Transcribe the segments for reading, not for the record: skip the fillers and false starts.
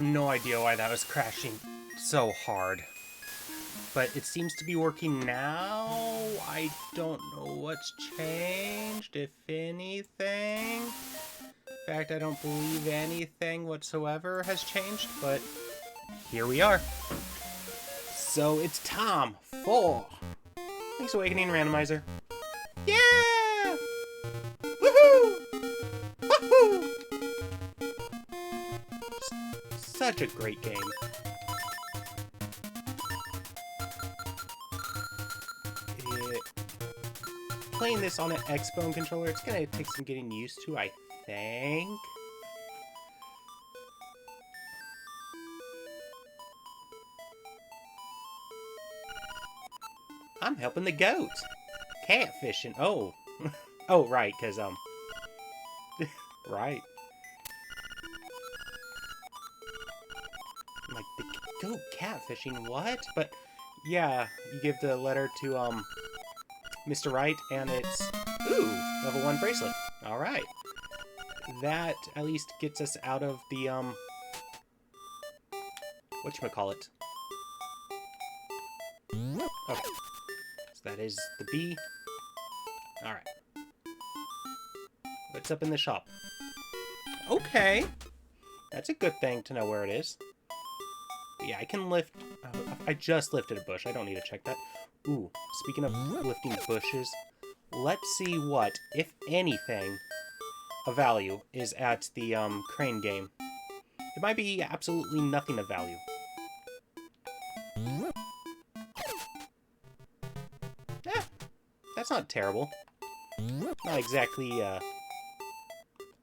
No idea why that was crashing so hard. But it seems to be working now. I don't know what's changed, if anything. In fact, I don't believe anything whatsoever has changed, but here we are. So it's Tom 4. Thanks, Awakening Randomizer. Yeah! Woohoo! Woohoo! Such a great game. Playing this on an Xbone controller, it's gonna take some getting used to, I think. I'm helping the goat. Catfishing. Oh. Oh, right, because, right. I'm like, the goat catfishing, what? But, yeah, you give the letter to, Mr. Wright, and it's, ooh, level 1 bracelet. Alright. That at least gets us out of the, whatchamacallit. Okay. So that is the B. Alright. What's up in the shop? Okay. That's a good thing to know where it is. But yeah, I can lift... I just lifted a bush. I don't need to check that. Ooh, speaking of lifting bushes, let's see what, if anything, of value is at the crane game. It might be absolutely nothing of value. Eh, that's not terrible. Not exactly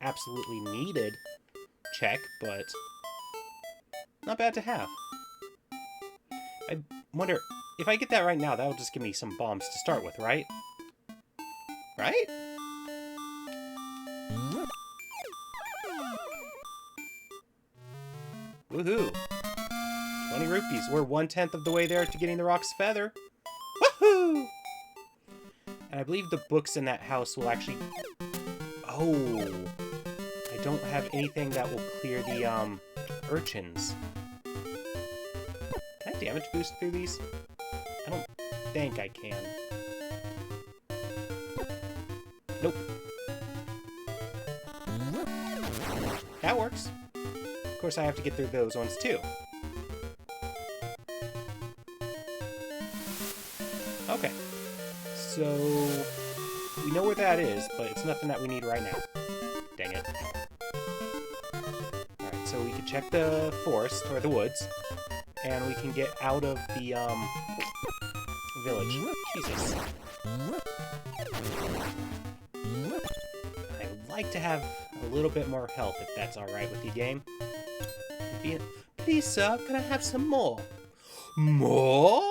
absolutely needed check, but not bad to have. I wonder... If I get that right now, that'll just give me some bombs to start with, right? Right? Woohoo! 20 rupees. We're 1/10 of the way there to getting the Rock's Feather. Woohoo! And I believe the books in that house will actually... Oh! I don't have anything that will clear the, urchins. Can I damage boost through these? I don't think I can. Nope. That works. Of course, I have to get through those ones, too. Okay. So, we know where that is, but it's nothing that we need right now. Dang it. Alright, so we can check the forest, or the woods, and we can get out of the, village. Jesus. I would like to have a little bit more health, if that's alright with you, game. Please, sir, can I have some more? More?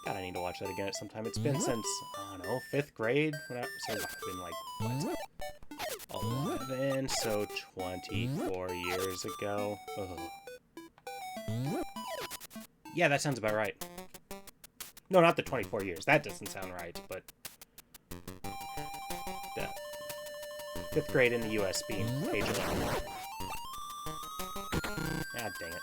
God, I need to watch that again at some time. It's been since, I don't know, 5th grade? So I've been like, what? 11, so 24 years ago. Ugh. Yeah, that sounds about right. No, not the 24 years. That doesn't sound right, but... the 5th grade in the US being page 11. Ah, dang it.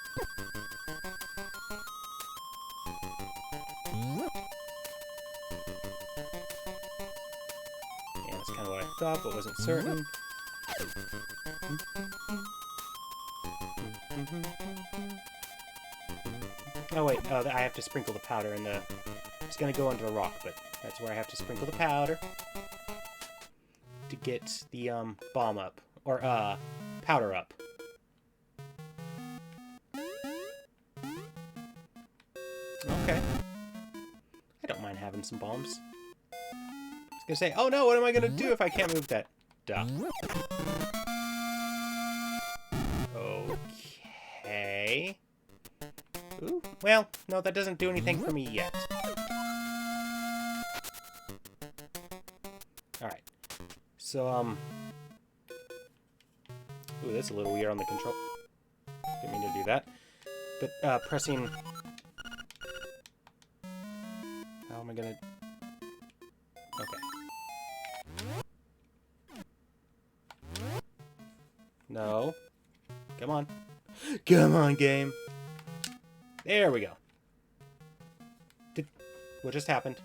Yeah, that's kind of what I thought, but wasn't certain. Oh, wait. Oh, I have to sprinkle the powder in the... It's gonna go under a rock, but that's where I have to sprinkle the powder to get the, bomb up. Or, powder up. Okay. I don't mind having some bombs. I was gonna say, oh no, what am I gonna do if I can't move that? Duh. Okay. Ooh, well, no, that doesn't do anything for me yet. Alright. So, ooh, that's a little weird on the control. Didn't mean to do that. But, pressing... How am I gonna... Okay. No. Come on. Come on, game. There we go. What just happened?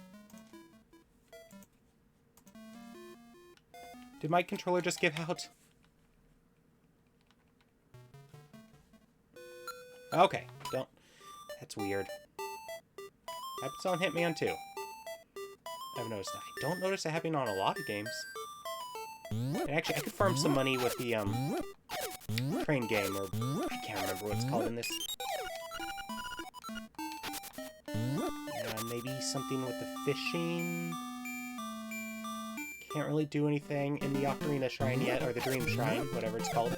Did my controller just give out? Okay, don't. That's weird. Happens on Hitman 2. I've noticed that. I don't notice it happening on a lot of games. And actually, I could farm some money with the, train game, or I can't remember what it's called in this. Maybe something with the fishing. Can't really do anything in the Ocarina Shrine yet, or the Dream Shrine, whatever it's called.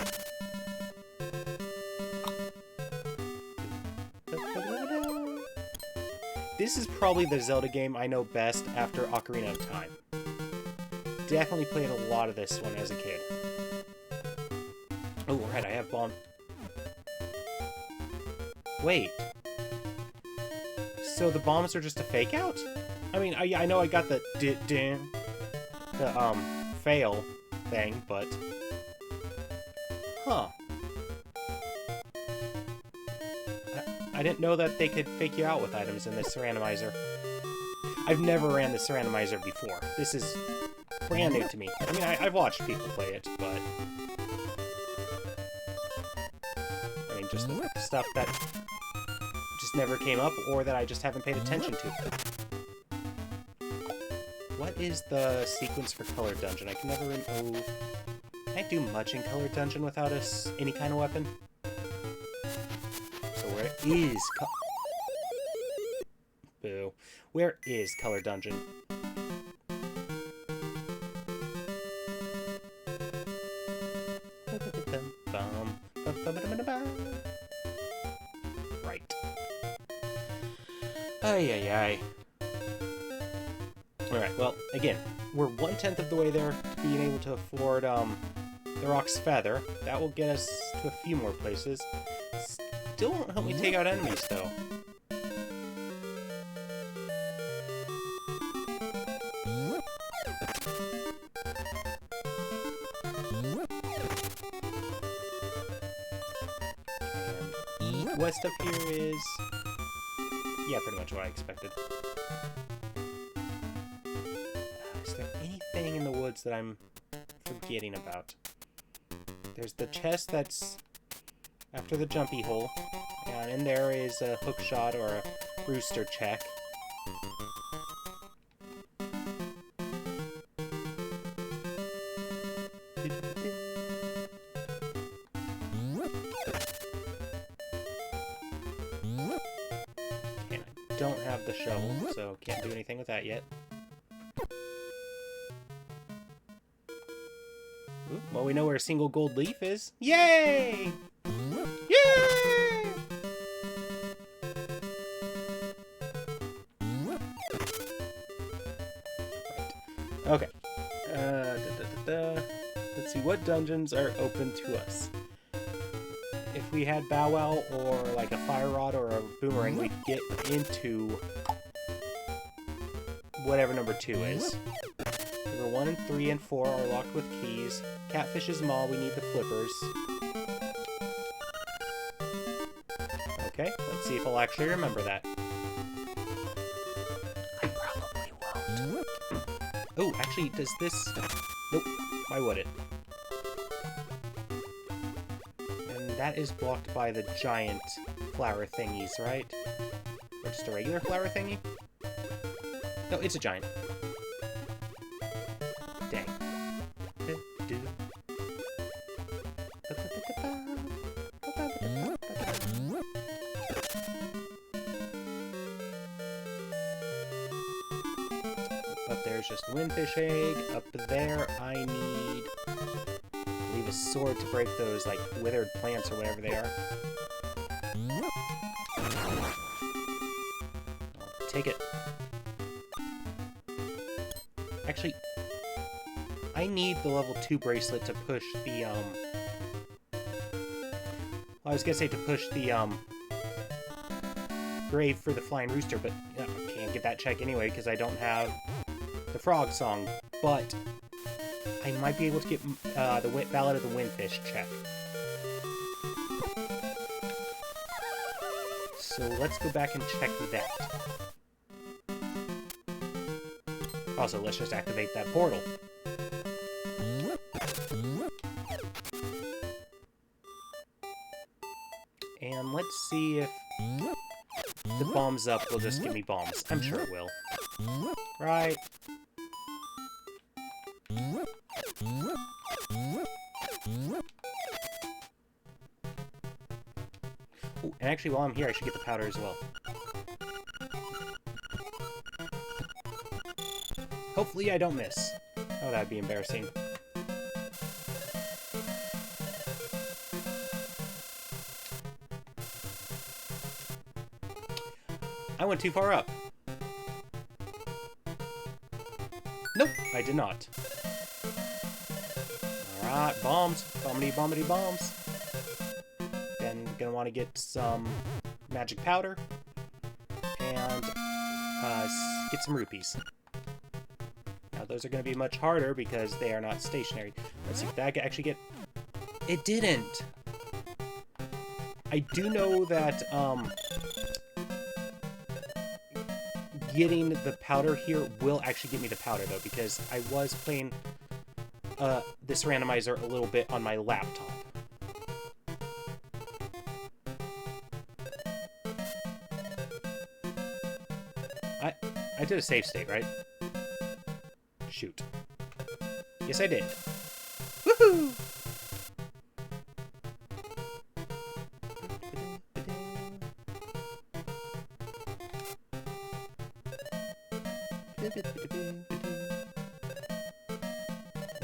This is probably the Zelda game I know best after Ocarina of Time. Definitely played a lot of this one as a kid. Oh, right, I have bomb. Wait. So the bombs are just a fake out? I mean, I know I got the fail thing, but... Huh. I didn't know that they could fake you out with items in this randomizer. I've never ran this randomizer before. This is brand new to me. I mean, I've watched people play it, but... I mean, just the stuff that just never came up, or that I just haven't paid attention to. What is the sequence for Color Dungeon? I can never... Oh... Can I do much in Color Dungeon without any kind of weapon? Where is Boo. Where is Color Dungeon? Right. Ay. Alright, well, again, we're 1/10 of the way there to being able to afford, the Rock's Feather. That will get us to a few more places. Still won't help me take out enemies, though. And west up here is... yeah, pretty much what I expected. Is there anything in the woods that I'm forgetting about? There's the chest that's after the jumpy hole, and in there is a hook shot or a rooster check. And I don't have the shovel, so can't do anything with that yet. Ooh, well, we know where a single gold leaf is. Yay! Yay! Right. Okay. Let's see, what dungeons are open to us? If we had Bow Wow or like a fire rod or a boomerang, we'd get into whatever number 2 is. Number 1 and 3 and 4 are locked with keys. Catfish's Maw, we need the flippers. Okay, let's see if I'll actually remember that. I probably won't. Oh, actually, does this... Nope, why would it? And that is blocked by the giant flower thingies, right? Or just a regular flower thingy? No, it's a giant. Dang. Up there's just a windfish egg. Up there, I need... I believe a sword to break those, like, withered plants or whatever they are. I'll take it. Actually, I need the level 2 bracelet to push the, well, I was gonna say to push the, grave for the flying rooster, but I can't get that check anyway because I don't have the frog song, but I might be able to get the Ballad of the Windfish check. So let's go back and check that. Also, let's just activate that portal. And let's see if the bombs up will just give me bombs. I'm sure it will. Right? Ooh, and actually, while I'm here, I should get the powder as well. Hopefully I don't miss. Oh, that'd be embarrassing. I went too far up. Nope, I did not. Alright, bombs. Bombity, bombity, bombs. Then gonna want to get some magic powder. And get some rupees. Now those are gonna be much harder because they are not stationary. Let's see if that can actually get... It didn't! I do know that, getting the powder here will actually give me the powder, though, because I was playing this randomizer a little bit on my laptop. I did a save state, right? Shoot. Yes, I did. Woohoo!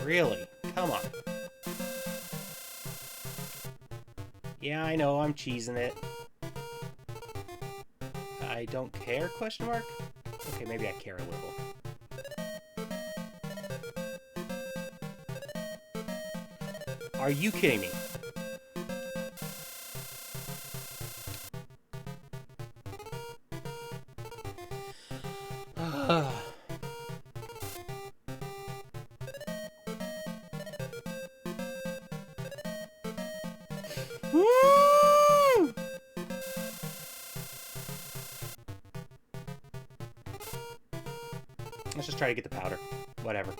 Really? Come on. Yeah, I know, I'm cheesing it. I don't care, question mark? Okay, maybe I care a little. Are you kidding me? Woo! Let's just try to get the powder. Whatever.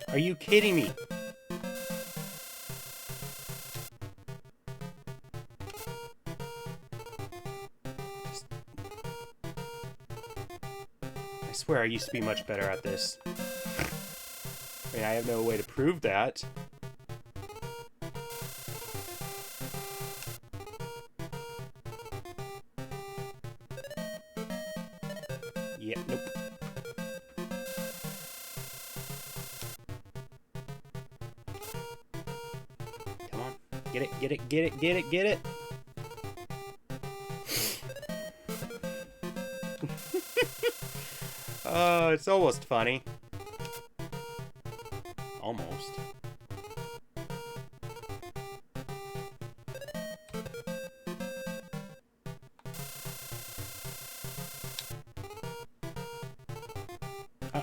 Are you kidding me? I swear I used to be much better at this. I mean, I have no way to prove that. Yeah, nope. Come on. Get it, get it, get it, get it, get it. Oh, it's almost funny. Almost.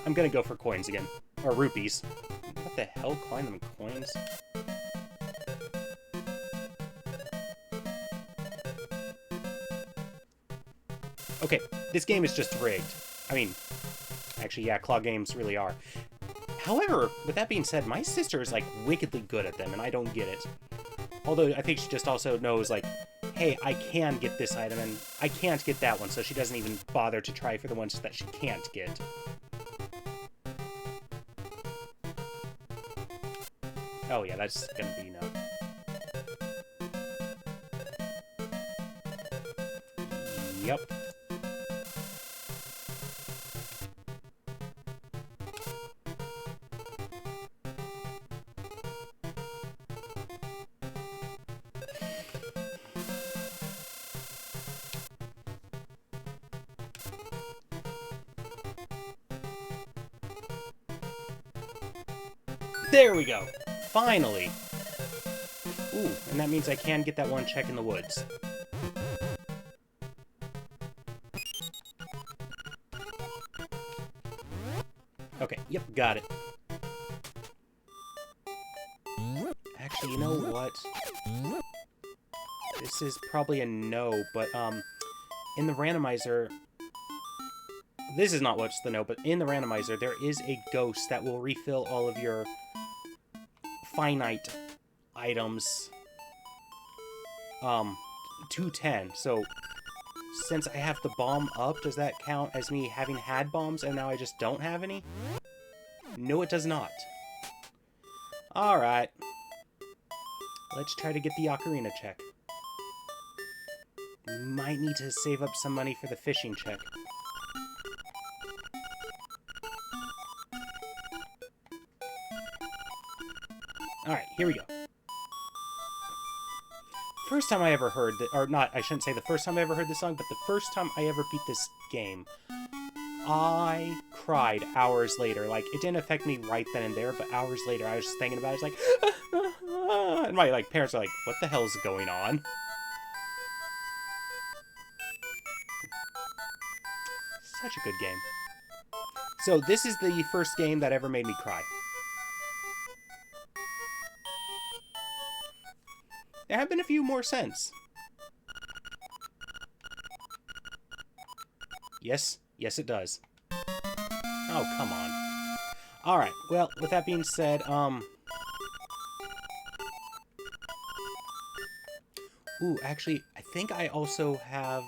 I'm gonna go for coins again. Or rupees. What the hell? Calling them coins? Okay, this game is just rigged. I mean, actually, yeah, claw games really are. However, with that being said, my sister is, like, wickedly good at them, and I don't get it. Although, I think she just also knows, like, hey, I can get this item, and I can't get that one, so she doesn't even bother to try for the ones that she can't get. Oh, yeah, that's gonna be no. Yep. There we go! Finally! Ooh, and that means I can get that one check in the woods. Okay, yep, got it. Actually, you know what? This is probably a no, but, in the randomizer... This is not what's the no, but in the randomizer, there is a ghost that will refill all of your finite items, to 10. So, since I have the bomb up, does that count as me having had bombs and now I just don't have any? No, it does not. Alright. Let's try to get the ocarina check. Might need to save up some money for the fishing check. Alright, here we go. First time I ever heard that, or not, I shouldn't say the first time I ever heard this song, but the first time I ever beat this game, I cried hours later. Like, it didn't affect me right then and there, but hours later I was just thinking about it. It's like, and my parents are like, what the hell's going on? Such a good game. So this is the first game that ever made me cry. There have been a few more since. Yes, it does. Oh, come on. Alright, well, with that being said, Ooh, actually, I think I also have...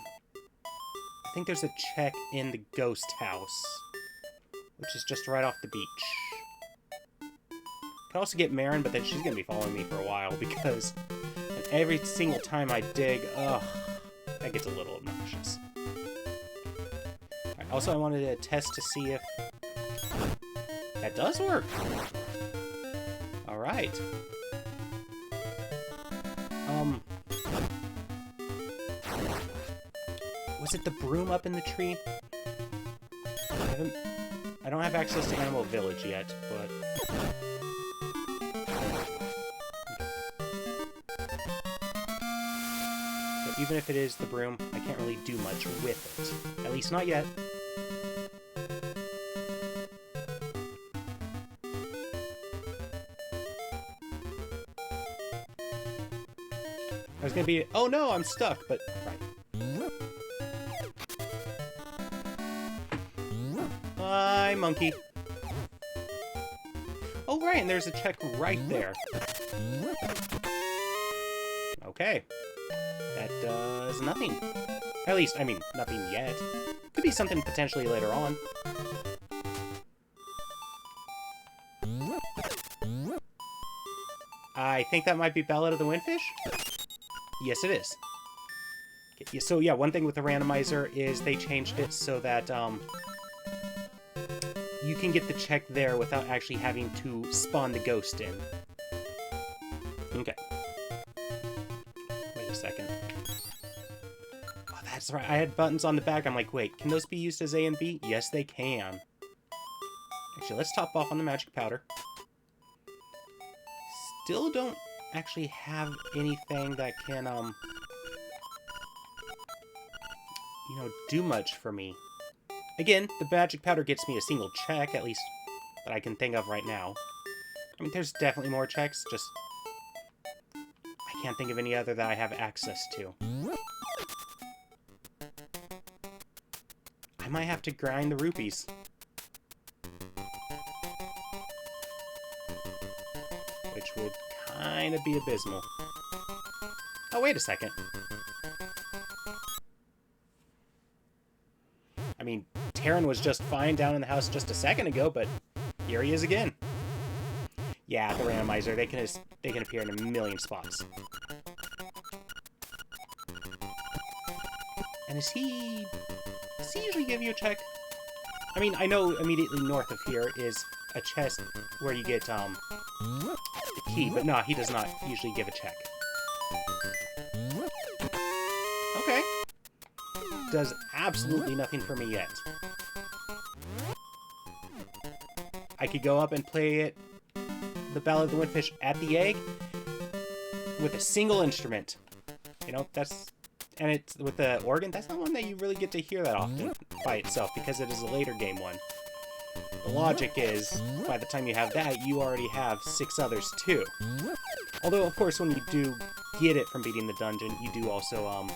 I think there's a check in the ghost house, which is just right off the beach. Can also get Marin, but then she's gonna be following me for a while, because every single time I dig, ugh, that gets a little obnoxious. Alright, also I wanted to test to see if that does work. Alright. Was it the broom up in the tree? I don't have access to Animal Village yet, but... So even if it is the broom, I can't really do much with it. At least not yet. I was gonna be, oh no, I'm stuck, but right. Hi, monkey. Oh, right, and there's a check right there. Okay. That does nothing. At least, I mean, nothing yet. Could be something potentially later on. I think that might be Ballad of the Windfish? Yes, it is. Okay, so yeah, one thing with the randomizer is they changed it so that, you can get the check there without actually having to spawn the ghost in. Okay. Wait a second. Oh, that's right. I had buttons on the back. I'm like, wait, can those be used as A and B? Yes, they can. Actually, let's top off on the magic powder. Still don't actually have anything that can, you know, do much for me. Again, the magic powder gets me a single check, at least that I can think of right now. I mean, there's definitely more checks, just... I can't think of any other that I have access to. I might have to grind the rupees. Which would kind of be abysmal. Oh, wait a second. I mean, Terran was just fine down in the house just a second ago, but here he is again. Yeah, the randomizer, they can appear in a million spots. And does he usually give you a check? I mean, I know immediately north of here is a chest where you get, the key, but no, he does not usually give a check. Okay. Does absolutely nothing for me yet. I could go up and play it, the Ballad of the Windfish, at the egg with a single instrument. You know, that's... And it's with the organ, that's not one that you really get to hear that often by itself, because it is a later game one. The logic is, by the time you have that, you already have 6 others too. Although, of course, when you do get it from beating the dungeon, you do also,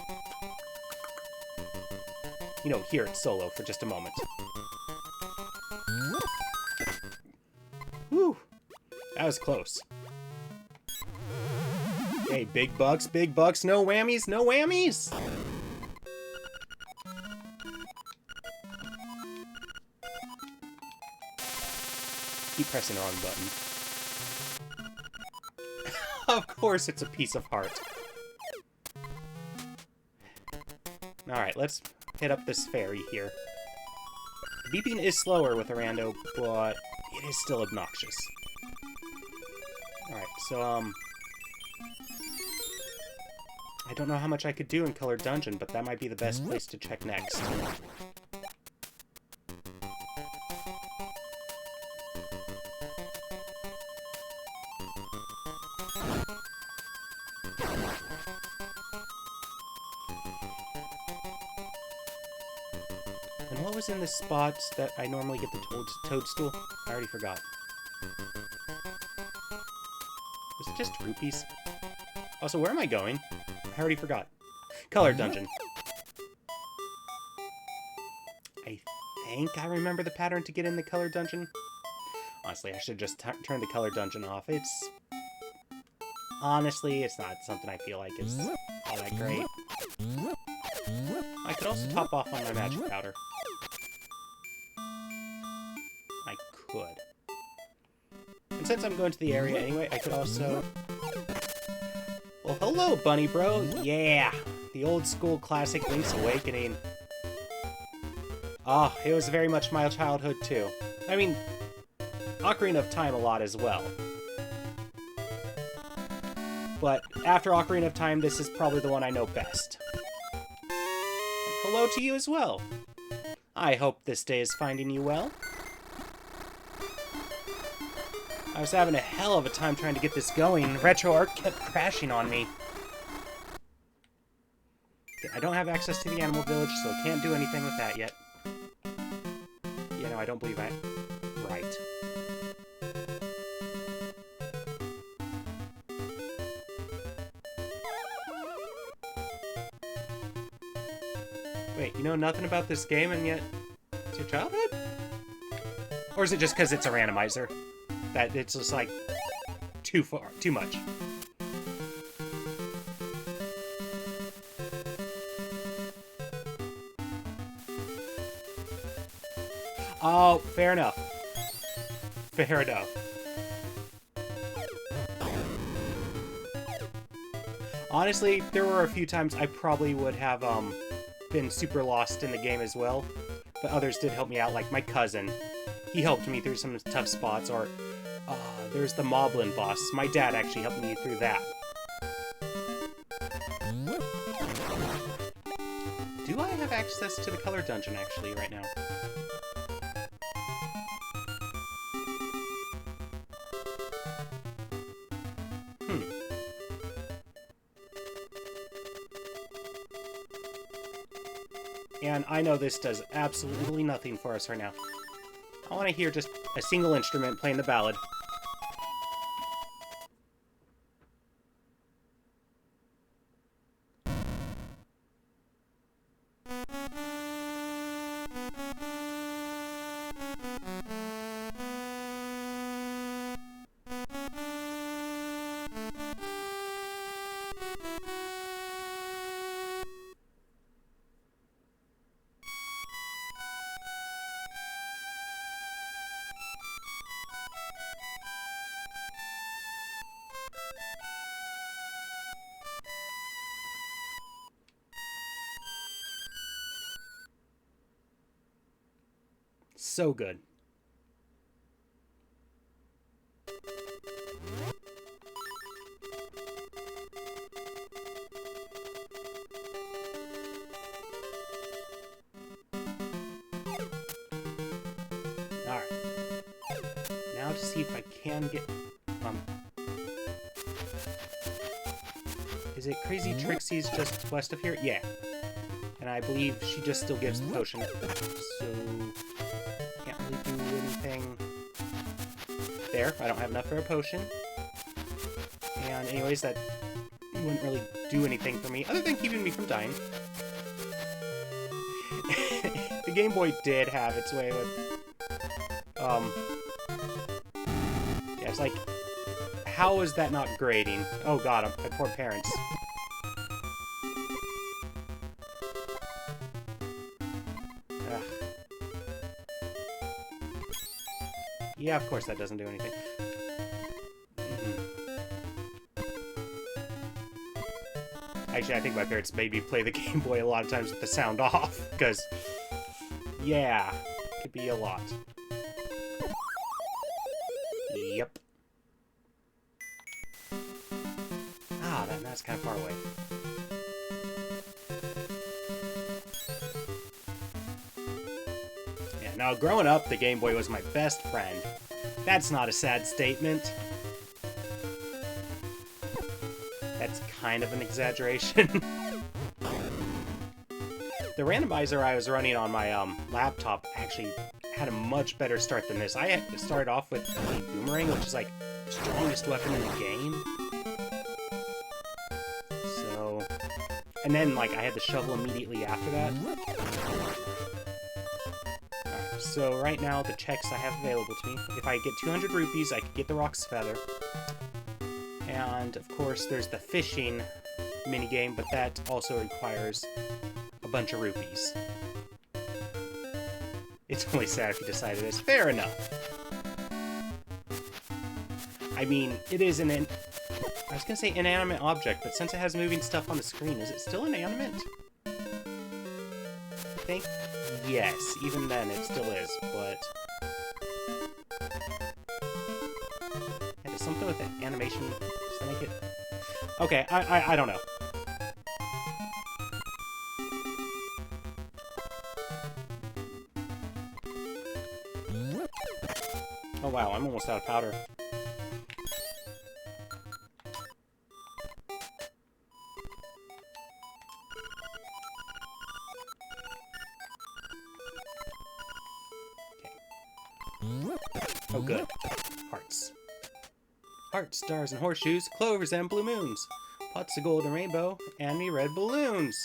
you know, hear it solo for just a moment. Whew. That was close. Hey, big bucks, no whammies, no whammies! Keep pressing the wrong button. Of course it's a piece of heart. Alright, let's hit up this ferry here. The beeping is slower with a rando, but it is still obnoxious. Alright, so, I don't know how much I could do in Colored Dungeon, but that might be the best place to check next. And what was in the spot that I normally get the toadstool? I already forgot. Was it just rupees? Also, where am I going? I already forgot. Color Dungeon. I think I remember the pattern to get in the Color Dungeon. Honestly, I should just turn the Color Dungeon off. Honestly, it's not something I feel like is all that great. I could also top off on my magic powder. I could. And since I'm going to the area anyway, I could also... Well, hello, Bunny Bro! Yeah! The old school classic Link's Awakening. Ah, it was very much my childhood, too. I mean, Ocarina of Time a lot as well. But after Ocarina of Time, this is probably the one I know best. And hello to you as well. I hope this day is finding you well. I was having a hell of a time trying to get this going. RetroArch kept crashing on me. I don't have access to the Animal Village, so I can't do anything with that yet. Yeah, no, I don't believe I... Right. Wait, you know nothing about this game and yet it's your childhood? Or is it just because it's a randomizer? That it's just like too much. Oh, fair enough. Fair enough. Honestly, there were a few times I probably would have been super lost in the game as well, but others did help me out, like my cousin. He helped me through some tough spots, or there's the Moblin boss. My dad actually helped me through that. Do I have access to the Color Dungeon, actually, right now? And I know this does absolutely nothing for us right now. I want to hear just a single instrument playing the ballad. So good. Alright. Now to see if I can get... Is it Crazy Trixie's just west of here? Yeah. And I believe she just still gives the potion. So... can't really do anything there. I don't have enough for a potion. And anyways, that wouldn't really do anything for me, other than keeping me from dying. The Game Boy did have its way with... Yeah, it's like... How is that not grading? Oh god, my poor parents. Ugh. Yeah, of course that doesn't do anything. Actually, I think my parents made me play the Game Boy a lot of times with the sound off, because... Yeah, could be a lot. Yep. Ah, that's kind of far away. Yeah, now growing up, the Game Boy was my best friend. That's not a sad statement. That's kind of an exaggeration. The randomizer I was running on my laptop actually had a much better start than this. I had started off with the boomerang, which is like the strongest weapon in the game. So, and then like I had the shovel immediately after that. Alright, so right now the checks I have available to me. If I get 200 rupees, I could get the Rock's Feather. And of course there's the fishing minigame, but that also requires a bunch of rupees. It's only sad if you decided it's fair enough. I mean, it is I was gonna say inanimate object, but since it has moving stuff on the screen, is it still inanimate? I think yes, even then it still is, but... Yeah, there's something with the animation, does that make it... Okay, I don't know. Oh wow, I'm almost out of powder. Okay. Oh good. Hearts. Hearts, stars, and horseshoes, clovers, and blue moons. Pots of gold and rainbow, and me red balloons.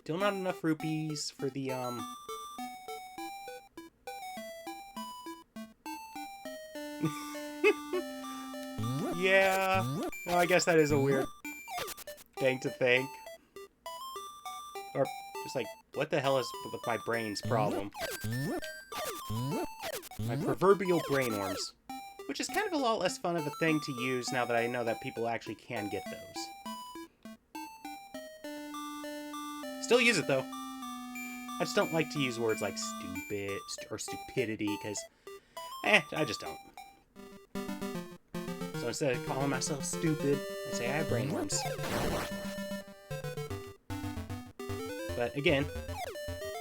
Still not enough rupees for the, Yeah. No, I guess that is a weird thing to think. Or just like, what the hell is with my brain's problem? My proverbial brainworms. Which is kind of a lot less fun of a thing to use now that I know that people actually can get those. Still use it, though. I just don't like to use words like stupid or stupidity, because, I just don't. So instead of calling myself stupid, I say I have brainworms. But again,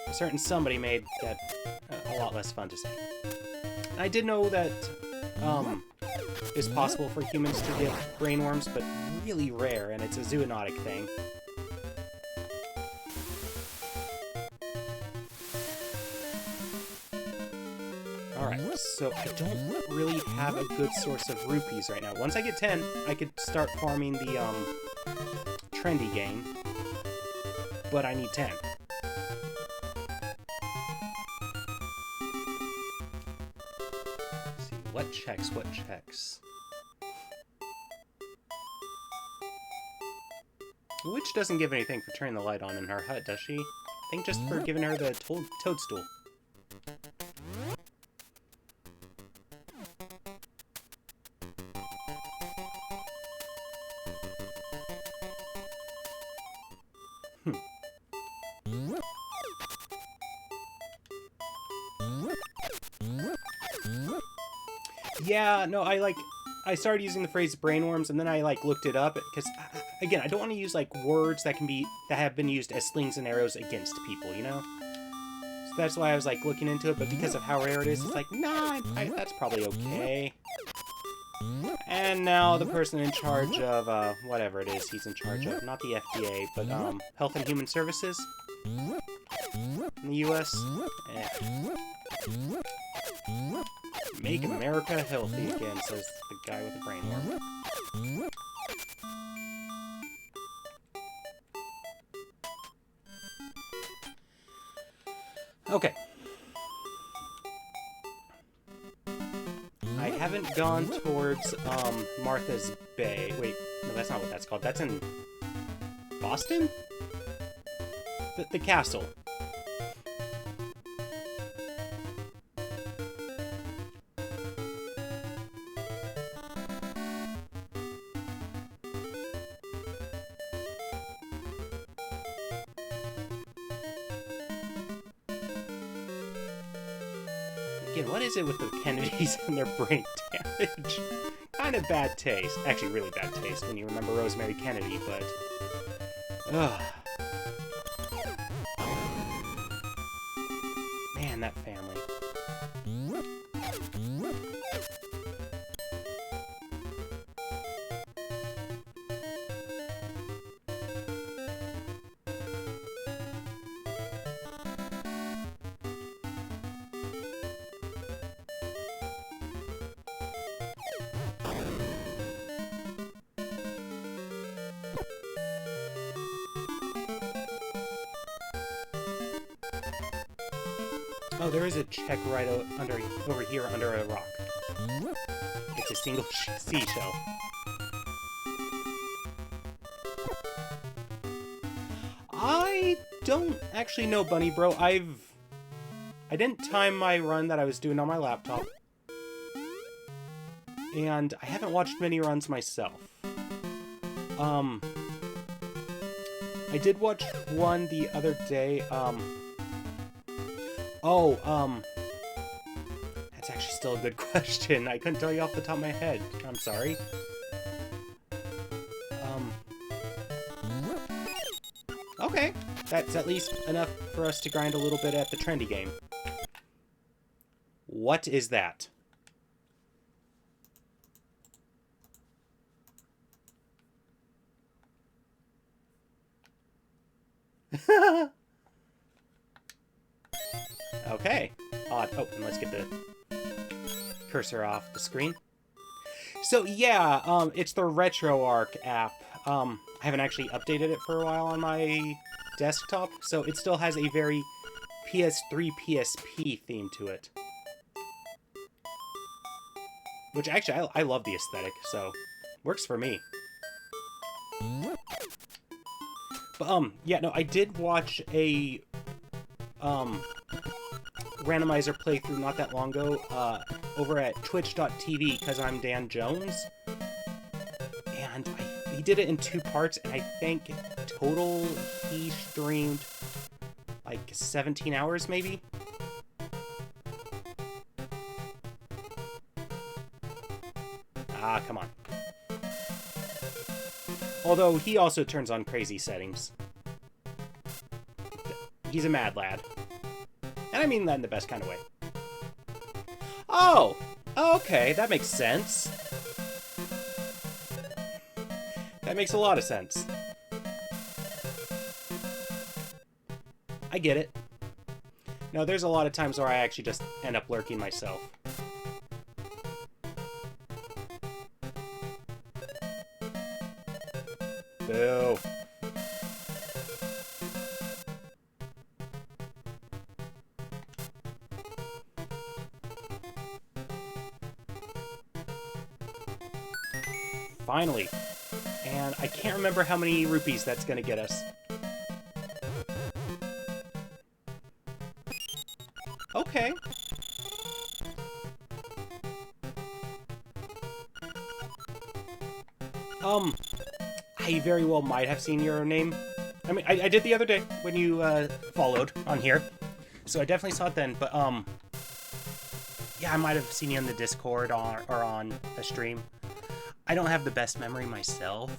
a certain somebody made that a lot less fun to say. I did know that it's possible for humans to get brainworms, but really rare, and it's a zoonotic thing. Alright, so I don't really have a good source of rupees right now. Once I get 10, I could start farming the trendy game, but I need 10. Let's see, what checks? Witch doesn't give anything for turning the light on in her hut, does she? I think just for giving her the toadstool. Yeah, no, I started using the phrase brainworms, and then I, looked it up, because, again, I don't want to use, words that have been used as slings and arrows against people, you know? So that's why I was, looking into it, but because of how rare it is, it's nah, that's probably okay. And now the person in charge of, whatever it is he's in charge of, not the FDA, but, Health and Human Services in the U.S. Make America healthy again, says the guy with the brain worm. Okay. I haven't gone towards, Martha's Bay. Wait, no, that's not what that's called. That's in Boston? The castle. Again, what is it with the Kennedys and their brain damage? Kind of bad taste. Actually, really bad taste when you remember Rosemary Kennedy, but... Ugh. Man, that family. Oh, there is a check right over here under a rock. It's a single seashell. I don't actually know, Bunny Bro. I didn't time my run that I was doing on my laptop. And I haven't watched many runs myself. I did watch one the other day, that's actually still a good question. I couldn't tell you off the top of my head. I'm sorry. Okay. That's at least enough for us to grind a little bit at the trendy game. What is that? Okay. Odd. Oh, and let's get the cursor off the screen. So yeah, it's the RetroArch app. I haven't actually updated it for a while on my desktop, so it still has a very PS3 PSP theme to it. Which actually, I love the aesthetic, so works for me. But, yeah, no, I did watch a, Randomizer playthrough not that long ago, over at twitch.tv, because I'm Dan Jones. And he did it in 2 parts, and I think total he streamed, like, 17 hours, maybe? Ah, come on. Although, he also turns on crazy settings. He's a mad lad. And I mean that in the best kind of way. Oh! Okay, that makes sense. That makes a lot of sense. I get it. No, there's a lot of times where I actually just end up lurking myself. Boo. Finally. And I can't remember how many rupees that's gonna get us. Okay. I very well might have seen your name. I mean, I did the other day when you, followed on here. So I definitely saw it then, but, yeah, I might have seen you on the Discord or on a stream. I don't have the best memory myself,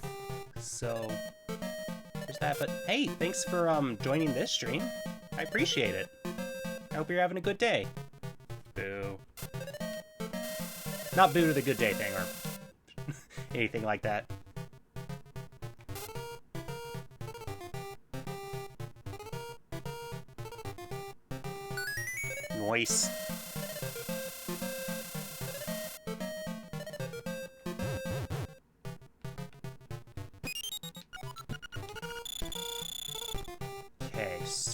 so there's that. But hey, thanks for, joining this stream. I appreciate it. I hope you're having a good day. Boo. Not boo to the good day thing, or anything like that. Nice.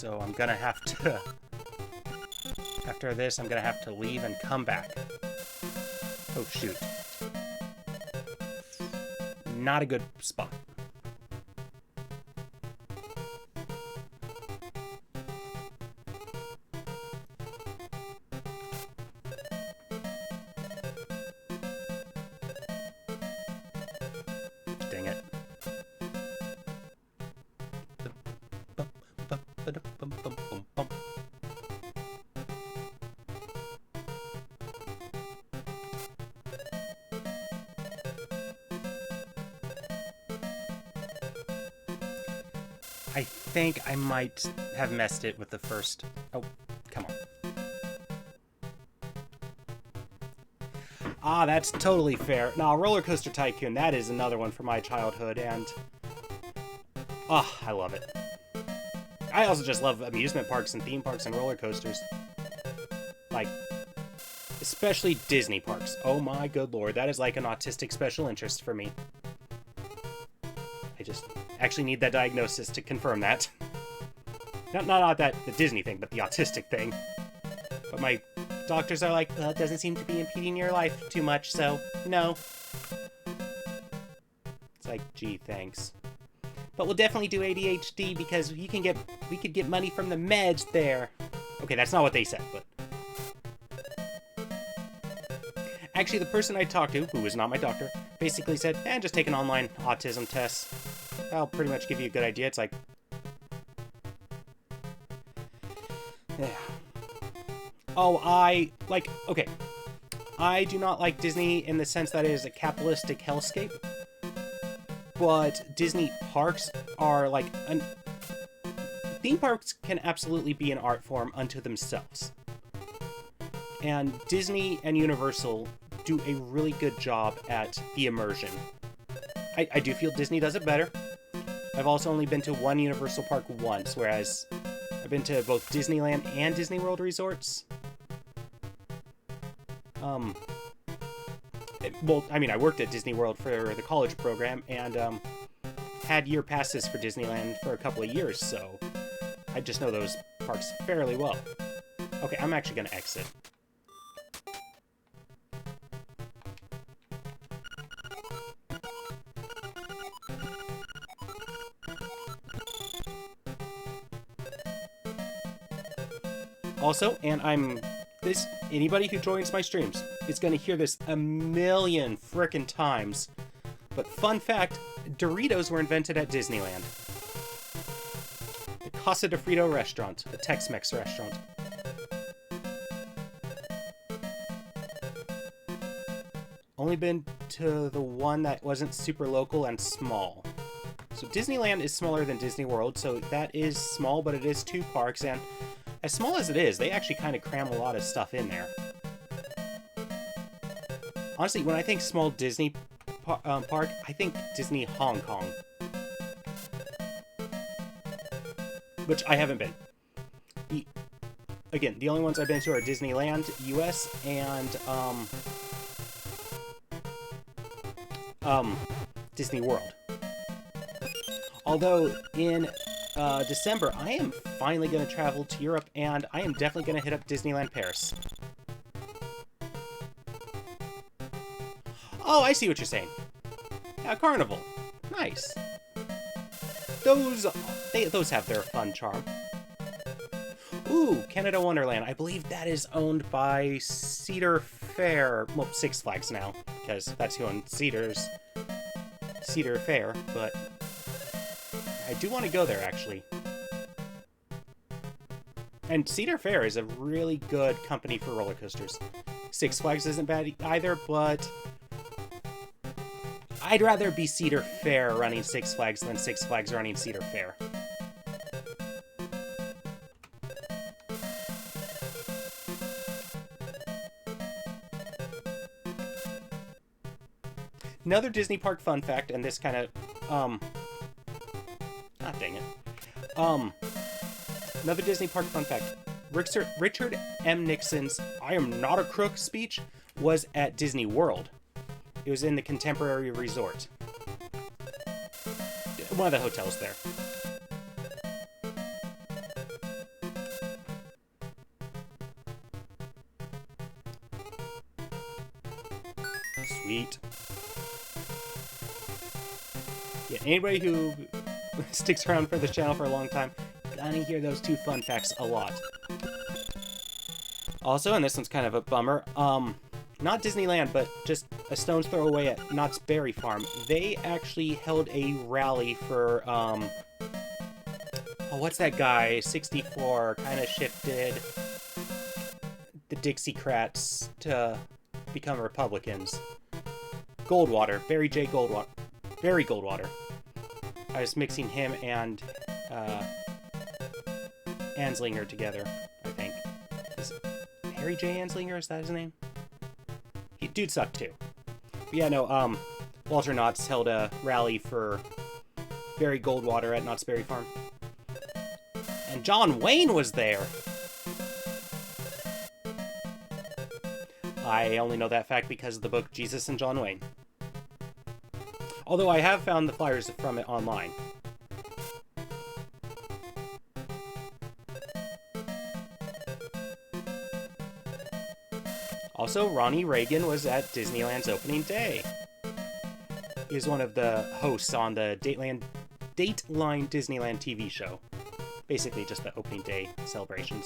So I'm gonna have to... After this, I'm gonna have to leave and come back. Oh, shoot. Not a good spot. Dang it. I think I might have messed it with the first... Oh, come on. Ah, that's totally fair. Now, Roller Coaster Tycoon, that is another one from my childhood, and... Oh, I love it. I also just love amusement parks and theme parks and roller coasters. Like, especially Disney parks. Oh my good lord, that is like an autistic special interest for me. I just actually need that diagnosis to confirm that. Not that the Disney thing, but the autistic thing. But my doctors are like, well, it doesn't seem to be impeding your life too much, so no. It's like, gee, thanks. But we'll definitely do ADHD because we could get money from the meds there. Okay, that's not what they said, but... Actually, the person I talked to, who was not my doctor, basically said, just take an online autism test. That'll pretty much give you a good idea. It's like... Yeah. Oh, okay. I do not like Disney in the sense that it is a capitalistic hellscape. But Disney parks are like... Theme parks can absolutely be an art form unto themselves. And Disney and Universal do a really good job at the immersion. I do feel Disney does it better. I've also only been to one Universal park once, whereas I've been to both Disneyland and Disney World resorts. Well, I mean, I worked at Disney World for the college program, and had year passes for Disneyland for a couple of years, so I just know those parks fairly well. Okay, I'm actually going to exit. Also, and anybody who joins my streams is going to hear this a million frickin' times, but fun fact, Doritos were invented at Disneyland. The Casa de Frito restaurant, a Tex-Mex restaurant. Only been to the one that wasn't super local and small. So Disneyland is smaller than Disney World, so that is small, but it is 2 parks, and as small as it is, they actually kind of cram a lot of stuff in there. Honestly, when I think small Disney park, I think Disney Hong Kong. Which I haven't been. Again, the only ones I've been to are Disneyland, US, and Disney World. Although, in December, I am finally going to travel to Europe, and I am definitely going to hit up Disneyland Paris. Oh, I see what you're saying. Yeah, Carnival. Nice. Those have their fun charm. Ooh, Canada Wonderland. I believe that is owned by Cedar Fair. Well, Six Flags now, because that's who owns Cedar Fair, but I do want to go there, actually. And Cedar Fair is a really good company for roller coasters. Six Flags isn't bad either, but I'd rather be Cedar Fair running Six Flags than Six Flags running Cedar Fair. Another Disney park fun fact, and this kind of, dang it. Another Disney park fun fact. Richard M. Nixon's "I am not a crook" speech was at Disney World. It was in the Contemporary Resort. One of the hotels there. Sweet. Yeah, anybody who sticks around for this channel for a long time, gonna hear those two fun facts a lot. Also, and this one's kind of a bummer, not Disneyland, but just a stone's throw away at Knott's Berry Farm. They actually held a rally for, oh, what's that guy? 64 kind of shifted the Dixiecrats to become Republicans. Goldwater. Barry J. Goldwater. Barry Goldwater. I was mixing him and Anslinger together, I think. Is Harry J. Anslinger, is that his name? Dude sucked too. But yeah, no, Walter Knotts held a rally for Barry Goldwater at Knott's Berry Farm. And John Wayne was there! I only know that fact because of the book Jesus and John Wayne. Although I have found the flyers from it online. Also, Ronnie Reagan was at Disneyland's opening day. He is one of the hosts on the Dateline Disneyland TV show. Basically just the opening day celebrations.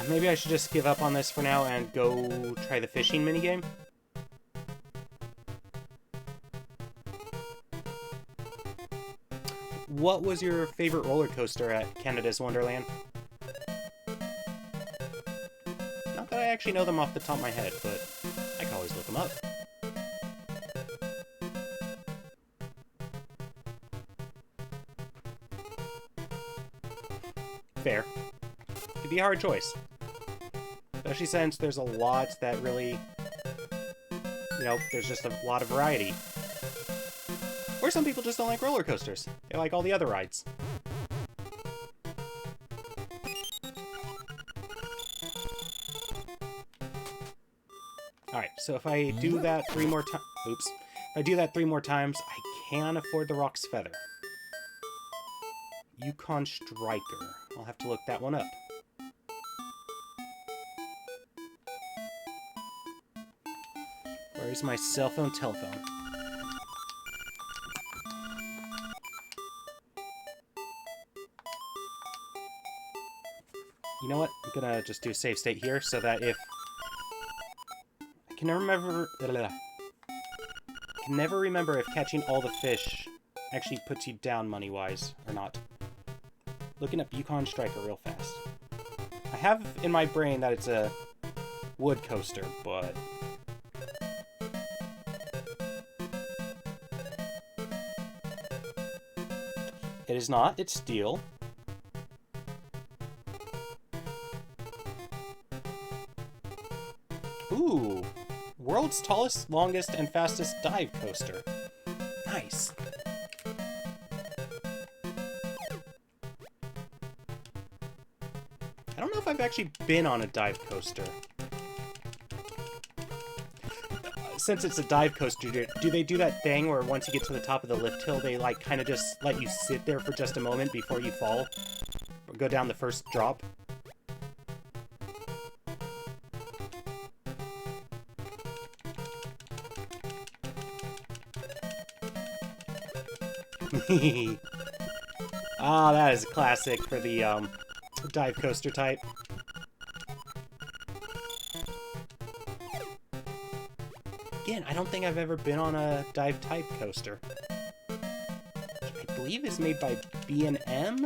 Maybe I should just give up on this for now and go try the fishing minigame. What was your favorite roller coaster at Canada's Wonderland? Not that I actually know them off the top of my head, but I can always look them up. Fair. Could be a hard choice. Especially since there's a lot that really, you know, there's just a lot of variety. Or some people just don't like roller coasters. They like all the other rides. Alright, so if I do that 3 more times... Oops. If I do that 3 more times, I can afford the Rock's Feather. Yukon Striker. I'll have to look that one up. Where's my cell phone telephone? You know what? I'm gonna just do a save state here so that if... I can never remember if catching all the fish actually puts you down money-wise or not. Looking up Yukon Striker real fast. I have in my brain that it's a wood coaster, but... It is not, it's steel. Ooh! World's tallest, longest, and fastest dive coaster. Nice. I don't know if I've actually been on a dive coaster. Since it's a dive coaster, do they do that thing where once you get to the top of the lift hill, they like kind of just let you sit there for just a moment before you fall? Or go down the first drop? Ah, that is a classic for the dive coaster type. Again, I don't think I've ever been on a dive type coaster. I believe it's made by B&M,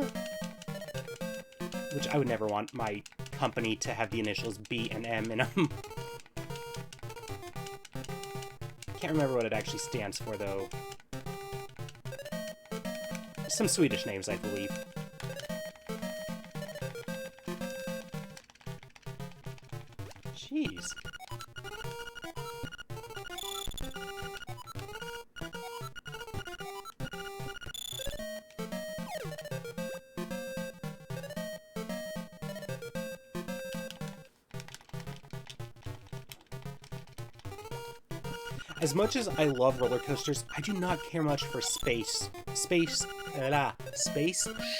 which I would never want my company to have the initials B and M in them. Can't remember what it actually stands for, though. Some Swedish names, I believe. Jeez. As much as I love roller coasters, I do not care much for space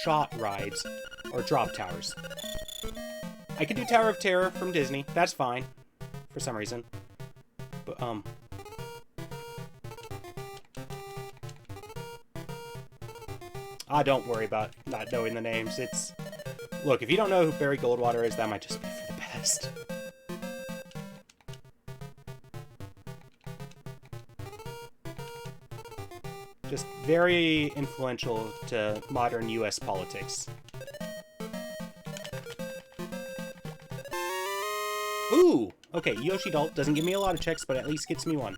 shot rides or drop towers. I could do Tower of Terror from Disney. That's fine, for some reason. But don't worry about not knowing the names. Look, if you don't know who Barry Goldwater is, that might just be for the best. Just very influential to modern US politics. Ooh! Okay, Yoshi Doll doesn't give me a lot of checks, but at least gets me one.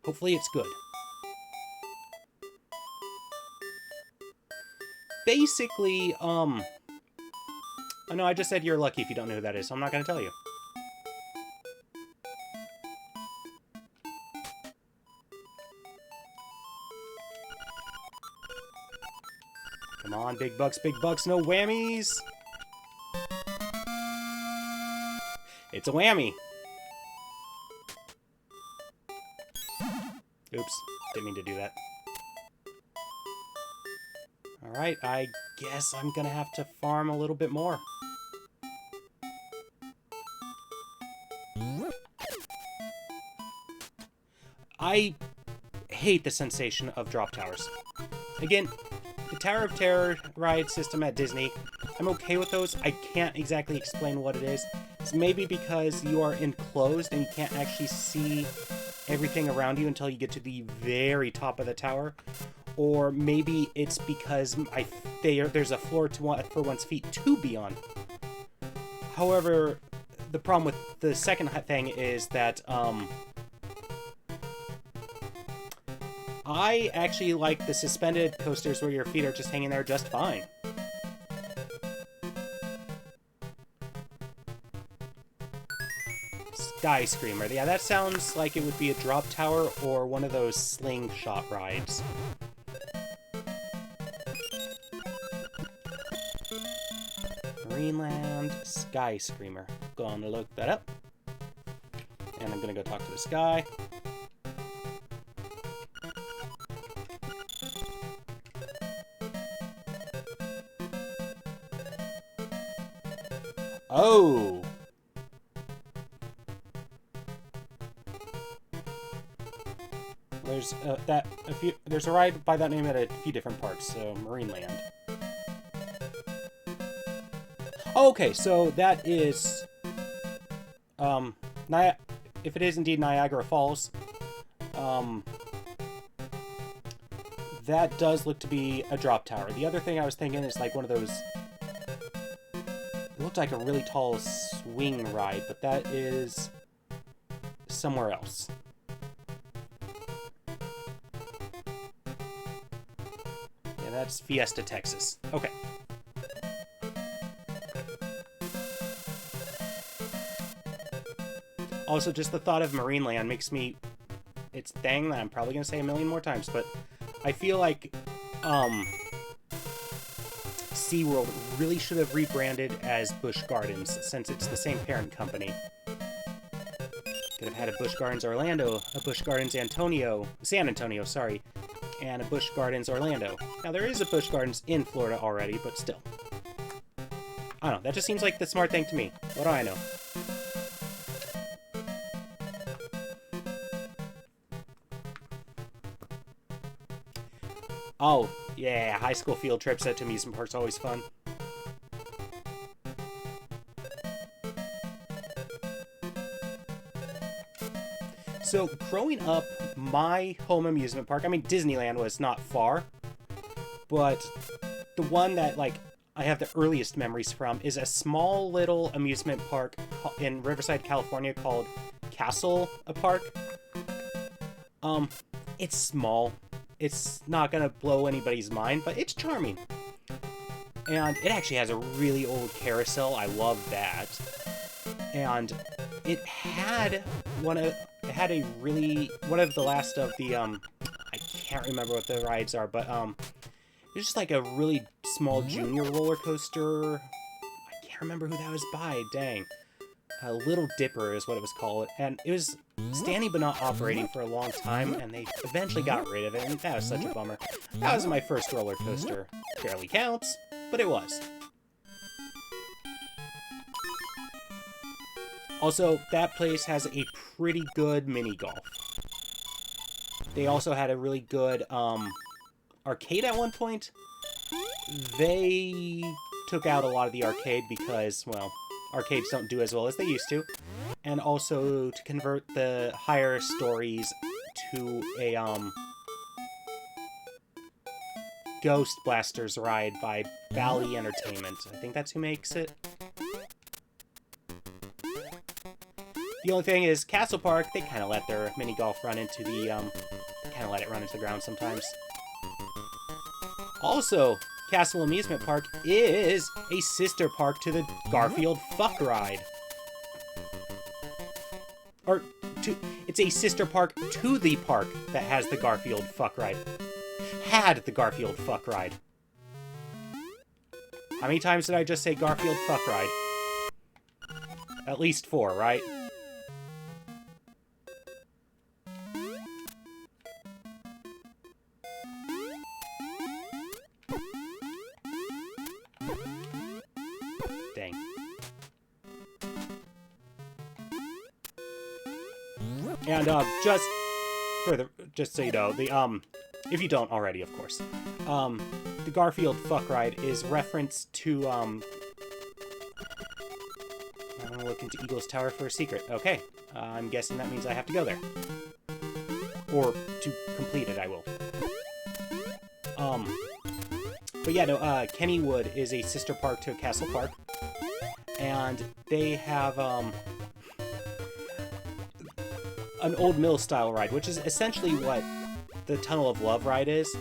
Hopefully it's good. Basically, oh no, I just said you're lucky if you don't know who that is, so I'm not gonna tell you. Come on, big bucks, no whammies! It's a whammy! Oops, didn't mean to do that. Alright, I guess I'm gonna have to farm a little bit more. I hate the sensation of drop towers. Again, the Tower of Terror ride system at Disney, I'm okay with those. I can't exactly explain what it is. It's maybe because you are enclosed and you can't actually see everything around you until you get to the very top of the tower. Or maybe it's because there's a floor for one's feet to be on. However, the problem with the second thing is that I actually like the suspended coasters where your feet are just hanging there just fine. Sky Screamer. Yeah, that sounds like it would be a drop tower or one of those slingshot rides. Marineland Sky Screamer. Gonna look that up. And I'm gonna go talk to this guy. Oh! There's a ride by that name at a few different parks, so Marineland. Oh, okay, so that is if it is indeed Niagara Falls, that does look to be a drop tower. The other thing I was thinking is like one of those. It looked like a really tall swing ride, but that is somewhere else. Yeah, that's Fiesta, Texas. Okay. Also, just the thought of Marineland makes me... It's dang that I'm probably going to say a million more times, but I feel like SeaWorld really should have rebranded as Busch Gardens, since it's the same parent company. Could have had a Busch Gardens Orlando, a Busch Gardens San Antonio, sorry, and a Busch Gardens Orlando. Now, there is a Busch Gardens in Florida already, but still. I don't know, that just seems like the smart thing to me. What do I know? Oh, yeah, high school field trips at amusement parks are always fun. So, growing up, my home amusement park, I mean, Disneyland was not far, but the one that, like, I have the earliest memories from is a small little amusement park in Riverside, California called Castle Park. It's small. It's not gonna blow anybody's mind, but it's charming. And it actually has a really old carousel. I love that. And it had one of the last of the I can't remember what the rides are, but it's just like a really small junior roller coaster. I can't remember who that was by. Dang. Little Dipper is what it was called, and it was standing but not operating for a long time, and they eventually got rid of it, and that was such a bummer. That was my first roller coaster. Barely counts, but it was. Also, that place has a pretty good mini-golf. They also had a really good arcade at one point. They took out a lot of the arcade because, well, arcades don't do as well as they used to. And also to convert the higher stories to a Ghost Blasters ride by Bally Entertainment. I think that's who makes it. The only thing is, Castle Park, they kind of let their mini-golf run into the, they kind of let it run into the ground sometimes. Also, Castle Amusement Park is a sister park to the Garfield Fuck Ride. Or, it's a sister park to the park that has the Garfield Fuck Ride. Had the Garfield Fuck Ride. How many times did I just say Garfield Fuck Ride? At least 4, right? Dang. And just so you know, the if you don't already, of course, the Garfield Fuck Ride is reference to I'm gonna look into Eagle's Tower for a secret. Okay, I'm guessing that means I have to go there, or to complete it, I will. But yeah, no, Kennywood is a sister park to Castle Park, and they have an old mill style ride, which is essentially what the Tunnel of Love ride is,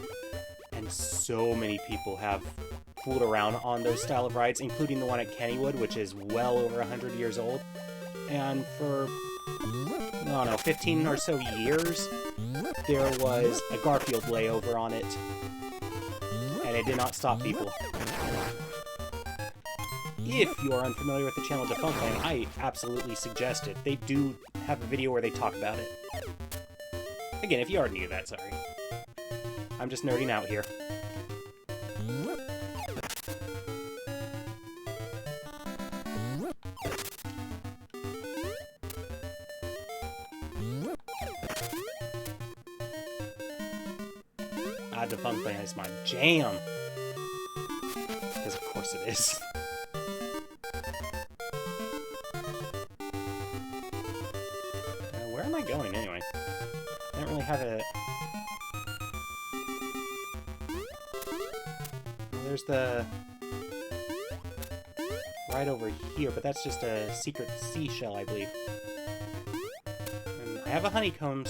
and so many people have fooled around on those style of rides, including the one at Kennywood, which is well over 100 years old, and for, I don't know, 15 or so years, there was a Garfield layover on it, and it did not stop people. If you are unfamiliar with the channel Defunctland, I absolutely suggest it. They do have a video where they talk about it. Again, if you already knew that, sorry. I'm just nerding out here. Defunctland is my jam. Because of course it is. Where am I going anyway? I don't really have a... Well, there's the... right over here, but that's just a secret seashell, I believe. And I have a honeycomb,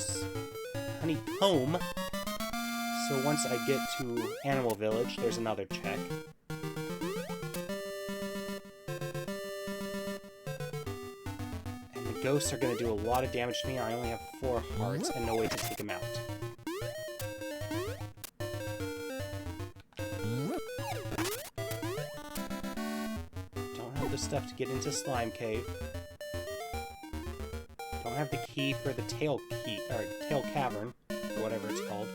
so once I get to Animal Village, there's another check. And the ghosts are going to do a lot of damage to me. I only have 4 hearts and no way to take them out. Don't have the stuff to get into Slime Cave. Don't have the key for the Tail Cavern, or whatever it's called.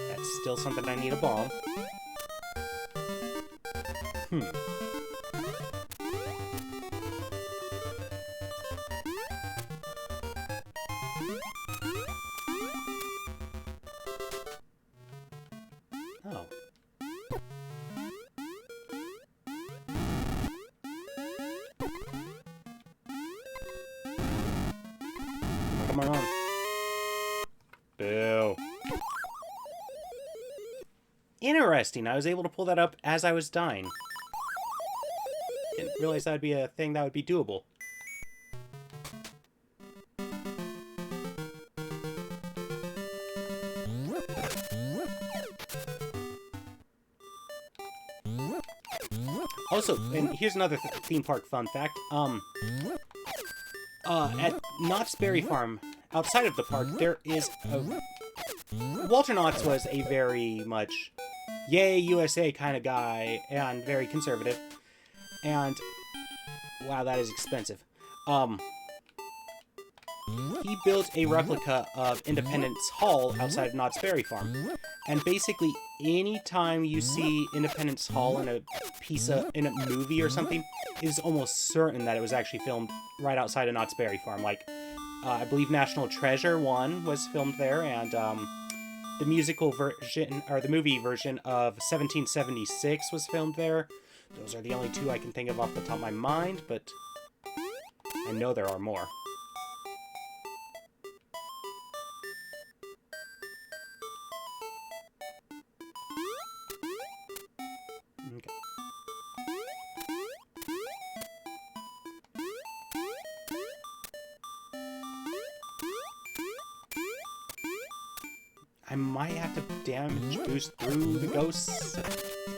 That's still something I need a bomb. Oh. Come on. Boo. Interesting, I was able to pull that up as I was dying. Didn't realize that would be a thing that would be doable. Also, and here's another theme park fun fact. At Knott's Berry Farm, outside of the park, there is a... Walter Knotts was a very much yay USA kind of guy, and very conservative. And Wow, that is expensive. He built a replica of Independence Hall outside of Knott's Berry Farm. And basically, anytime you see Independence Hall in a movie or something, it is almost certain that it was actually filmed right outside of Knott's Berry Farm. Like, I believe National Treasure 1 was filmed there, and the musical version, or the movie version of 1776 was filmed there. Those are the only two I can think of off the top of my mind, but I know there are more. Okay. I might have to damage boost through the ghosts to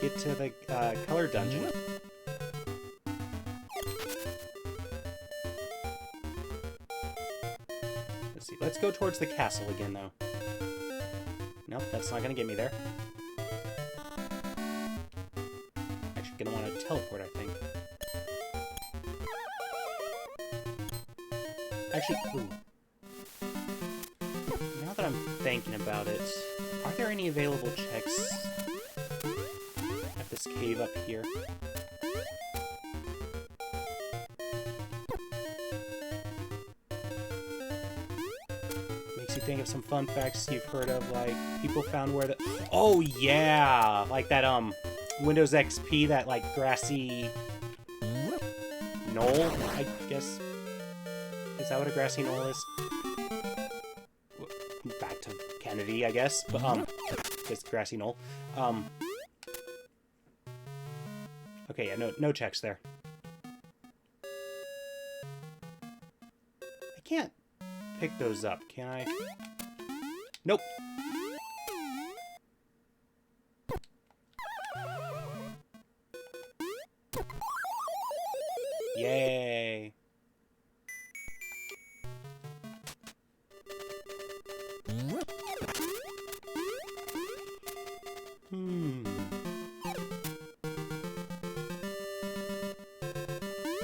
get to the color dungeon. Let's see. Let's go towards the castle again, though. Nope, that's not going to get me there. Actually, going to want to teleport, I think. Actually, ooh. Now that I'm thinking about it, are there any available checks at this cave up here? Makes you think of some fun facts you've heard of, like people found where the... Oh yeah! Like that, Windows XP, that like grassy knoll, I guess. Is that what a grassy knoll is? Back to Kennedy, I guess, but, just grassy knoll. Okay, yeah, no checks there. I can't pick those up, can I? Nope. Yay.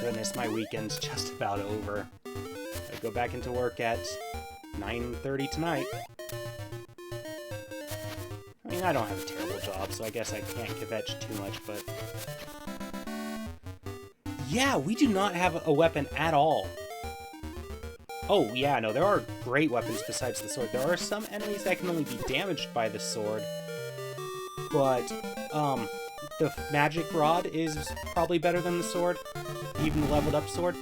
Goodness, my weekend's just about over. I go back into work at 9:30 tonight. I mean, I don't have a terrible job, so I guess I can't kvetch too much, but... Yeah, we do not have a weapon at all. Oh, yeah, no, there are great weapons besides the sword. There are some enemies that can only be damaged by the sword, but, the magic rod is probably better than the sword, even the leveled up sword.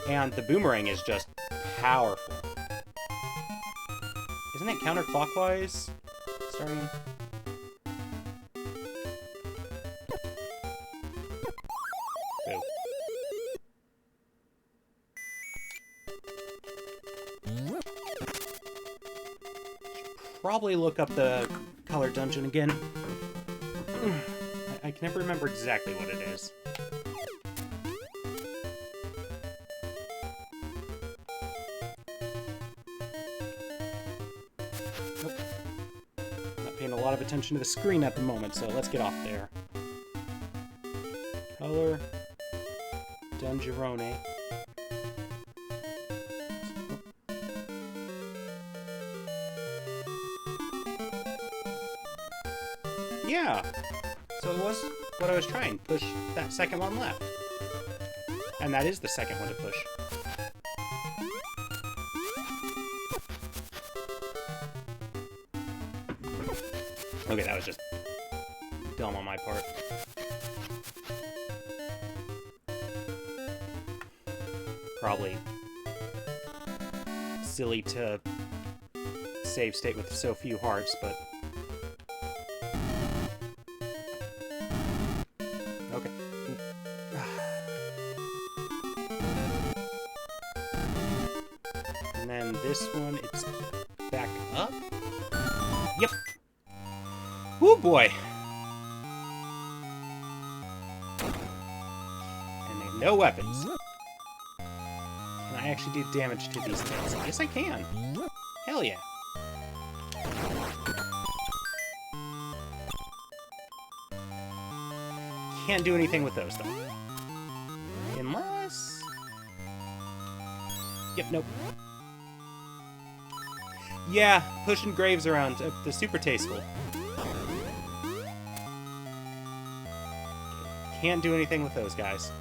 And the boomerang is just powerful. Isn't it counterclockwise? Starting... Boo. Probably look up the color dungeon again. I can never remember exactly what it is. Nope. Not paying a lot of attention to the screen at the moment, so let's get off there. Color Dungerone. Yeah! So it was what I was trying. Push that second one left. And that is the second one to push. Okay, that was just dumb on my part. Probably silly to save state with so few hearts, but... Okay. And then this one, it's back up? Yep. Oh boy! And they have no weapons. Can I actually do damage to these things? Yes, I can. Hell yeah. Can't do anything with those, though. Unless... guess? Yep, nope. Yeah, pushing graves around. They're super tasteful. Can't do anything with those guys.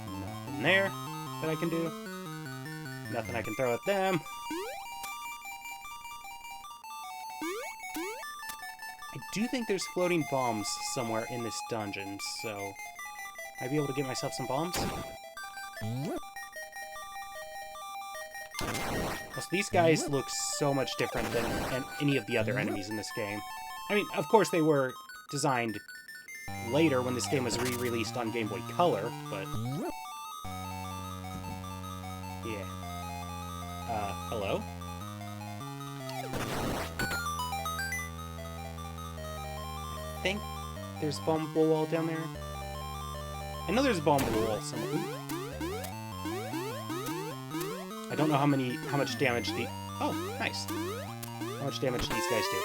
Nothing there that I can do. Nothing I can throw at them. I do think there's floating bombs somewhere in this dungeon, so I'd be able to get myself some bombs. Plus, these guys look so much different than any of the other enemies in this game. I mean, of course they were designed later when this game was re-released on Game Boy Color, but... yeah. Hello? I think there's a bomb wall down there. I know there's a bomb wall somewhere. Ooh. I don't know how much damage the... oh, nice. How much damage these guys do.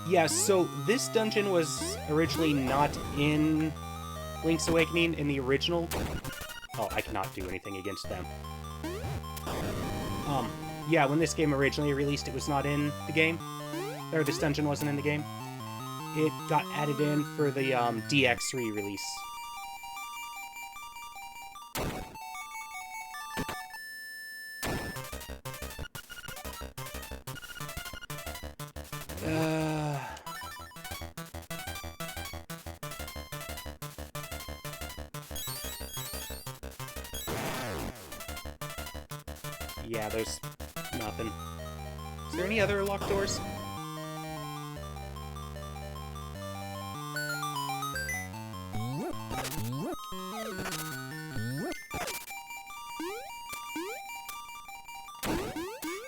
Yeah, so this dungeon was originally not in Link's Awakening in the original. Oh, I cannot do anything against them. Yeah, when this game originally released, it was not in the game. Or this dungeon wasn't in the game. It got added in for the DX re-release. Yeah, there's nothing. Is there any other locked doors?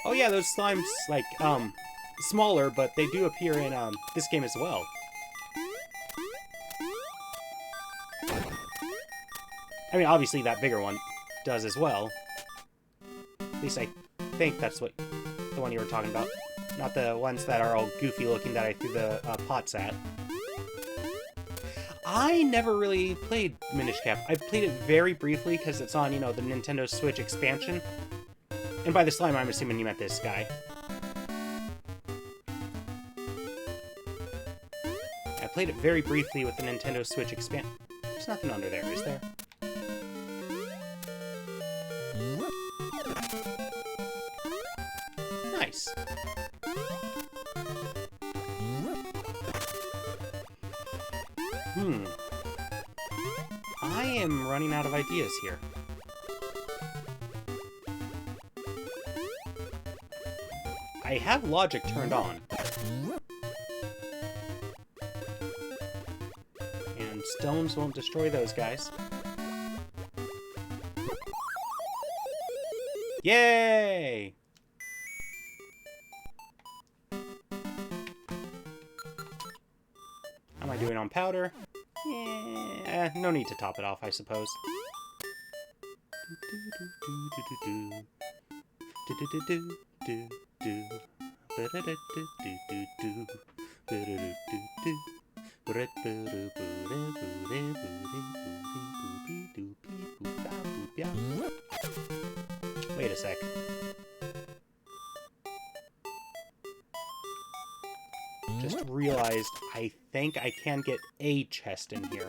Oh yeah, those slimes, like, smaller, but they do appear in, this game as well. I mean, obviously that bigger one does as well. At least I think that's what the one you were talking about. Not the ones that are all goofy looking that I threw the pots at. I never really played Minish Cap. I played it very briefly because it's on, you know, the Nintendo Switch expansion. And by the slime, I'm assuming you meant this guy. I played it very briefly with the Nintendo Switch expansion. There's nothing under there, is there? Nice. I am running out of ideas here. I have logic turned on. And stones won't destroy those guys. Yay! How am I doing on powder? Yeah, no need to top it off, I suppose. Wait a sec. Just realized I think I can get a chest in here.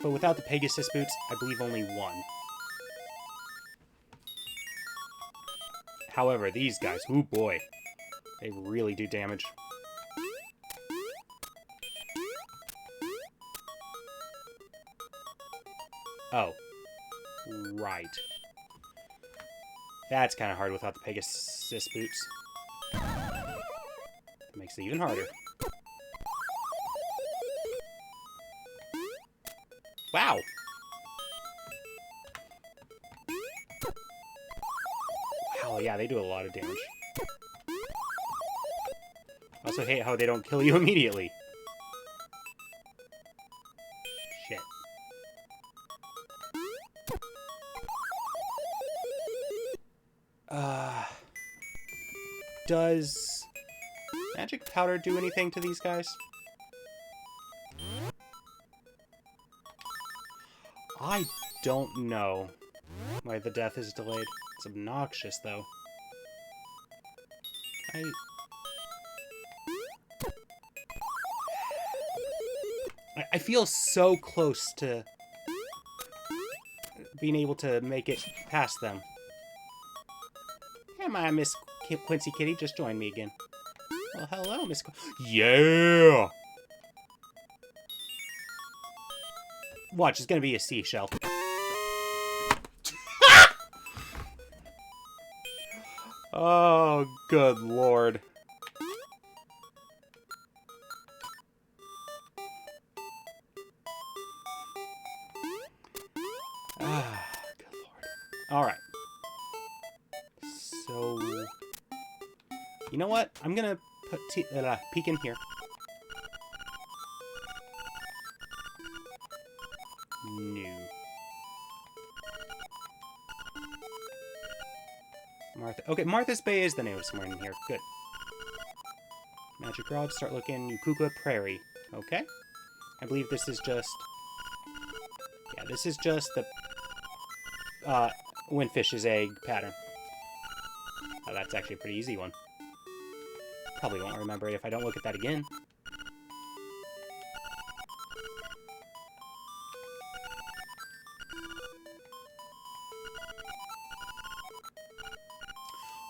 But without the Pegasus boots, I believe only one. However, these guys, ooh boy, they really do damage. Oh. Right. That's kind of hard without the Pegasus boots. That makes it even harder. Wow! Wow, yeah, they do a lot of damage. I also hate how they don't kill you immediately. Shit. Does magic powder do anything to these guys? I don't know why the death is delayed. It's obnoxious, though. I feel so close to being able to make it past them. Hey, my Miss Quincy Kitty just joined me again. Well, hello, Miss Yeah! Watch, it's gonna be a seashell. Oh, good lord. Ah, good lord. Alright. So... You know what? I'm gonna put peek in here. No. Martha. Okay, Martha's Bay is the name of somewhere in here. Good. Magic Rod, start looking. Ukukla Prairie. Okay. I believe this is just... Yeah, this is just the... Windfish's egg pattern. Oh, that's actually a pretty easy one. Probably won't remember it if I don't look at that again.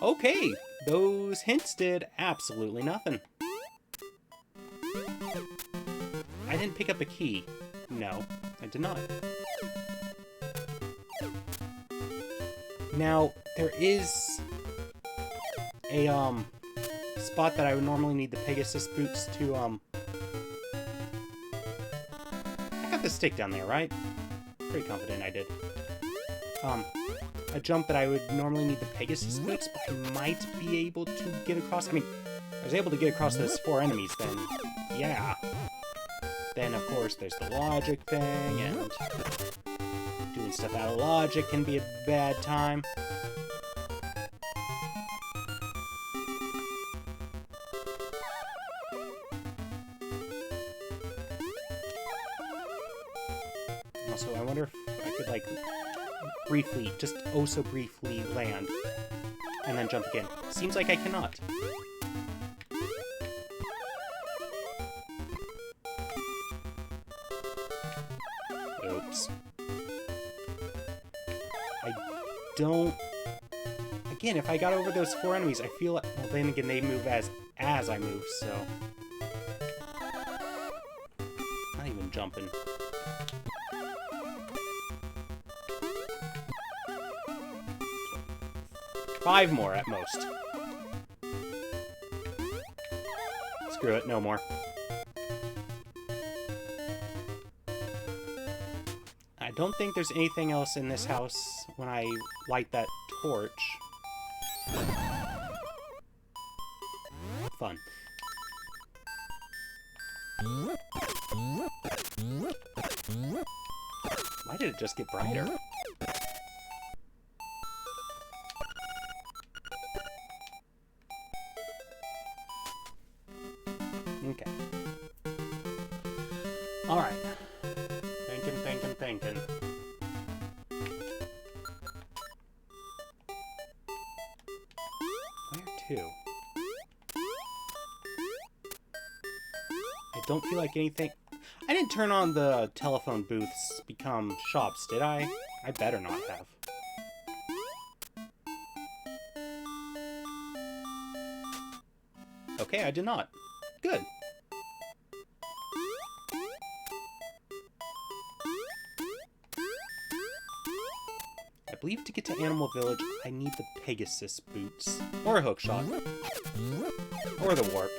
Okay, those hints did absolutely nothing. I didn't pick up a key. No, I did not. Now, there is a, spot that I would normally need the Pegasus boots to, I got the stick down there, right? Pretty confident I did. A jump that I would normally need the Pegasus boots, but I might be able to get across. I mean, I was able to get across those 4 enemies, then, yeah. Then, of course, there's the logic thing, and doing stuff out of logic can be a bad time. Also, I wonder if I could, like, briefly, just oh so briefly land, and then jump again. Seems like I cannot. Oops. I don't... Again, if I got over those 4 enemies, I feel like... Well, then again, they move as I move, so... Not even jumping. Five more at most. Screw it, no more. I don't think there's anything else in this house when I light that torch. Fun. Why did it just get brighter? Okay. Alright. Thinking. Where to? I don't feel like anything... I didn't turn on the telephone booths become shops, did I? I better not have. Okay, I did not. Good. I believe to get to Animal Village, I need the Pegasus boots. Or a hookshot. Or the warp.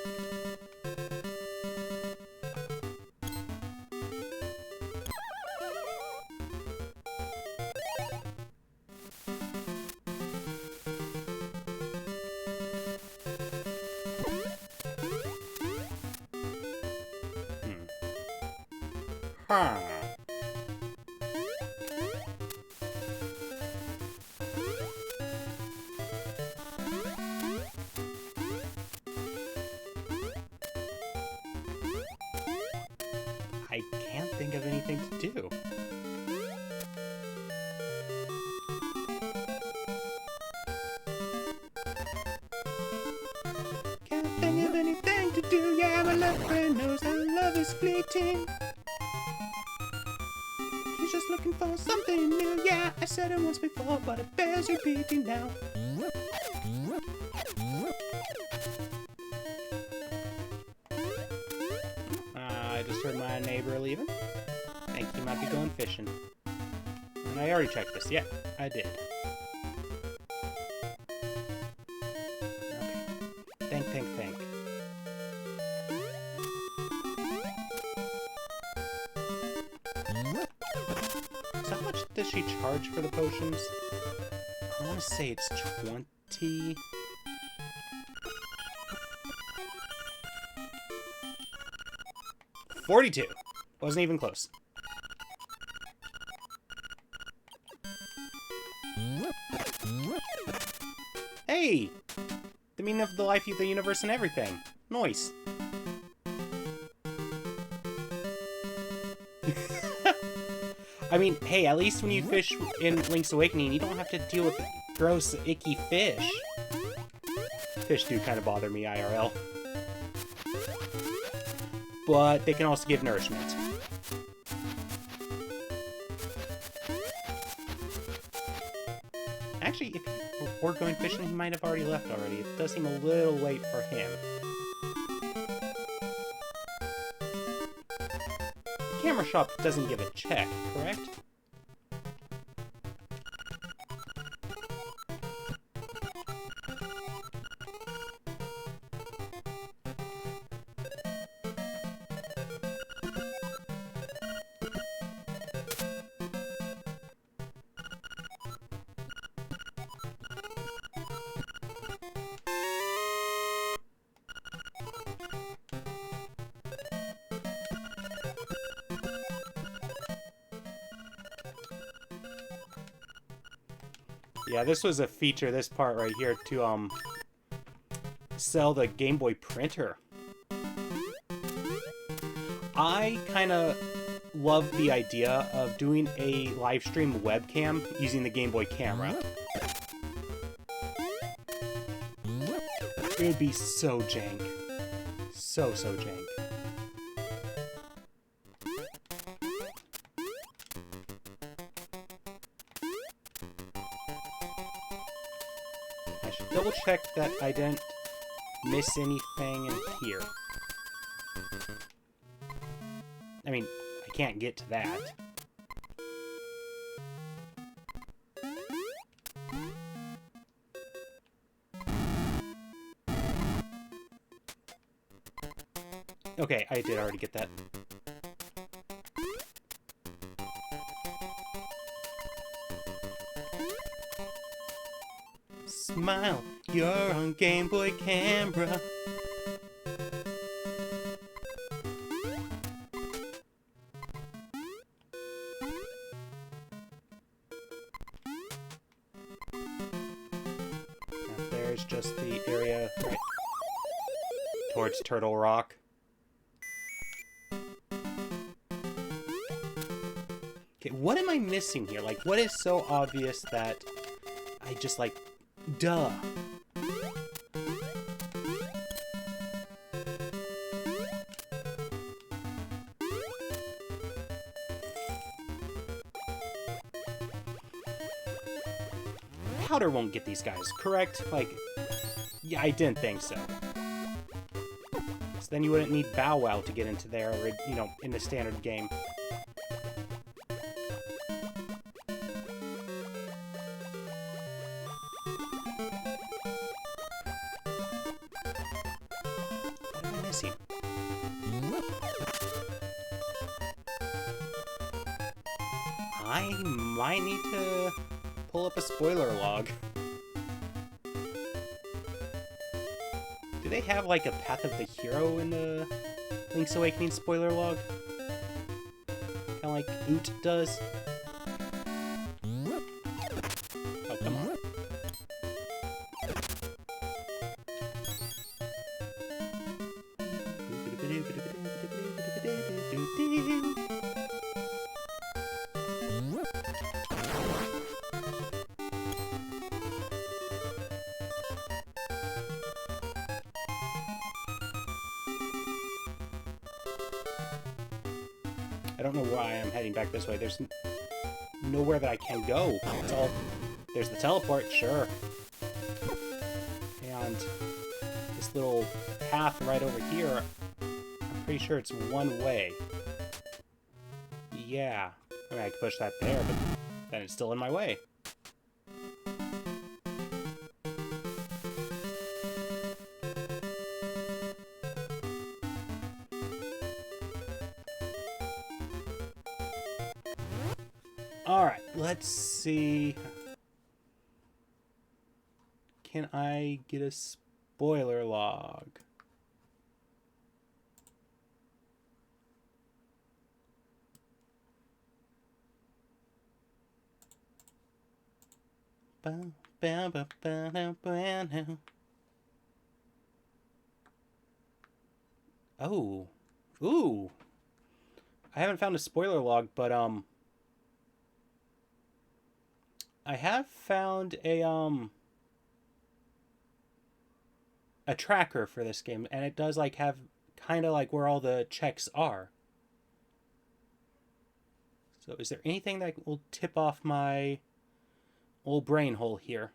Huh. bleating. He's just looking for something new. Yeah, I said it once before, but it bears repeating now. I just heard my neighbor leaving. I think he might be going fishing. And I already checked this. Yeah, I did. Okay. Think. So how much does she charge for the potions? I want to say it's 20... $42. Wasn't even close. Hey! The meaning of the life, the universe, and everything. Nice. I mean, hey, at least when you fish in Link's Awakening, you don't have to deal with gross, icky fish. Fish do kind of bother me, IRL. But they can also give nourishment. Actually, if he were going fishing, he might have already left already. It does seem a little late for him. The camera shop doesn't give a check, correct? Yeah, this was a feature, this part right here, to sell the Game Boy printer. I kind of love the idea of doing a live stream webcam using the Game Boy camera. It would be so jank. So jank. I should double check that I didn't miss anything in here. I mean, I can't get to that. Okay, I did already get that. Smile, you're on Game Boy camera. There's just the area right towards Turtle Rock. Okay, what am I missing here? Like, what is so obvious that I just, like, duh. Powder won't get these guys, correct? Like, yeah, I didn't think so. So then you wouldn't need Bow Wow to get into there, or, you know, in the standard game. I might need to pull up a spoiler log. Do they have like a Path of the Hero in the Link's Awakening spoiler log? Kinda like Oot does? Oh, come on. I don't know why I'm heading back this way. There's nowhere that I can go. It's all... There's the teleport, sure. And this little path right over here, I'm pretty sure it's one way. Yeah. I mean, I could push that there, but then it's still in my way. Alright, let's see. Can I get a spoiler log? Oh. Ooh. I haven't found a spoiler log, but I have found a tracker for this game, and it does like have kind of like where all the checks are. So is there anything that will tip off my old brain hole here?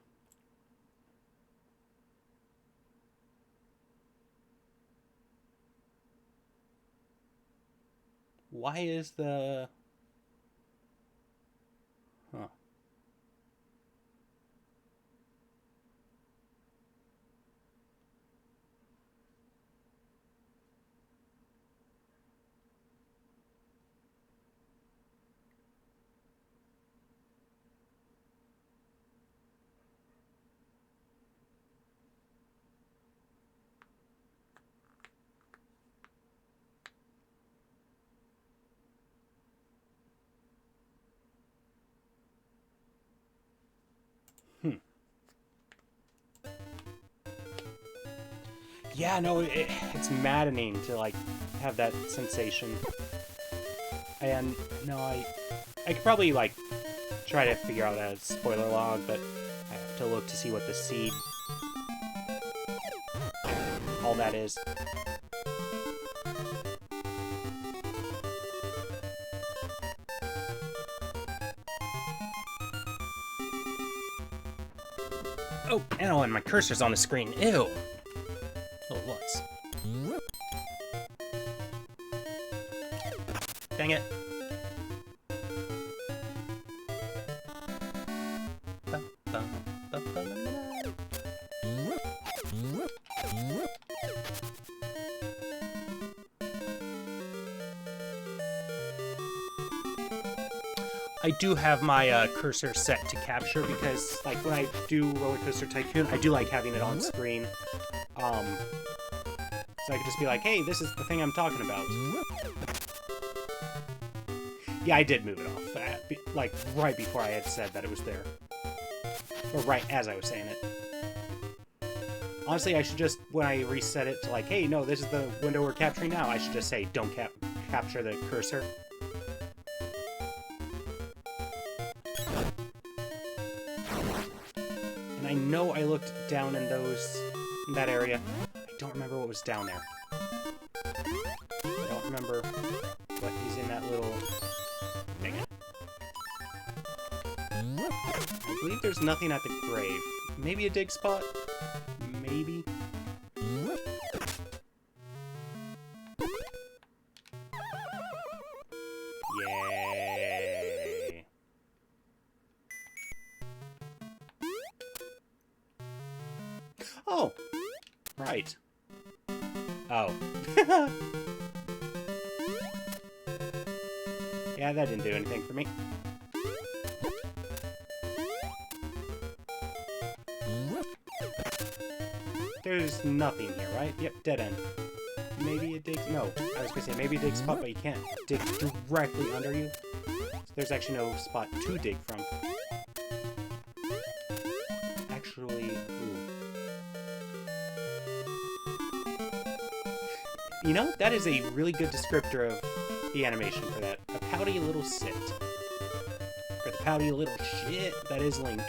Why is the... Huh. Yeah, no, it's maddening to, like, have that sensation. And, no, I could probably, like, try to figure out a spoiler log, but I have to look to see what the seed... all that is. Oh, and my cursor's on the screen. Ew! Oh, it was. Dang it. I do have my cursor set to capture because, like, when I do Roller Coaster Tycoon, I do like having it on screen. So I could just be like, hey, this is the thing I'm talking about. Yeah, I did move it off, like, right before I had said that it was there. Or right as I was saying it. Honestly, I should just, when I reset it to like, hey, no, this is the window we're capturing now, I should just say, don't capture the cursor. And I know I looked down in that area. I don't remember what was down there. I don't remember what is in that little... Dang it. I believe there's nothing at the grave. Maybe a dig spot? Maybe? Yay. Oh! Right. Oh. Yeah, that didn't do anything for me. There's nothing here, right? Yep, dead end. Maybe a dig... No, I was gonna say maybe a dig spot, but you can't dig directly under you. So there's actually no spot to dig from. Actually, ooh. You know, that is a really good descriptor of the animation for that. A pouty little sit. For the pouty little shit that is Link.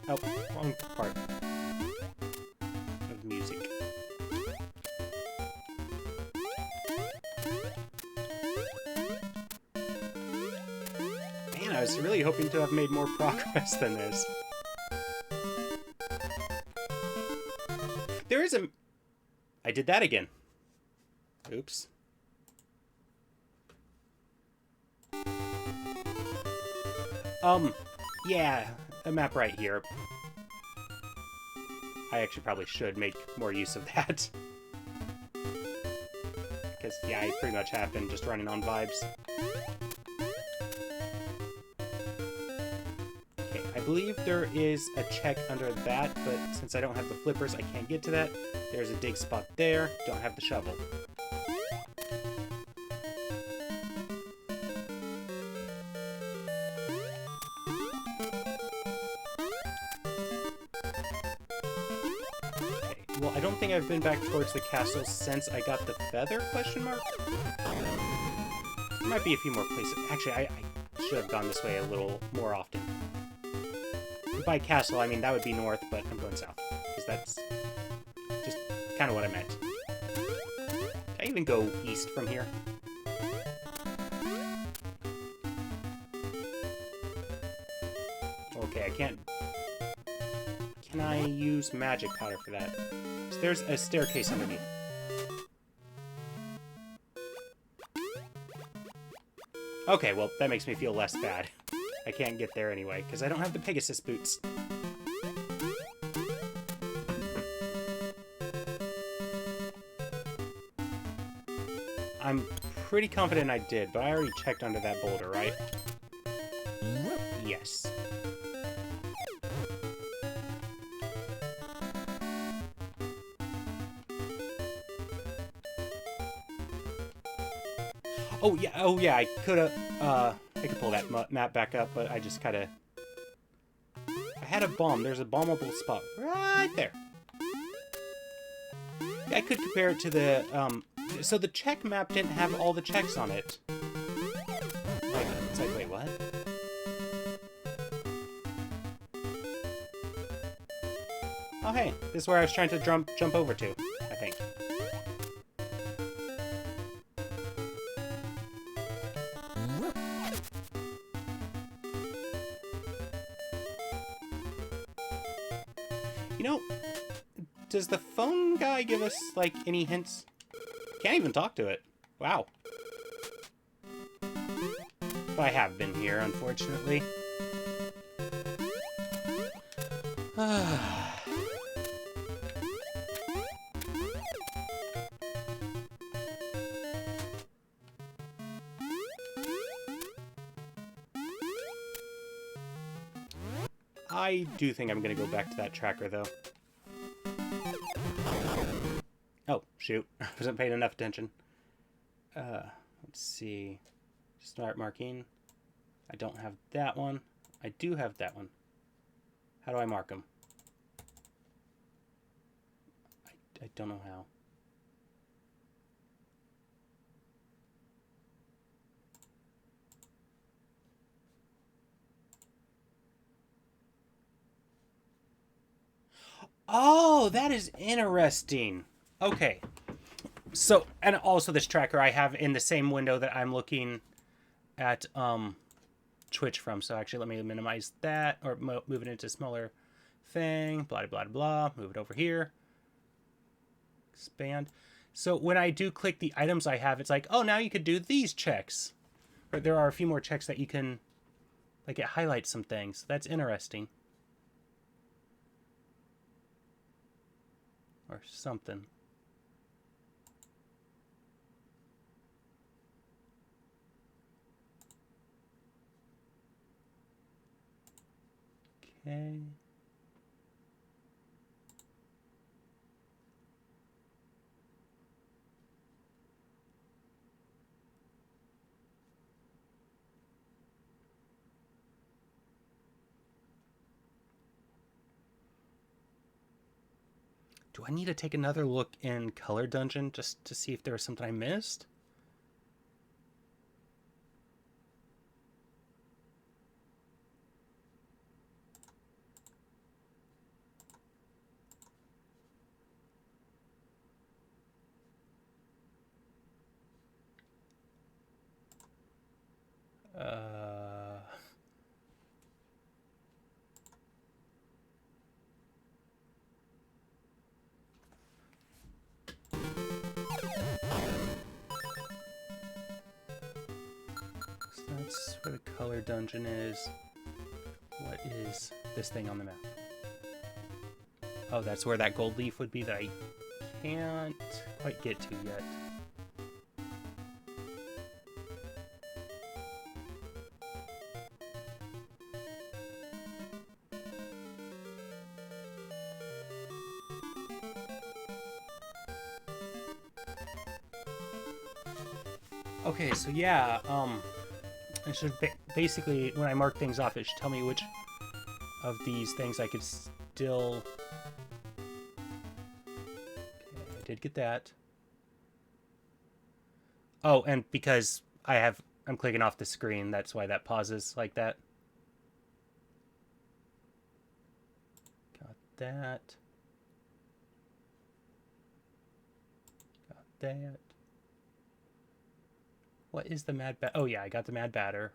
Oh, wrong part of music. Man, I was really hoping to have made more progress than this. There is a... I did that again. Oops. Yeah, a map right here. I actually probably should make more use of that. Because, yeah, I pretty much have been just running on vibes. Okay, I believe there is a check under that, but since I don't have the flippers, I can't get to that. There's a dig spot there. Don't have the shovel. Well, I don't think I've been back towards the castle since I got the feather, question mark? There might be a few more places. Actually, I should have gone this way a little more often. By castle, I mean that would be north, but I'm going south. Because that's just kind of what I meant. Can I even go east from here? Okay, I can't... Can I use magic powder for that? So there's a staircase underneath. Okay, well, that makes me feel less bad. I can't get there anyway, because I don't have the Pegasus boots. I'm pretty confident I did, but I already checked under that boulder, right? Yes. Oh yeah, I could've, I could pull that map back up, but I just kinda... I had a bomb. There's a bombable spot right there. Yeah, I could compare it to the, so the check map didn't have all the checks on it. Like, it's like, wait, what? Oh, hey, this is where I was trying to jump over to, I think. You know, does the phone guy give us, like, any hints? Can't even talk to it. Wow. But I have been here, unfortunately. I do think I'm gonna go back to that tracker, though. Oh, shoot. I wasn't paying enough attention. Let's see. Start marking. I don't have that one. I do have that one. How do I mark them? I don't know how. Oh, that is interesting. Okay. So, and also this tracker I have in the same window that I'm looking at Twitch from. So actually, let me minimize that, or move it into a smaller thing. Blah, blah, blah. Move it over here. Expand. So when I do click the items I have, it's like, oh, now you could do these checks. Or there are a few more checks that you can, like, it highlights some things. That's interesting. Or something. Okay. Do I need to take another look in Color Dungeon just to see if there was something I missed? So that's where the color dungeon is. What is this thing on the map? Oh, that's where that gold leaf would be that I can't quite get to yet. Okay, so yeah, it should basically, when I mark things off, it should tell me which of these things I could still... Okay, I did get that. Oh, and because I'm clicking off the screen, that's why that pauses like that. Got that. Got that. What is the mad bat? Oh yeah, I got the mad batter.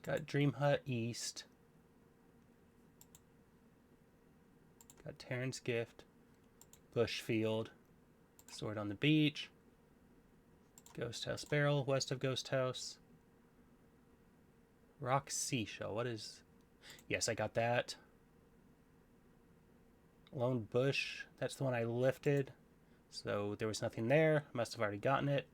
Got Dream Hut East. Got Terran's Gift. Bushfield. Sword on the Beach. Ghost House Barrel, west of Ghost House. Rock Seashell. What is... Yes, I got that. Lone Bush. That's the one I lifted. So there was nothing there. Must have already gotten it.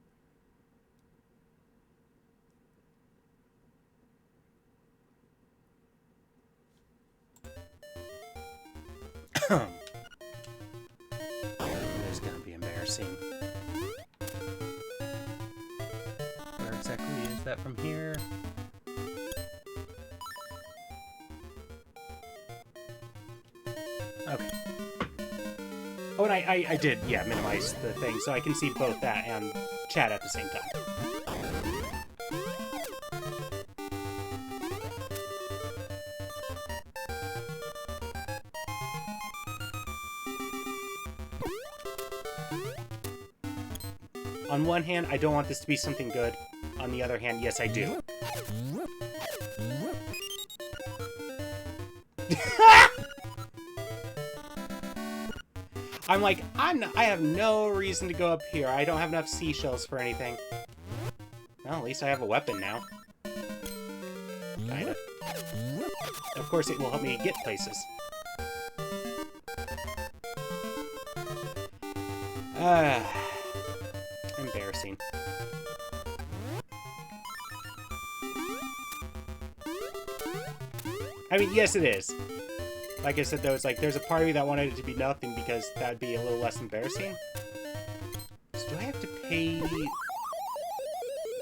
This is gonna be embarrassing. Where exactly is that from here? Okay. Oh, and I did, yeah, minimize the thing, so I can see both that and chat at the same time. On one hand, I don't want this to be something good. On the other hand, yes, I do. I'm like, I have no reason to go up here. I don't have enough seashells for anything. Well, at least I have a weapon now. Kinda. Of course, it will help me get places. Embarrassing. I mean, yes, it is. Like I said, though, it's like there's a part of me that wanted it to be nothing because that'd be a little less embarrassing. So do I have to pay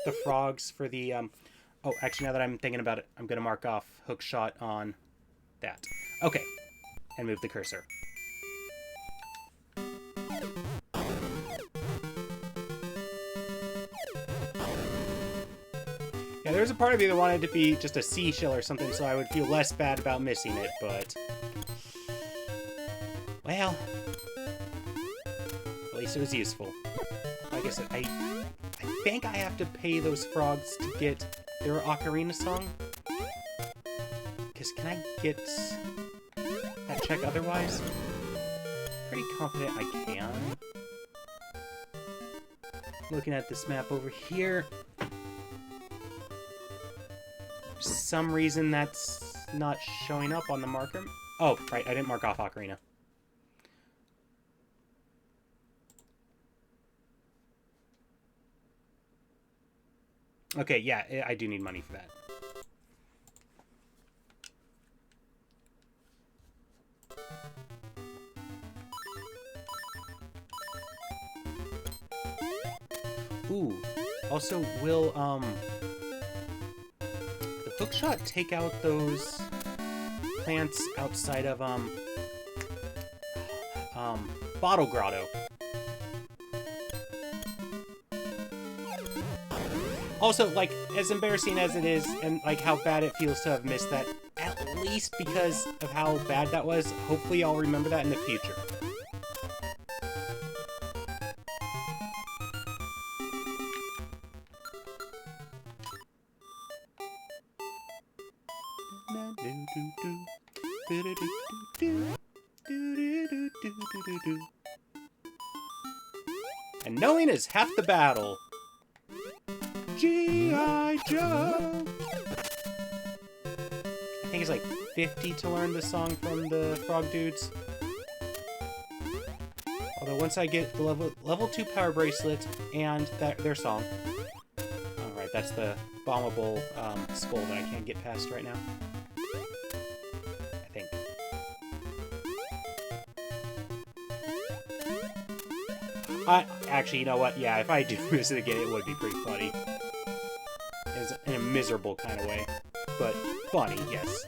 the frogs for the, Oh, actually, now that I'm thinking about it, I'm going to mark off hookshot on that. Okay. And move the cursor. Yeah, there's a part of me that wanted it to be just a seashell or something so I would feel less bad about missing it, but... Well... At least it was useful. Like I said, I think I have to pay those frogs to get their ocarina song. Because can I get that check otherwise? Pretty confident I can. Looking at this map over here... For some reason that's not showing up on the marker. Oh, right, I didn't mark off Ocarina. Okay, yeah, I do need money for that. Ooh, also, will, hookshot take out those plants outside of Bottle Grotto. Also, like, as embarrassing as it is, and like how bad it feels to have missed that, at least because of how bad that was, hopefully I'll remember that in the future. And knowing is half the battle. G.I. Joe! I think it's like 50 to learn the song from the Frog Dudes. Although once I get the level 2 power bracelet and their song. Alright, that's the bombable skull that I can't get past right now. I think. Actually, you know what? Yeah, if I do lose it again, it would be pretty funny. In a miserable kind of way. But funny, yes.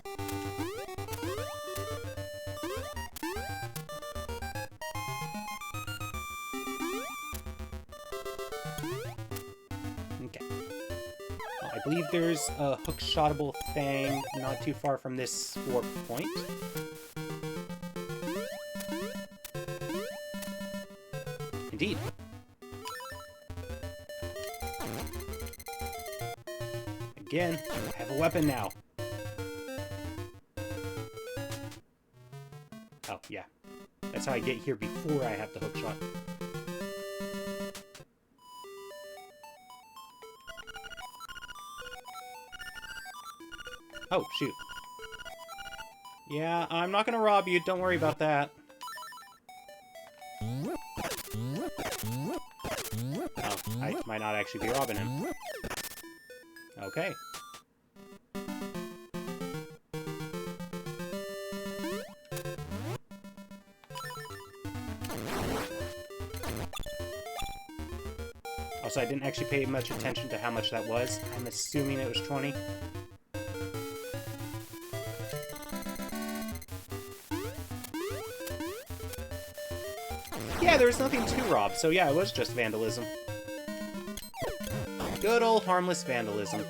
Okay. Well, I believe there's a hook-shotable thing not too far from this warp point. Indeed. Again, I have a weapon now. Oh, yeah. That's how I get here before I have the hook shot. Oh, shoot. Yeah, I'm not gonna rob you. Don't worry about that. Oh, I might not actually be robbing him. Okay. Also, I didn't actually pay much attention to how much that was. I'm assuming it was 20. Yeah, there was nothing to rob, so yeah, it was just vandalism. Good old harmless vandalism.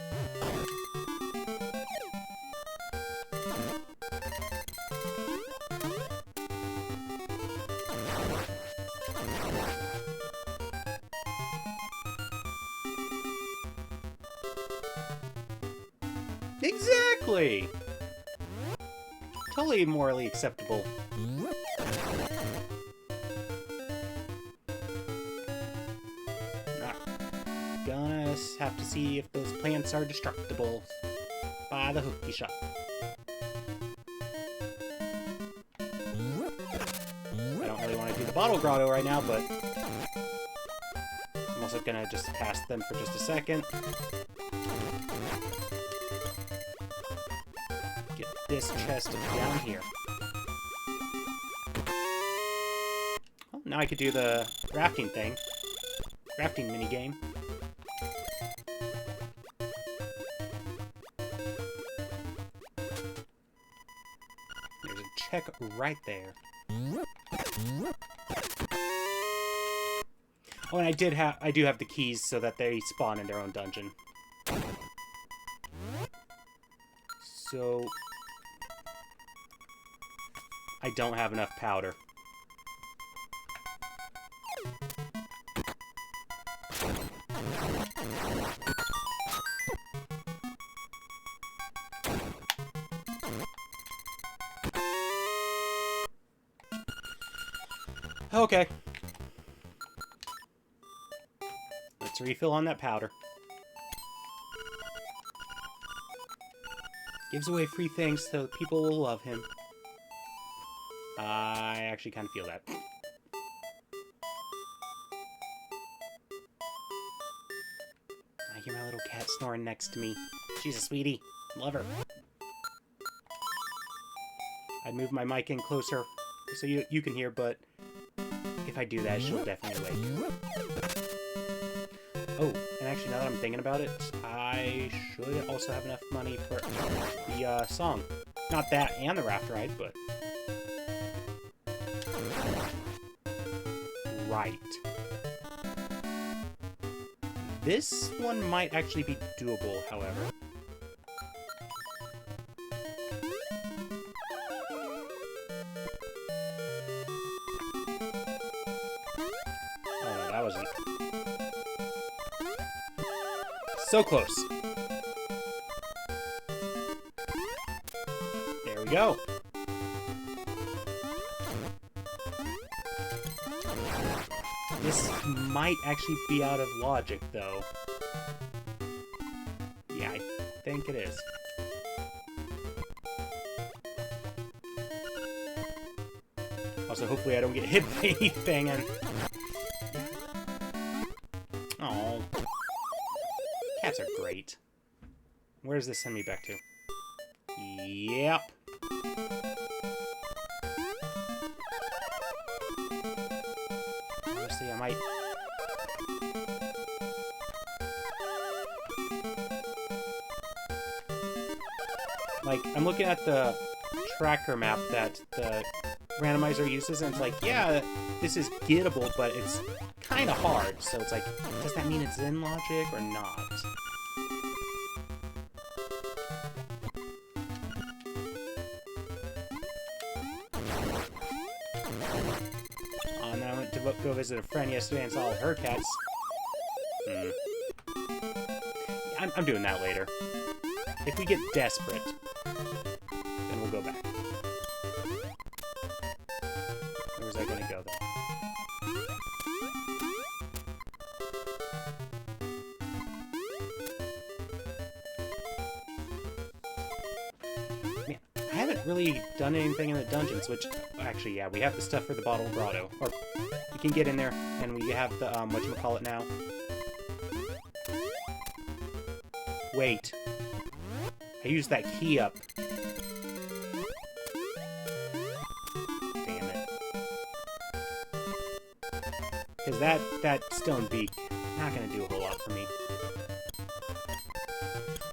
Exactly! Totally morally acceptable. Gonna have to see if those plants are destructible by the hooky shot. I don't really want to do the bottle grotto right now, but I'm also gonna just pass them for just a second. Get this chest down here. Oh, now I could do the rafting thing. Rafting minigame. Check right there. Oh, and I do have the keys so that they spawn in their own dungeon. So I don't have enough powder. Okay. Let's refill on that powder. Gives away free things so people will love him. I actually kind of feel that. I hear my little cat snoring next to me. She's a sweetie. Love her. I'd move my mic in closer so you can hear, but if I do that, she'll definitely wake. Oh, and actually, now that I'm thinking about it, I should also have enough money for the song. Not that and the raft ride, but... Right. This one might actually be doable, however. So close. we go. This might actually be out of logic, though. Yeah, I think it is. Also, hopefully I don't get hit by anything. And... oh, cats are great. Where does this send me back to? Yep. Honestly, I might... like, I'm looking at the tracker map that the randomizer uses, and it's like, yeah, this is gettable, but it's kind of hard. So it's like, does that mean it's in logic or not? And then I went to go visit a friend yesterday and saw all her cats. I'm doing that later. If we get desperate, then we'll go back. Where was I going to go, then? Man, I haven't really done anything in the dungeons, which... actually, yeah, we have the stuff for the Bottle Grotto. Or, we can get in there, and we have the, whatchamacallit now. Wait. I used that key up. Damn it. Because that stone beak, not going to do a whole lot for me.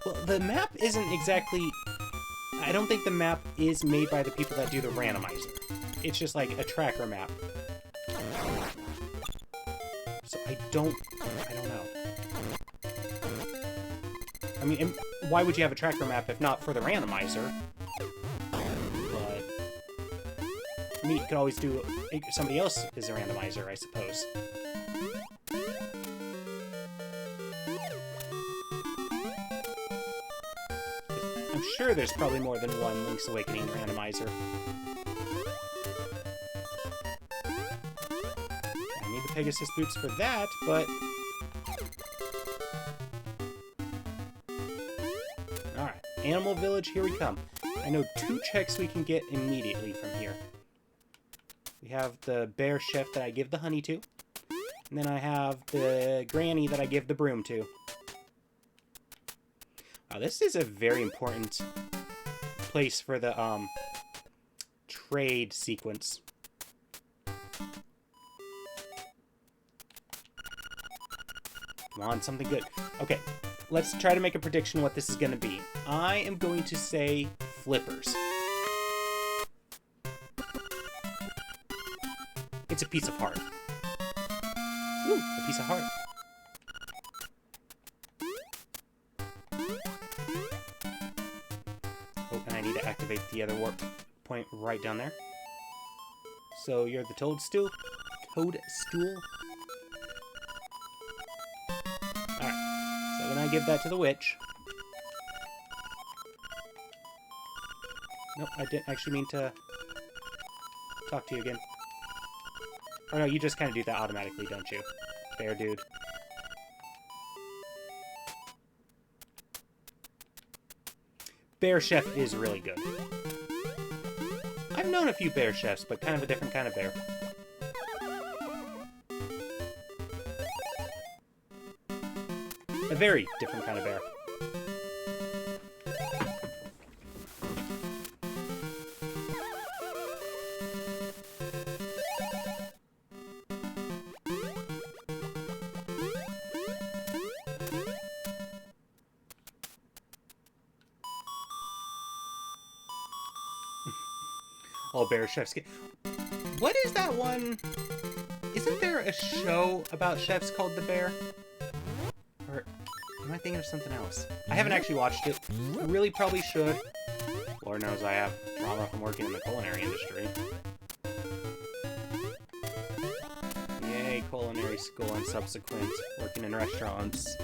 Well, the map isn't exactly... I don't think the map is made by the people that do the randomizer. It's just like a tracker map. So I don't know. I mean, why would you have a tracker map if not for the randomizer? But I mean, you could always do... somebody else is a randomizer, I suppose. I'm sure there's probably more than one Link's Awakening randomizer. I need the Pegasus boots for that, but... alright, Animal Village, here we come. I know 2 checks we can get immediately from here. We have the bear chef that I give the honey to. And then I have the granny that I give the broom to. Wow, this is a very important place for the trade sequence. Come on, something good. Okay, let's try to make a prediction what this is going to be. I am going to say flippers. It's a piece of heart. Ooh, a piece of heart. Oh, and I need to activate the other warp point right down there. So you're the toadstool? Toadstool? Alright, so then I give that to the witch. Nope, I didn't actually mean to talk to you again. Oh no, you just kind of do that automatically, don't you? Bear dude. Bear chef is really good. I've known a few bear chefs, but kind of a different kind of bear. A very different kind of bear. All bear chefs get... what is that one? Isn't there a show about chefs called The Bear? Or am I thinking of something else? I haven't actually watched it. I really probably should. Lord knows I have trauma from working in the culinary industry. Yay, culinary school and subsequent working in restaurants.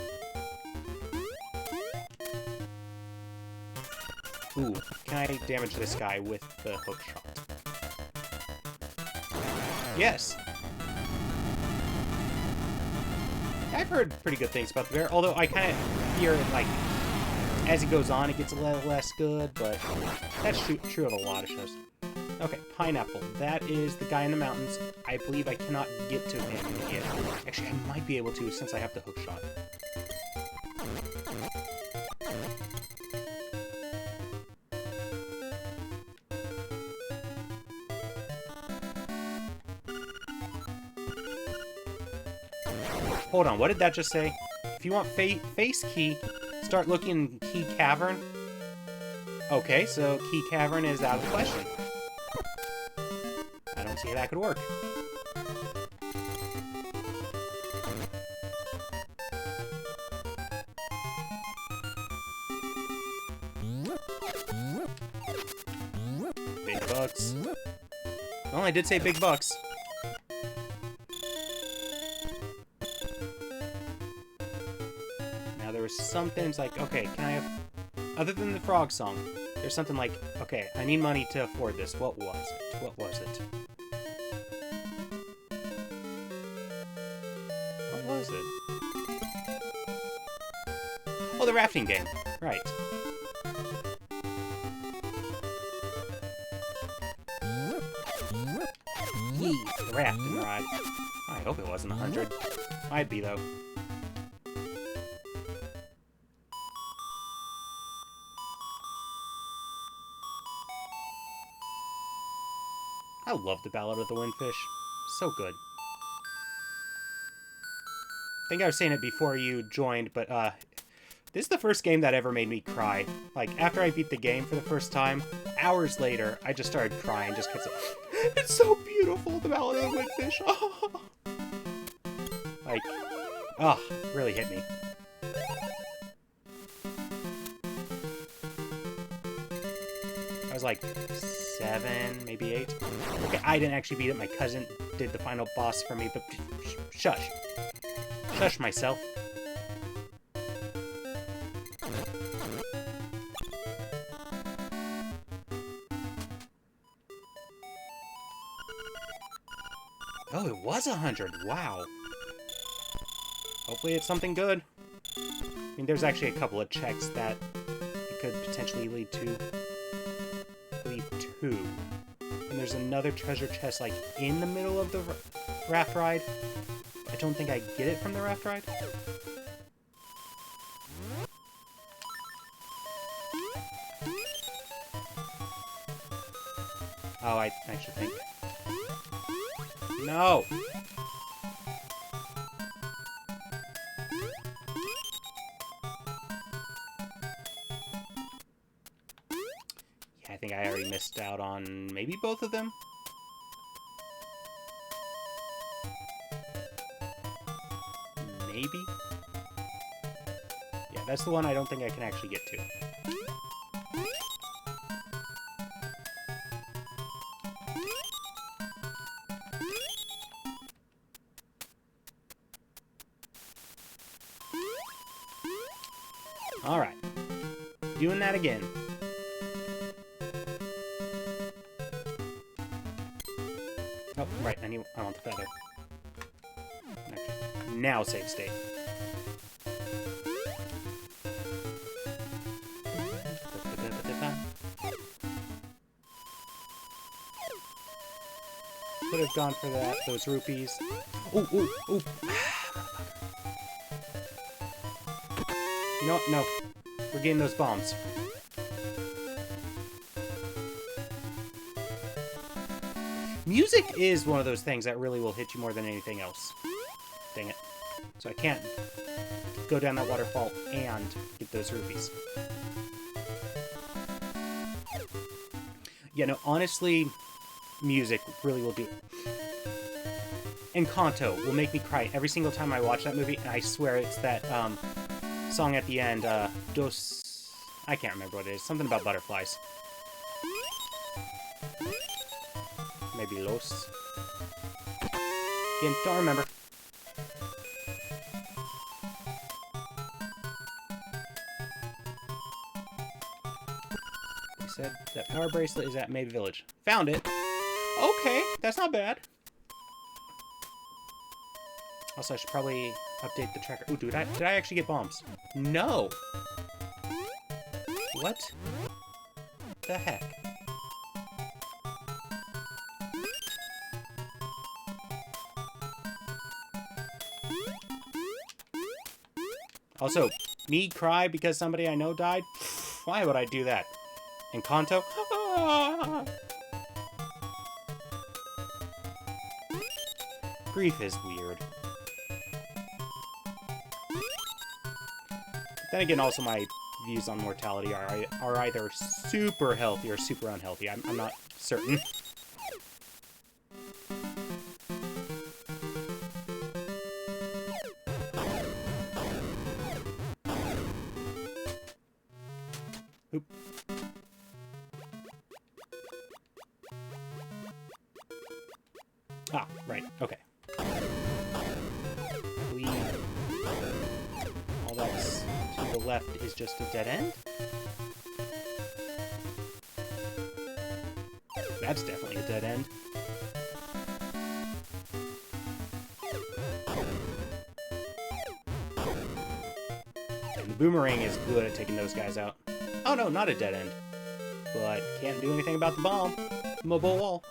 Ooh, can I damage this guy with the hook shot? Yes! I've heard pretty good things about the bear, although I kind of fear it, like, as it goes on, it gets a little less good, but that's true of a lot of shows. Okay, pineapple. That is the guy in the mountains. I believe I cannot get to him yet. Actually, I might be able to since I have the hook shot. Hold on, what did that just say? If you want face key, start looking in key cavern. Okay, so key cavern is out of the question. I don't see how that could work. Big bucks. Well, I did say big bucks. Now there was something, it's like, okay, can I have... Other than the frog song, there's something like, okay, I need money to afford this. What was it? What was it? What was it? Oh, the rafting game. Right. Yee, the rafting ride. I hope it wasn't 100. Might be, though. I love the Ballad of the Windfish. So good. I think I was saying it before you joined, but this is the first game that ever made me cry. Like, after I beat the game for the first time, hours later, I just started crying just because it's so beautiful, the Ballad of the Windfish. Oh. Like, oh, really hit me. I was like 7, maybe 8. Okay, I didn't actually beat it. My cousin did the final boss for me, but shush. Shush myself. Oh, it was 100. Wow. Hopefully it's something good. I mean, there's actually a couple of checks that it could potentially lead to. I believe 2. And there's another treasure chest, like, in the middle of the raft ride. I don't think I get it from the raft ride. Oh, I actually think... No! Yeah, I think I already missed out on maybe both of them. Maybe? Yeah, that's the one I don't think I can actually get to. Alright. Doing that again. Oh, right, I want the feather. Actually, now save state. Could have gone for that, those rupees. Ooh, ooh, ooh. You know what? No. We're getting those bombs. Music is one of those things that really will hit you more than anything else. Dang it. So I can't go down that waterfall and get those rupees. Yeah, no, honestly, music really will do it. Encanto will make me cry every single time I watch that movie, and I swear it's that, song at the end, Dos... I can't remember what it is. Something about butterflies. Maybe Los. Again, don't remember. You said that power bracelet is at May Village. Found it. Okay, that's not bad. Also, I should probably update the tracker. Ooh, did I actually get bombs? No! What the heck? Also, me cry because somebody I know died? Why would I do that? Encanto? Ah! Grief is weird. Then again, also my views on mortality are either super healthy or super unhealthy. I'm not certain. Oop. Ah, right. Okay. I believe all that's to the left is just a dead end. That's definitely a dead end. And the boomerang is good at taking those guys out. Oh no, not a dead end. But can't do anything about the bomb. Mobile wall.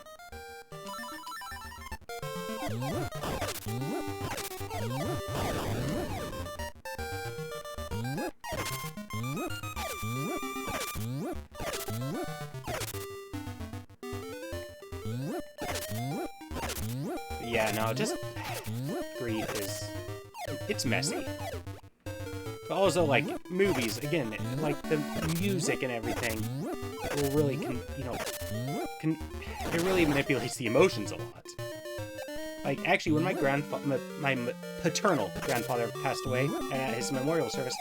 But yeah, no, just grief is... It's messy. But also, like, movies, again, like, the music and everything will really, it really manipulates the emotions a lot. Like, actually, when my paternal grandfather passed away, and at his memorial service,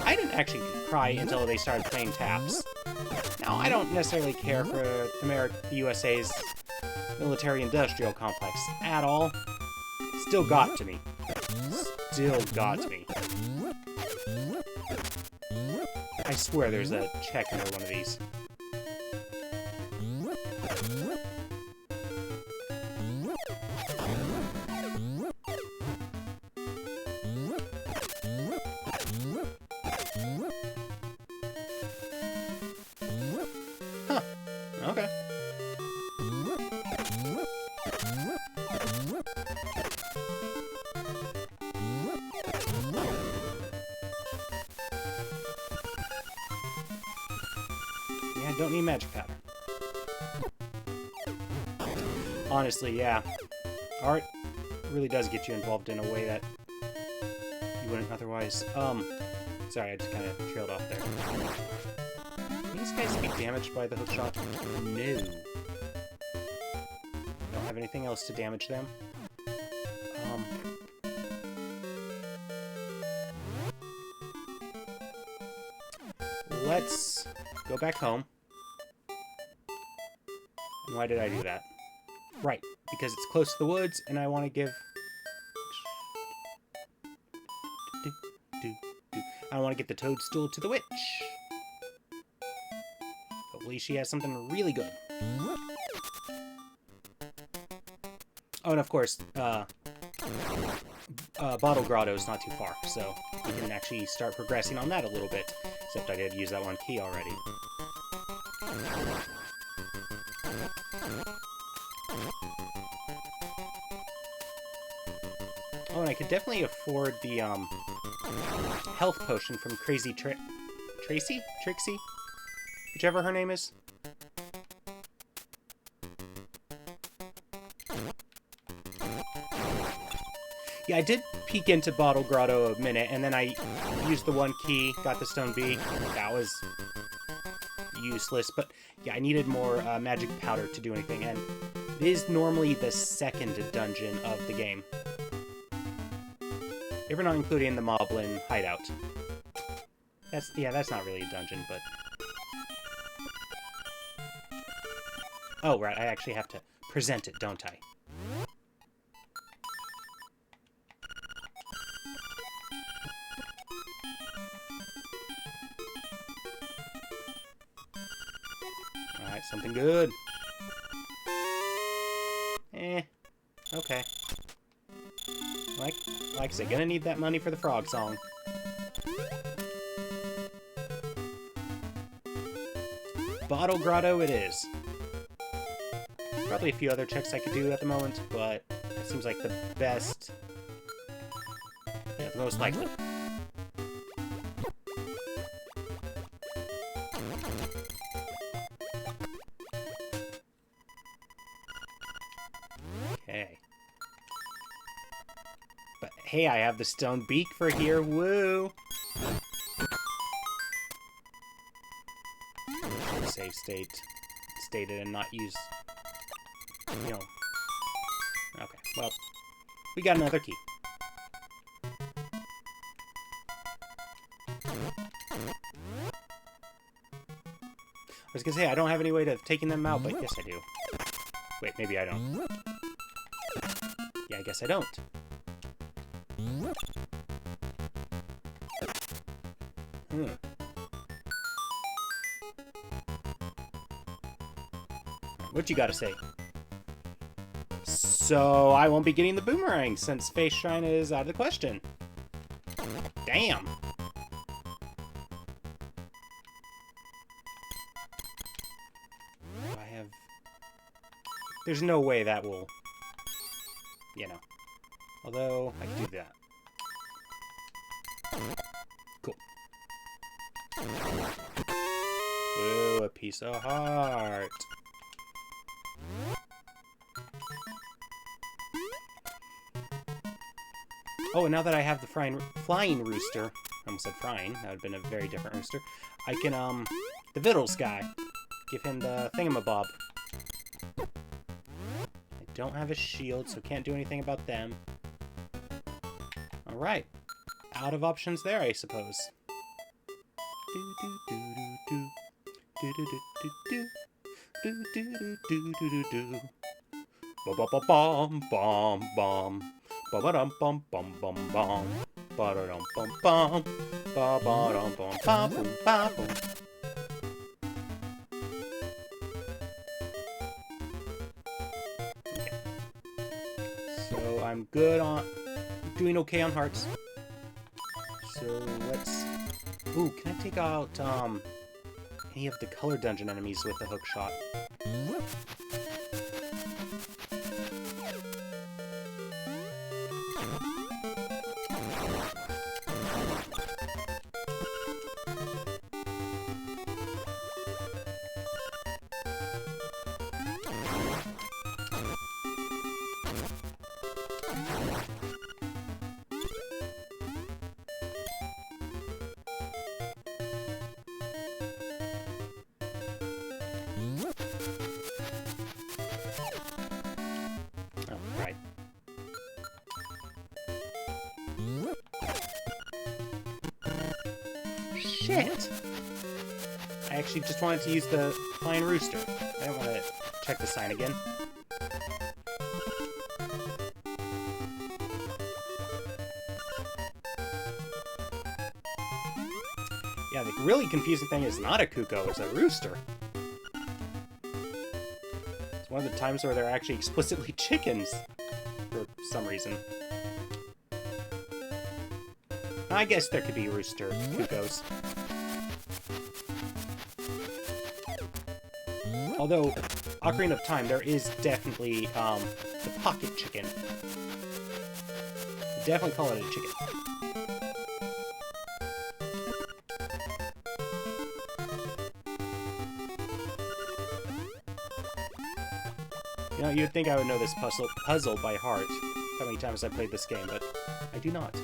I didn't actually cry until they started playing taps. Now, I don't necessarily care for the USA's military-industrial complex at all. Still got to me. Still got to me. I swear there's a check under one of these. Huh. Okay. Yeah, don't need magic powder. Honestly, yeah. Art really does get you involved in a way that you wouldn't otherwise. Sorry, I just kind of trailed off there. Can these guys be damaged by the hookshot? No. Don't have anything else to damage them. Let's go back home. And why did I do that? Right, because it's close to the woods, and I want to give... I want to get the toadstool to the witch. Hopefully she has something really good. Oh, and of course, Bottle Grotto is not too far, so we can actually start progressing on that a little bit. Except I did use that one key already. Oh, and I could definitely afford the health potion from Crazy Trixie? Whichever her name is. Yeah, I did peek into Bottle Grotto a minute, and then I used the one key, got the stone beak. That was useless, but yeah, I needed more magic powder to do anything, and it is normally the second dungeon of the game. If we're not including the Moblin hideout. That's not really a dungeon, but... Oh, right, I actually have to present it, don't I? Alright, something good. Okay. Like I said, gonna need that money for the frog song. Bottle Grotto it is. Probably a few other checks I could do at the moment, but it seems like the best... Yeah, the most likely. Okay. But hey, I have the stone beak for here, woo! Save stated and not use, you know. Okay, well, we got another key. I was gonna say, I don't have any way of taking them out, but yes I do. Wait, maybe I don't. Yeah, I guess I don't. What you gotta say? So, I won't be getting the boomerang since Face Shrine is out of the question. Damn! Do I have... There's no way that will... You know. Although, I can do that. Cool. Ooh, a piece of heart. Oh, and now that I have the flying rooster, I almost said frying, that would have been a very different rooster, I can, the Vittles guy, give him the thingamabob. I don't have a shield, so can't do anything about them. Alright. Out of options there, I suppose. Ba-ba-ba-bom, bom, bom. Ba-ba-dum-bum, bum, bum, bum. Ba-da-dum-bum-bum. Ba-ba-dum-bum, ba-boom, ba-boom. Okay. So I'm good on... doing okay on hearts. So let's... Ooh, can I take out, any of the color dungeon enemies with the hook shot? Shit! I actually just wanted to use the flying rooster. I don't want to check the sign again. Yeah, the really confusing thing is not a cuckoo, it's a rooster. It's one of the times where they're actually explicitly chickens, for some reason. I guess there could be rooster cuckoos. Although, Ocarina of Time, there is definitely, the pocket chicken. Definitely call it a chicken. You know, you'd think I would know this puzzle by heart, how many times I played this game, but I do not.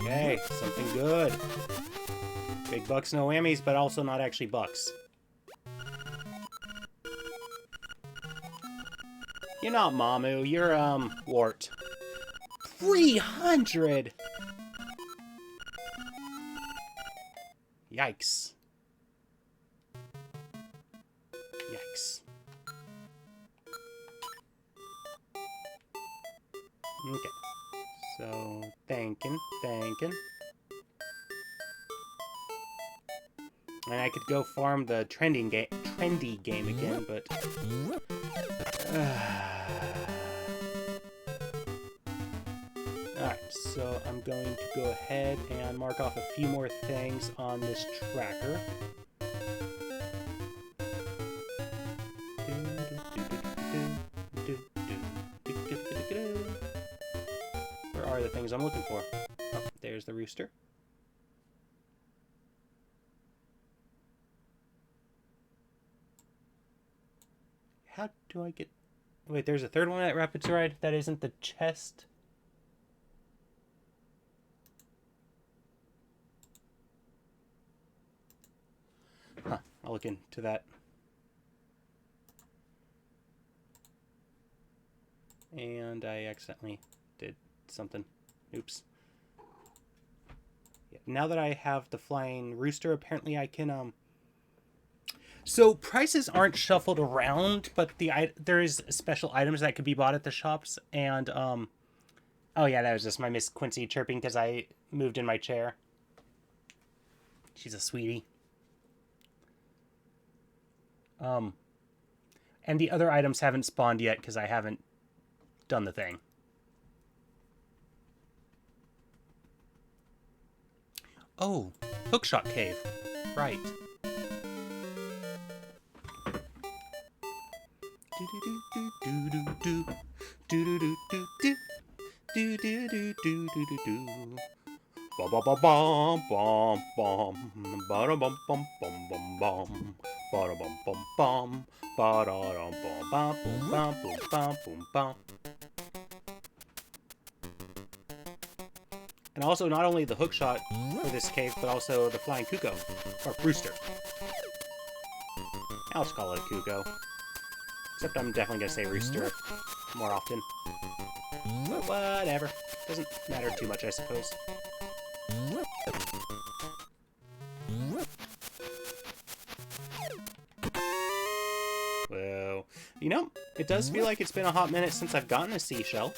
Okay, something good. Big bucks, no whammies, but also not actually bucks. You're not Mamu, you're, Wart. 300! Yikes. Yikes. Okay. So, thinking. And I could go farm the trendy game again, but... Alright, so I'm going to go ahead and mark off a few more things on this tracker. Where are the things I'm looking for? Oh, there's the rooster. How do I get... Wait, there's a third one at Rapids Ride? That isn't the chest? Huh, I'll look into that. And I accidentally did something. Oops. Yeah, now that I have the flying rooster, apparently I can, So prices aren't shuffled around, but there is special items that could be bought at the shops, and, oh yeah, that was just my Miss Quincy chirping because I moved in my chair. She's a sweetie. And the other items haven't spawned yet because I haven't done the thing. Oh, Hookshot Cave. Right. Bum bum bum bum bum bum ba bum bum bum bum bum ba bum bum bum ba dum bum bum bum bum bum bum. And also not only the hookshot for this cave, but also the flying cuckoo or rooster. I'll just call it a cuckoo. Except I'm definitely gonna say rooster more often. But whatever. Doesn't matter too much, I suppose. Well, you know, it does feel like it's been a hot minute since I've gotten a seashell.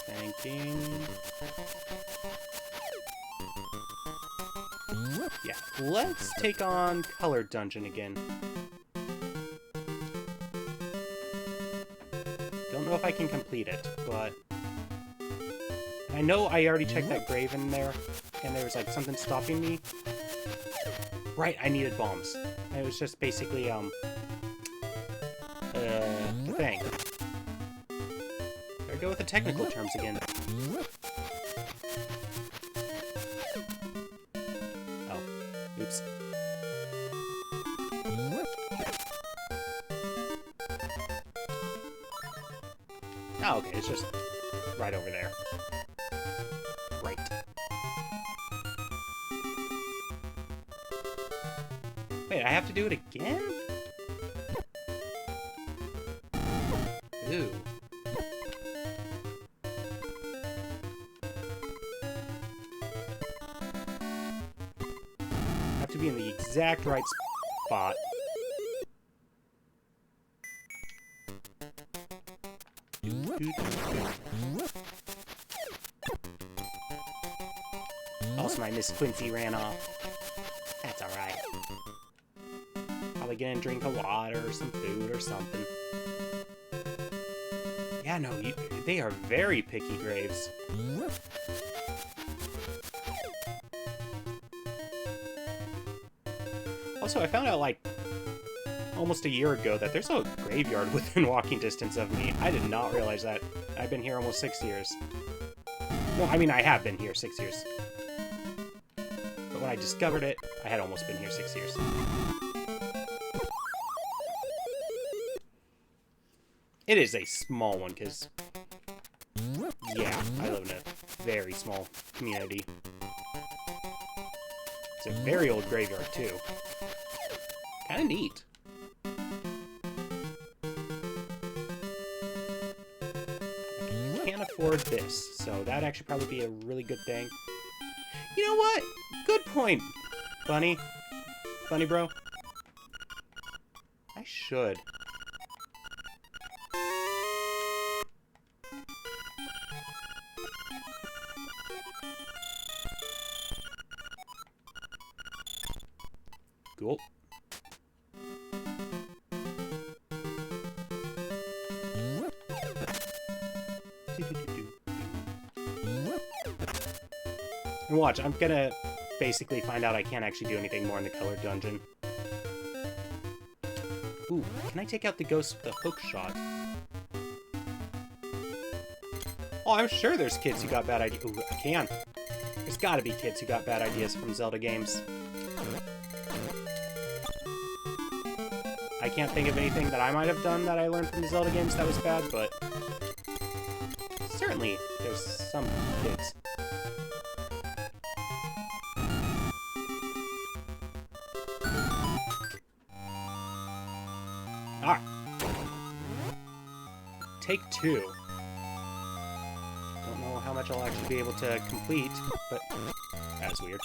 Thanking. Yeah, let's take on Color Dungeon again. Don't know if I can complete it, but I know I already checked that grave in there, and there was like something stopping me. Right, I needed bombs. And it was just basically, the thing. There I go with the technical terms again. Oh, oops. Oh, okay, it's just right over there. Right. Wait, I have to do it again? Ooh. I have to be in the exact right spot. Also, my Miss Quincy ran off. That's alright. Probably gonna drink a water or some food or something. Yeah, no, they are very picky graves. Also, I found out, like, almost a year ago that there's a graveyard within walking distance of me. I did not realize that. I've been here almost 6 years. No, I mean, I have been here 6 years. But when I discovered it, I had almost been here 6 years. It is a small one, because, yeah, I live in a very small community. It's a very old graveyard, too. Kind of neat. I can't afford this, so that'd actually probably be a really good thing. You know what? Good point, Bunny. Bunny bro. I should. Cool. And watch, I'm gonna basically find out I can't actually do anything more in the color dungeon. Ooh, can I take out the ghost with the hook shot? Oh, I'm sure there's kids who got bad ideas. Ooh, I can. There's gotta be kids who got bad ideas from Zelda games. I can't think of anything that I might have done that I learned from the Zelda games that was bad, but certainly there's some kids. Alright. Take 2. Don't know how much I'll actually be able to complete, but that's weird.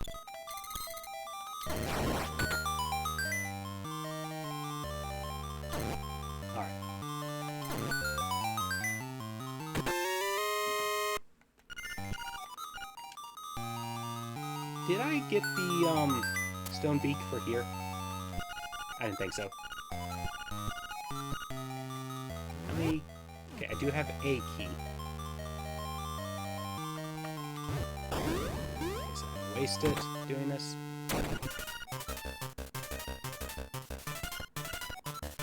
Alright. Did I get the, stone beak for here? I didn't think so. Okay, I do have a key. Okay, so I waste it doing this.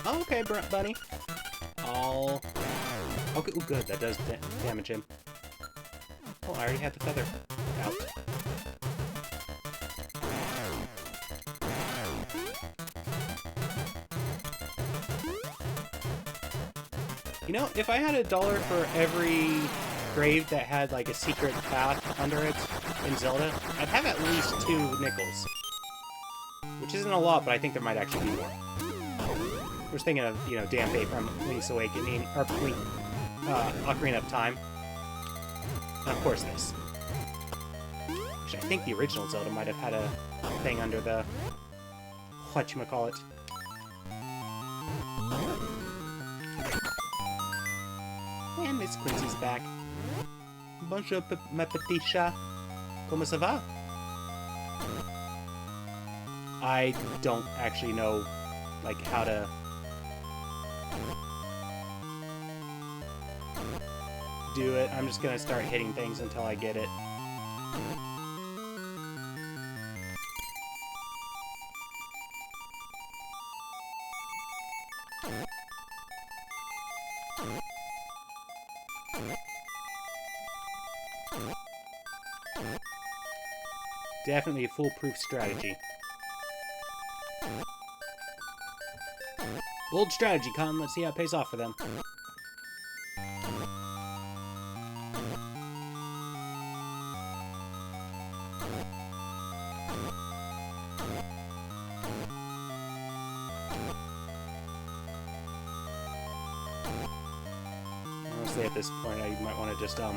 Oh, okay, bunny. Oh, okay, ooh, good. That does damage him. Oh, I already had the feather out. You know, if I had $1 for every grave that had, like, a secret path under it in Zelda, I'd have at least 2 nickels. Which isn't a lot, but I think there might actually be more. I was thinking of, you know, Dampé from Link's Awakening, or Ocarina of Time. And of course this. Which I think the original Zelda might have had a thing under the... whatchamacallit. And Miss Quincy's back. Bonjour, ma petite chat. Comment ça va? I don't actually know, like, how to... do it. I'm just gonna start hitting things until I get it. Definitely a foolproof strategy. Bold strategy, Con. Let's see how it pays off for them. Honestly, at this point, I might want to just, yeah.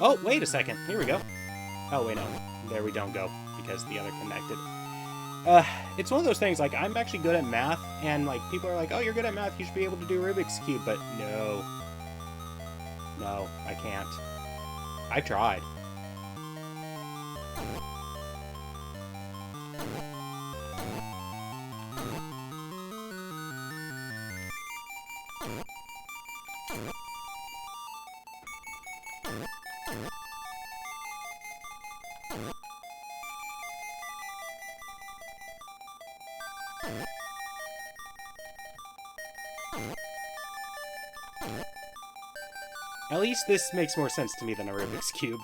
Oh, wait a second. Here we go. Oh, wait, no. There we don't go, because the other connected. It's one of those things, like, I'm actually good at math, and, like, people are like, oh, you're good at math, you should be able to do Rubik's Cube, but no. No, I can't. I tried. At least this makes more sense to me than a Rubik's Cube.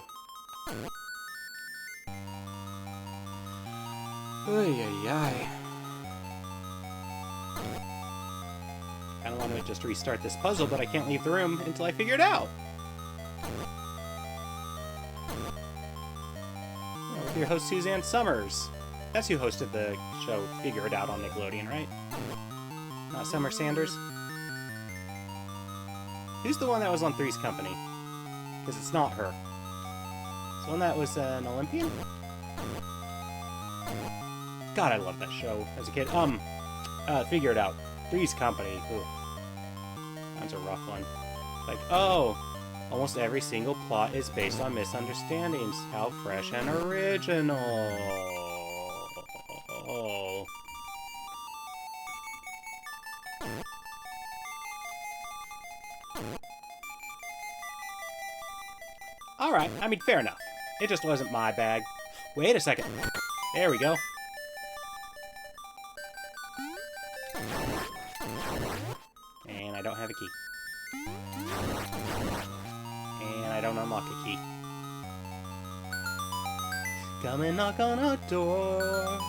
Ay. I don't want to just restart this puzzle, but I can't leave the room until I figure it out. Yeah, with your host, Suzanne Summers. That's who hosted the show Figure It Out on Nickelodeon, right? Not Summer Sanders? Who's the one that was on Three's Company? Because it's not her. It's the one that was an Olympian? God, I loved that show as a kid. Figure It Out. Three's Company. Ooh. That's a rough one. Like, oh, almost every single plot is based on misunderstandings. How fresh and original. Oh. Alright, I mean, fair enough. It just wasn't my bag. Wait a second. There we go. And I don't have a key. And I don't unlock a key. Come and knock on our door.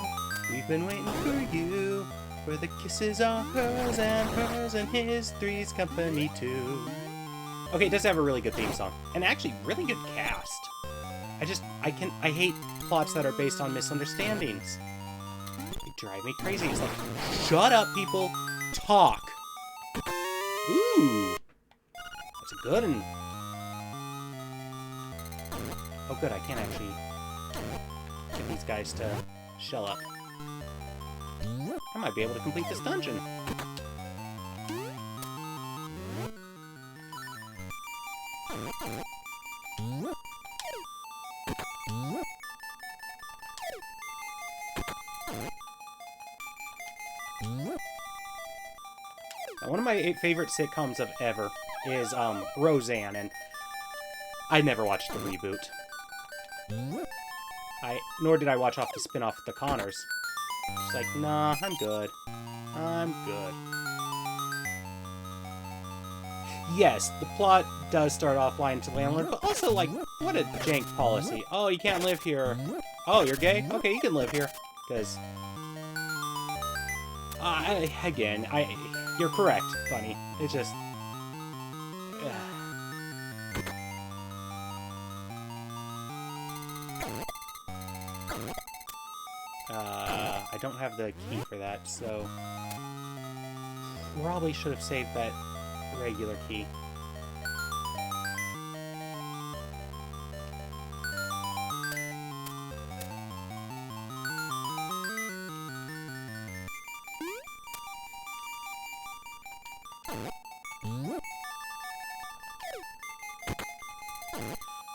We've been waiting for you. Where the kisses are hers and his. Three's Company too. Okay, it does have a really good theme song. And actually, really good cast. I hate plots that are based on misunderstandings. They drive me crazy. It's like, shut up, people. Talk. Ooh. That's a good one. Oh, good, I can't actually get these guys to shell up. I might be able to complete this dungeon. Now, one of my favorite sitcoms of ever is Roseanne, and I never watched the reboot. Nor did I watch off the spin-off The Connors. It's like, nah, I'm good. I'm good. Yes, the plot does start off lying to the landlord, but also, like, what a jank policy. Oh, you can't live here. Oh, you're gay? Okay, you can live here. Because... you're correct, Bunny. It's just... I don't have the key for that, so... Probably should have saved that regular key.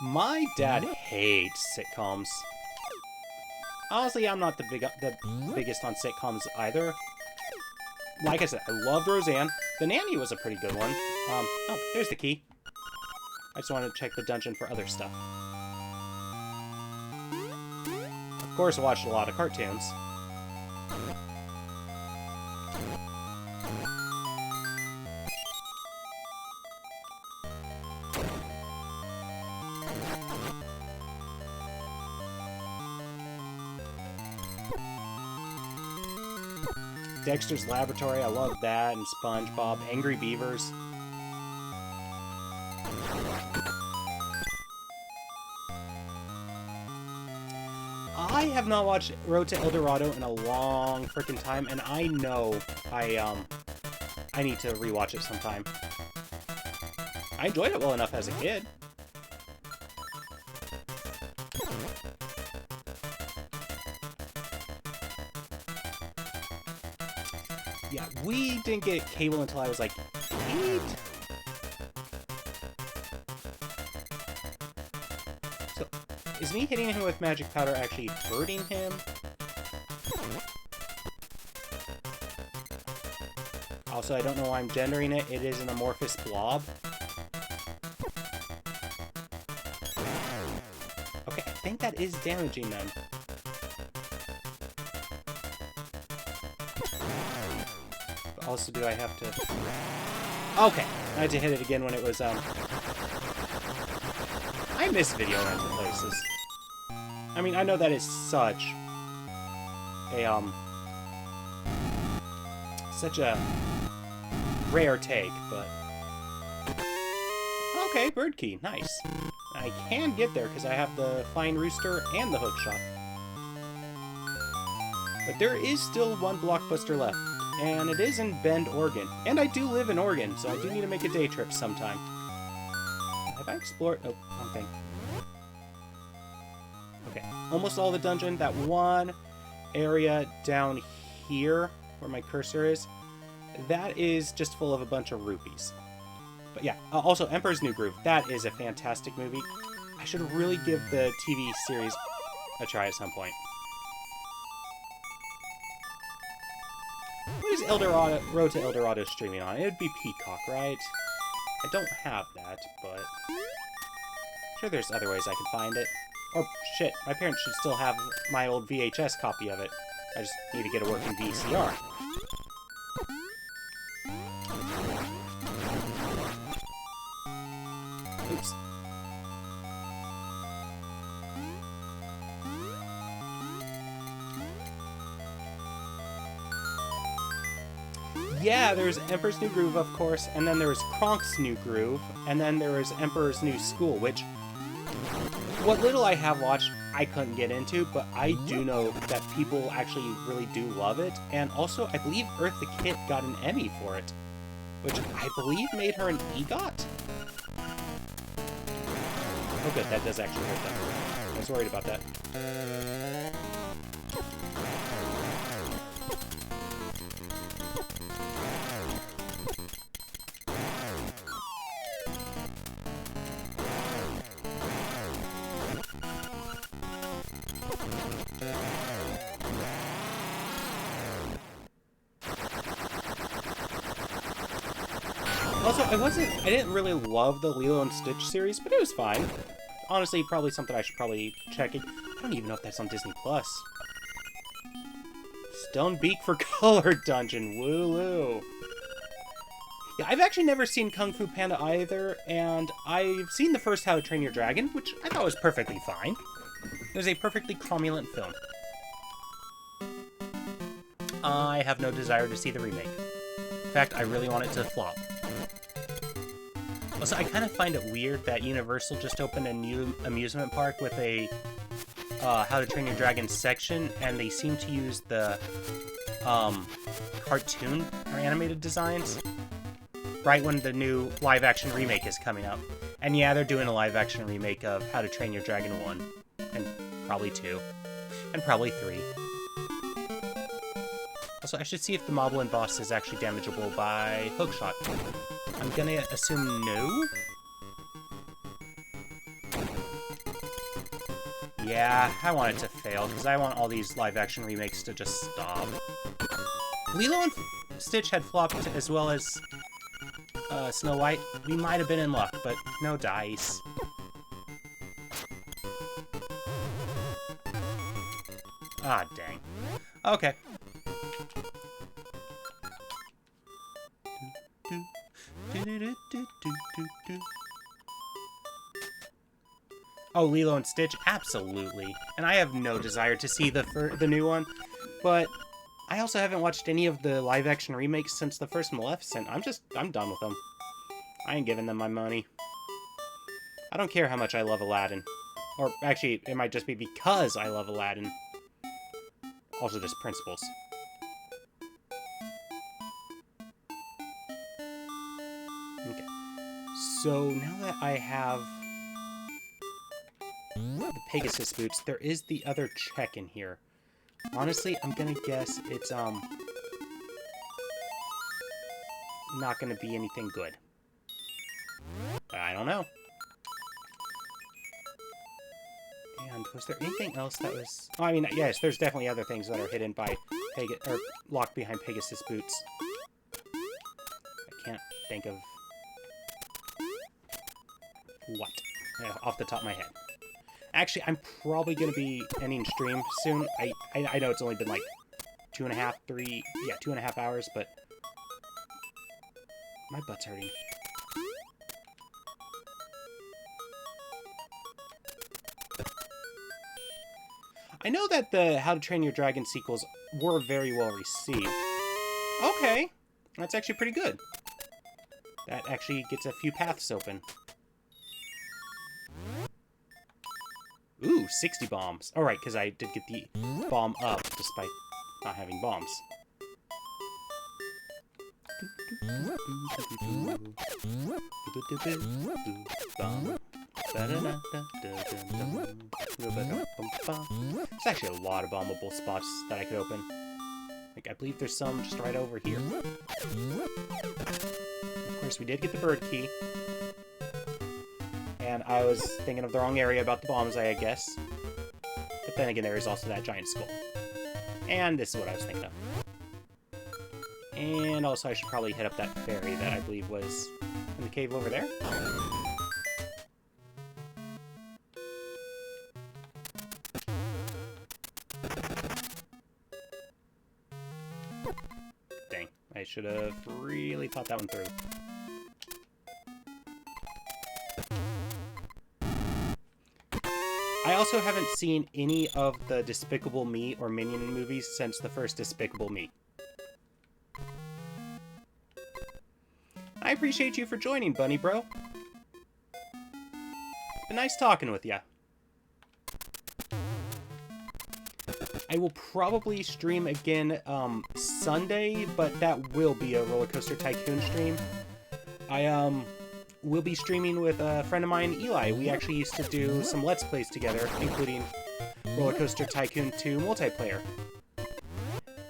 My dad hates sitcoms. Honestly, I'm not the biggest on sitcoms either. Like I said, I loved Roseanne. The Nanny was a pretty good one. Oh, there's the key. I just wanted to check the dungeon for other stuff. Of course, I watched a lot of cartoons. Dexter's Laboratory, I love that, and SpongeBob, Angry Beavers. I have not watched Road to El Dorado in a long freaking time, and I know I need to rewatch it sometime. I enjoyed it well enough as a kid. Yeah, we didn't get cable until I was like 8. So, is me hitting him with magic powder actually hurting him? Also, I don't know why I'm gendering it. It is an amorphous blob. Okay, I think that is damaging them. Also, do I have to... Okay, I had to hit it again when it was, I miss video rental places. I mean, I know that is such a rare take, but... Okay, bird key, nice. I can get there because I have the Flying Rooster and the Hook Shot. But there is still one blockbuster left, and it is in Bend, Oregon. And I do live in Oregon, so I do need to make a day trip sometime. Have I explored? Oh, wrong thing. Okay, almost all the dungeon. That one area down here, where my cursor is, that is just full of a bunch of rupees. But yeah, also Emperor's New Groove. That is a fantastic movie. I should really give the TV series a try at some point. What is Road to El Dorado streaming on? It would be Peacock, right? I don't have that, but I'm sure there's other ways I can find it. Or, shit, my parents should still have my old VHS copy of it. I just need to get a working VCR. Oops. Yeah, there's Emperor's New Groove, of course, and then there was Kronk's New Groove, and then there was Emperor's New School, which, what little I have watched, I couldn't get into, but I do know that people actually really do love it, and also, I believe Eartha Kitt got an Emmy for it, which I believe made her an EGOT? Oh good, that does actually hurt them. I was worried about that. Also, I didn't really love the Lilo and Stitch series, but it was fine. Honestly, probably something I should probably check. I don't even know if that's on Disney+. Stonebeak for Color Dungeon, woo-loo. Yeah, I've actually never seen Kung Fu Panda either, and I've seen the first How to Train Your Dragon, which I thought was perfectly fine. It was a perfectly cromulent film. I have no desire to see the remake. In fact, I really want it to flop. Also, I kind of find it weird that Universal just opened a new amusement park with a How to Train Your Dragon section, and they seem to use the cartoon or animated designs right when the new live-action remake is coming up. And yeah, they're doing a live-action remake of How to Train Your Dragon 1, and probably 2, and probably 3. Also, I should see if the Moblin boss is actually damageable by hookshot. I'm gonna assume no? Yeah, I want it to fail, because I want all these live-action remakes to just stop. Lilo and Stitch had flopped as well as Snow White. We might have been in luck, but no dice. Ah, dang. Okay. Oh, Lilo and Stitch? Absolutely. And I have no desire to see the new one, but I also haven't watched any of the live-action remakes since the first Maleficent. I'm done with them. I ain't giving them my money. I don't care how much I love Aladdin. Or, actually, it might just be because I love Aladdin. Also, just principles. Okay. So, now that I have the Pegasus boots, there is the other check in here. Honestly, I'm gonna guess it's, not gonna be anything good. I don't know. And was there anything else that was... Oh, I mean, yes, there's definitely other things that are hidden by or locked behind Pegasus boots. I can't think of what off the top of my head. Actually, I'm probably going to be ending stream soon. I know it's only been like 2.5 hours, but my butt's hurting. I know that the How to Train Your Dragon sequels were very well received. Okay, that's actually pretty good. That actually gets a few paths open. Ooh, 60 bombs. Alright, because I did get the bomb up despite not having bombs. There's actually a lot of bombable spots that I could open. Like, I believe there's some just right over here. Of course, we did get the bird key. And I was thinking of the wrong area about the bombs, I guess. But then again, there is also that giant skull. And this is what I was thinking of. And also, I should probably hit up that ferry that I believe was in the cave over there. Dang, I should have really thought that one through. I also haven't seen any of the Despicable Me or Minion movies since the first Despicable Me. I appreciate you for joining, Bunny Bro. It's been nice talking with ya. I will probably stream again Sunday, but that will be a Roller Coaster Tycoon stream. I will be streaming with a friend of mine, Eli. We actually used to do some Let's Plays together, including Roller Coaster Tycoon 2 multiplayer.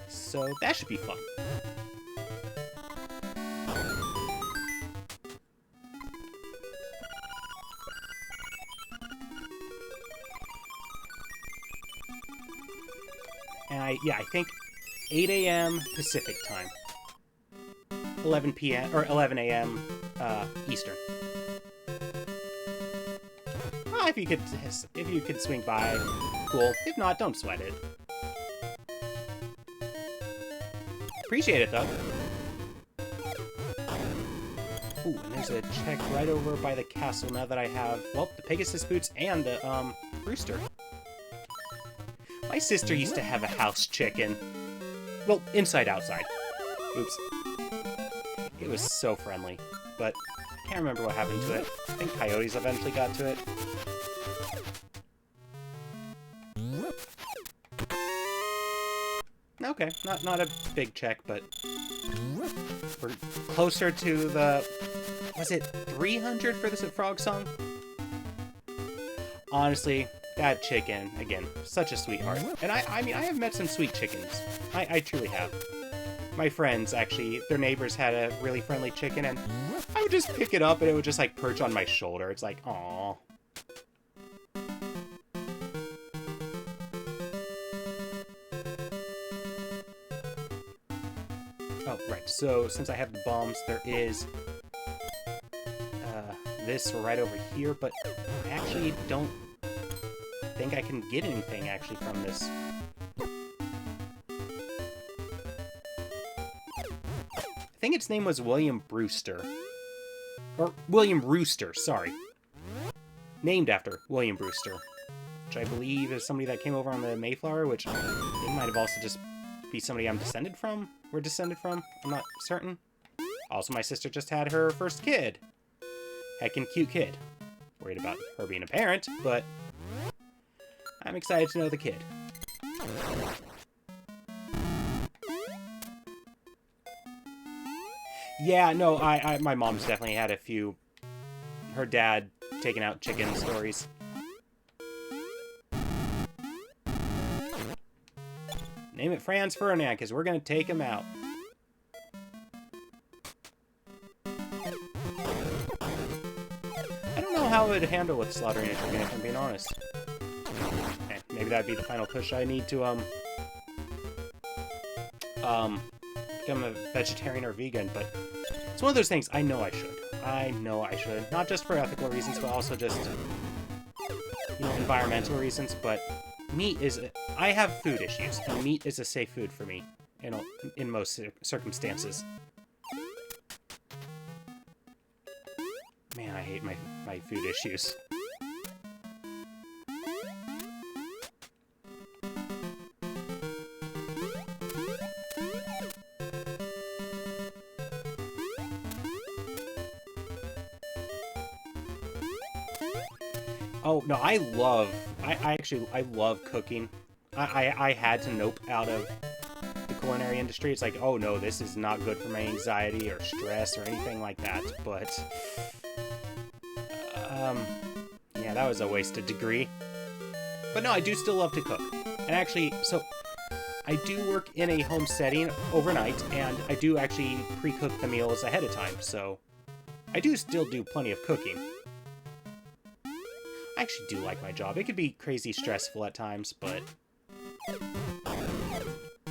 So that should be fun. And I think 8 a.m. Pacific time. 11 p.m. or 11 a.m. Eastern. Well, if you could swing by, cool. If not, don't sweat it. Appreciate it though. Ooh, and there's a check right over by the castle now that I have, well, the Pegasus boots and the rooster. My sister used to have a house chicken. Well, inside outside. Oops. It was so friendly, but I can't remember what happened to it. I think coyotes eventually got to it. Okay, not a big check, but we're closer to the... Was it 300 for this frog song? Honestly, that chicken, again, such a sweetheart. And I mean, I have met some sweet chickens. I truly have. My friends, actually, their neighbors had a really friendly chicken, and I would just pick it up, and it would just, like, perch on my shoulder. It's like, aww. Oh, right. So, since I have the bombs, there is this right over here, but I actually don't think I can get anything, actually, from this. I think its name was William Brewster. Or William Rooster, sorry. Named after William Brewster. Which I believe is somebody that came over on the Mayflower, which it might have also just be somebody I'm descended from. We're descended from. I'm not certain. Also, my sister just had her first kid. Heckin' cute kid. Worried about her being a parent, but I'm excited to know the kid. Yeah, no, my mom's definitely had a few her dad taking out chicken stories. Name it Franz Ferdinand, because we're going to take him out. I don't know how it would handle with slaughtering a chicken, if I'm being honest. Okay, maybe that'd be the final push I need to, become a vegetarian or vegan, but it's one of those things I know I should. I know I should. Not just for ethical reasons, but also just, you know, environmental reasons, but meat is... I have food issues, and meat is a safe food for me, in most circumstances. Man, I hate my food issues. Oh, no, I love I love cooking. I had to nope out of the culinary industry. It's like, oh no, this is not good for my anxiety or stress or anything like that. But, yeah, that was a wasted degree. But no, I do still love to cook. And actually, so I do work in a home setting overnight, and I do actually pre-cook the meals ahead of time. So I do still do plenty of cooking. I actually do like my job. It could be crazy stressful at times, but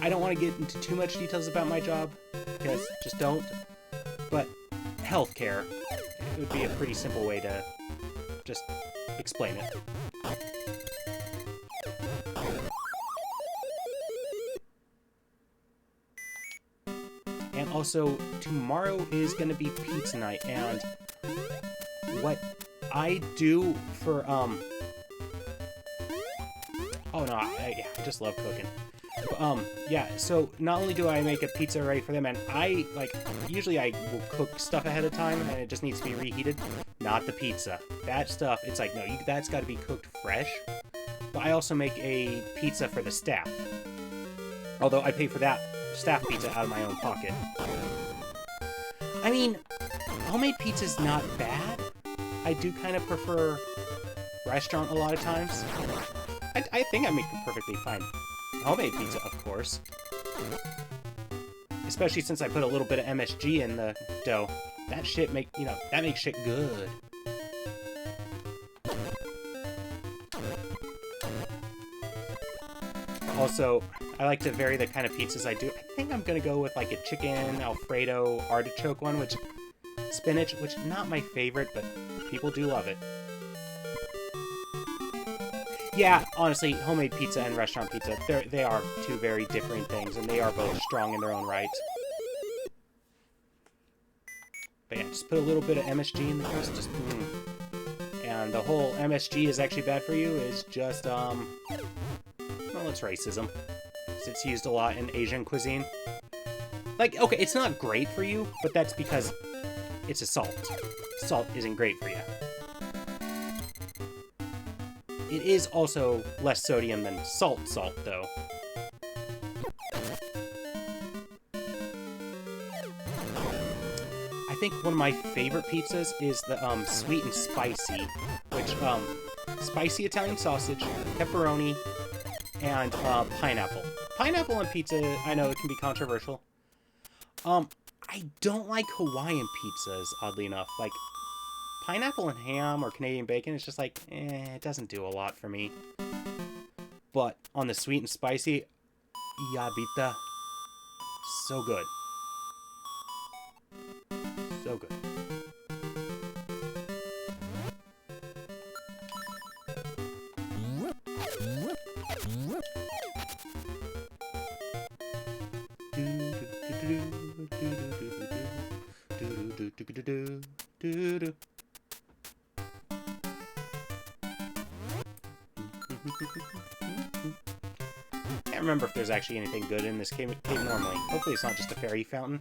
I don't want to get into too much details about my job, because just don't. But healthcare, it would be a pretty simple way to just explain it. And also, tomorrow is going to be pizza night, and what I do for, oh no, I just love cooking. Yeah, so not only do I make a pizza ready for them, and usually I will cook stuff ahead of time, and it just needs to be reheated. Not the pizza. That stuff, it's like, no, that's got to be cooked fresh. But I also make a pizza for the staff. Although I pay for that staff pizza out of my own pocket. I mean, homemade pizza's not bad. I do kind of prefer restaurant a lot of times. I think I make a perfectly fine homemade pizza, of course. Especially since I put a little bit of MSG in the dough. That shit that makes shit good. Also, I like to vary the kind of pizzas I do. I think I'm gonna go with like a chicken Alfredo artichoke one, which spinach, which not my favorite, but people do love it. Yeah, honestly, homemade pizza and restaurant pizza, they are two very different things, and they are both strong in their own right. But yeah, just put a little bit of MSG in the crust, just And the whole MSG is actually bad for you is just, well, it's racism. It's used a lot in Asian cuisine. Like, okay, it's not great for you, but that's because it's a salt. Salt isn't great for you. It is also less sodium than salt, though. I think one of my favorite pizzas is the sweet and spicy, which spicy Italian sausage, pepperoni, and pineapple. Pineapple on pizza, I know it can be controversial. I don't like Hawaiian pizzas, oddly enough. Like, pineapple and ham or Canadian bacon is just like, it doesn't do a lot for me. But on the sweet and spicy, yabita, so good. So good. Can't remember if there's actually anything good in this cave normally. Hopefully it's not just a fairy fountain.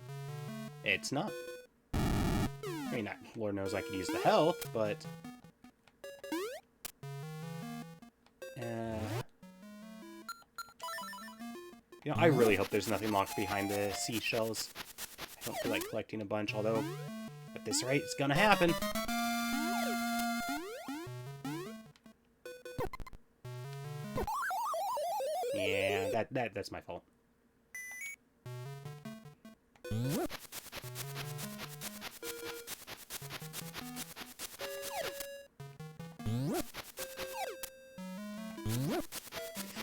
It's not. I mean, Lord knows I could use the health, but... You know, I really hope there's nothing locked behind the seashells. I don't feel like collecting a bunch, although at this rate, it's gonna happen. Yeah, that's my fault.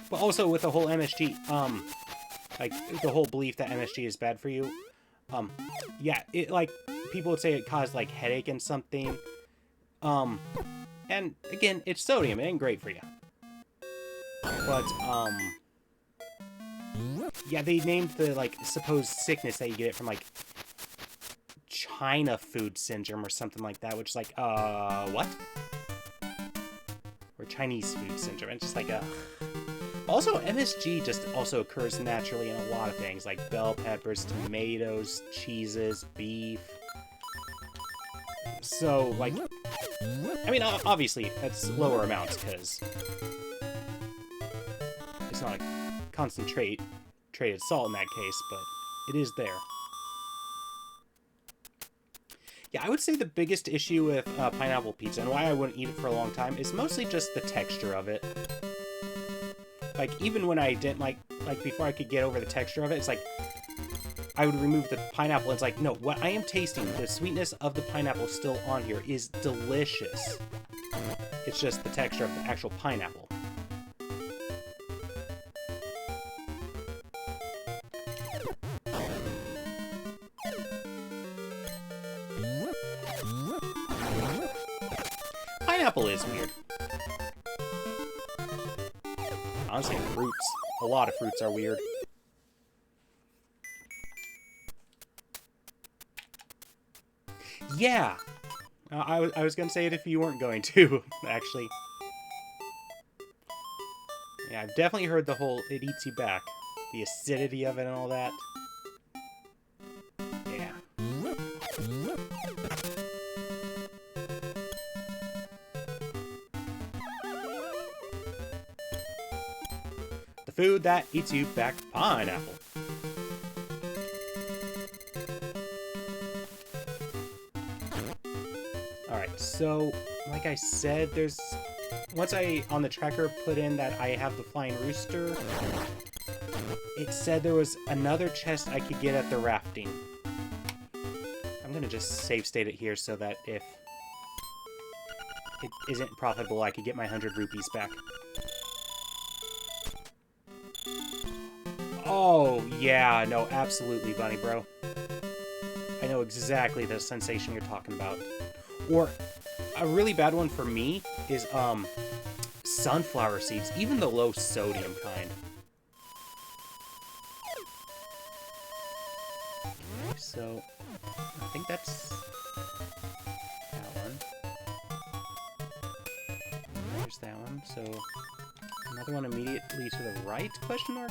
But also with the whole MSG, like, the whole belief that MSG is bad for you, yeah, it, like, people would say it caused, like, headache and something, and, again, it's sodium, it ain't great for you. But, yeah, they named the, like, supposed sickness that you get from, like, China food syndrome or something like that, which is like, what? Or Chinese food syndrome, it's just like, Also, MSG just also occurs naturally in a lot of things, like bell peppers, tomatoes, cheeses, beef. So, like, I mean, obviously, that's lower amounts, because not a concentrated salt in that case, but it is there. Yeah, I would say the biggest issue with pineapple pizza, and why I wouldn't eat it for a long time, is mostly just the texture of it. Like, even when I didn't like before I could get over the texture of it, it's like, I would remove the pineapple, and it's like, no, what I am tasting, the sweetness of the pineapple still on here is delicious. It's just the texture of the actual pineapple. Pineapple is weird. Honestly, fruits. A lot of fruits are weird. Yeah! I was going to say it if you weren't going to, actually. Yeah, I've definitely heard the whole it eats you back. The acidity of it and all that. Yeah. The food that eats you back, pineapple. Alright, so, like I said, there's... Once I, on the tracker, put in that I have the flying rooster, it said there was another chest I could get at the rafting. I'm gonna just save state it here so that if it isn't profitable, I could get my 100 rupees back. Oh, yeah, no, absolutely, Bunny Bro. I know exactly the sensation you're talking about. Or, a really bad one for me is, sunflower seeds, even the low sodium kind. Okay, so, I think that's that one. There's that one, so, another one immediately to the right, question mark?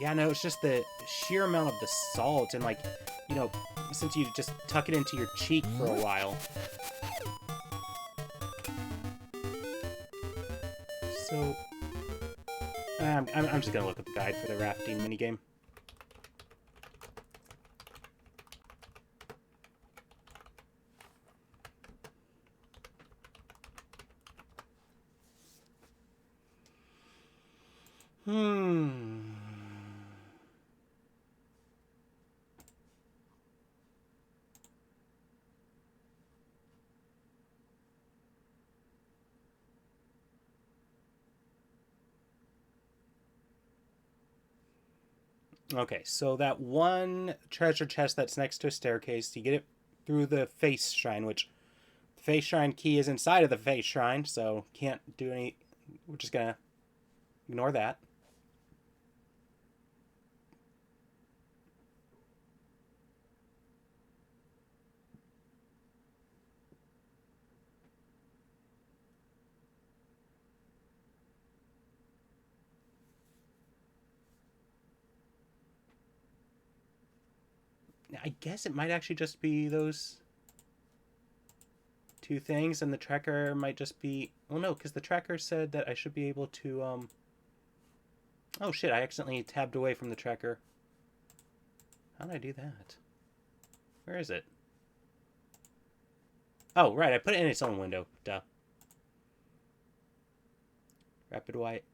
Yeah, no, it's just the sheer amount of the salt, and like, you know, since you just tuck it into your cheek for a while. So, I'm just gonna look at the guide for the rafting minigame. Okay, so that one treasure chest that's next to a staircase, you get it through the face shrine, which the face shrine key is inside of the face shrine, so can't do any... We're just gonna ignore that. I guess it might actually just be those two things, and the tracker might just be... Well, no, because the tracker said that I should be able to, Oh, shit, I accidentally tabbed away from the tracker. How did I do that? Where is it? Oh, right, I put it in its own window. Duh. Rapid white.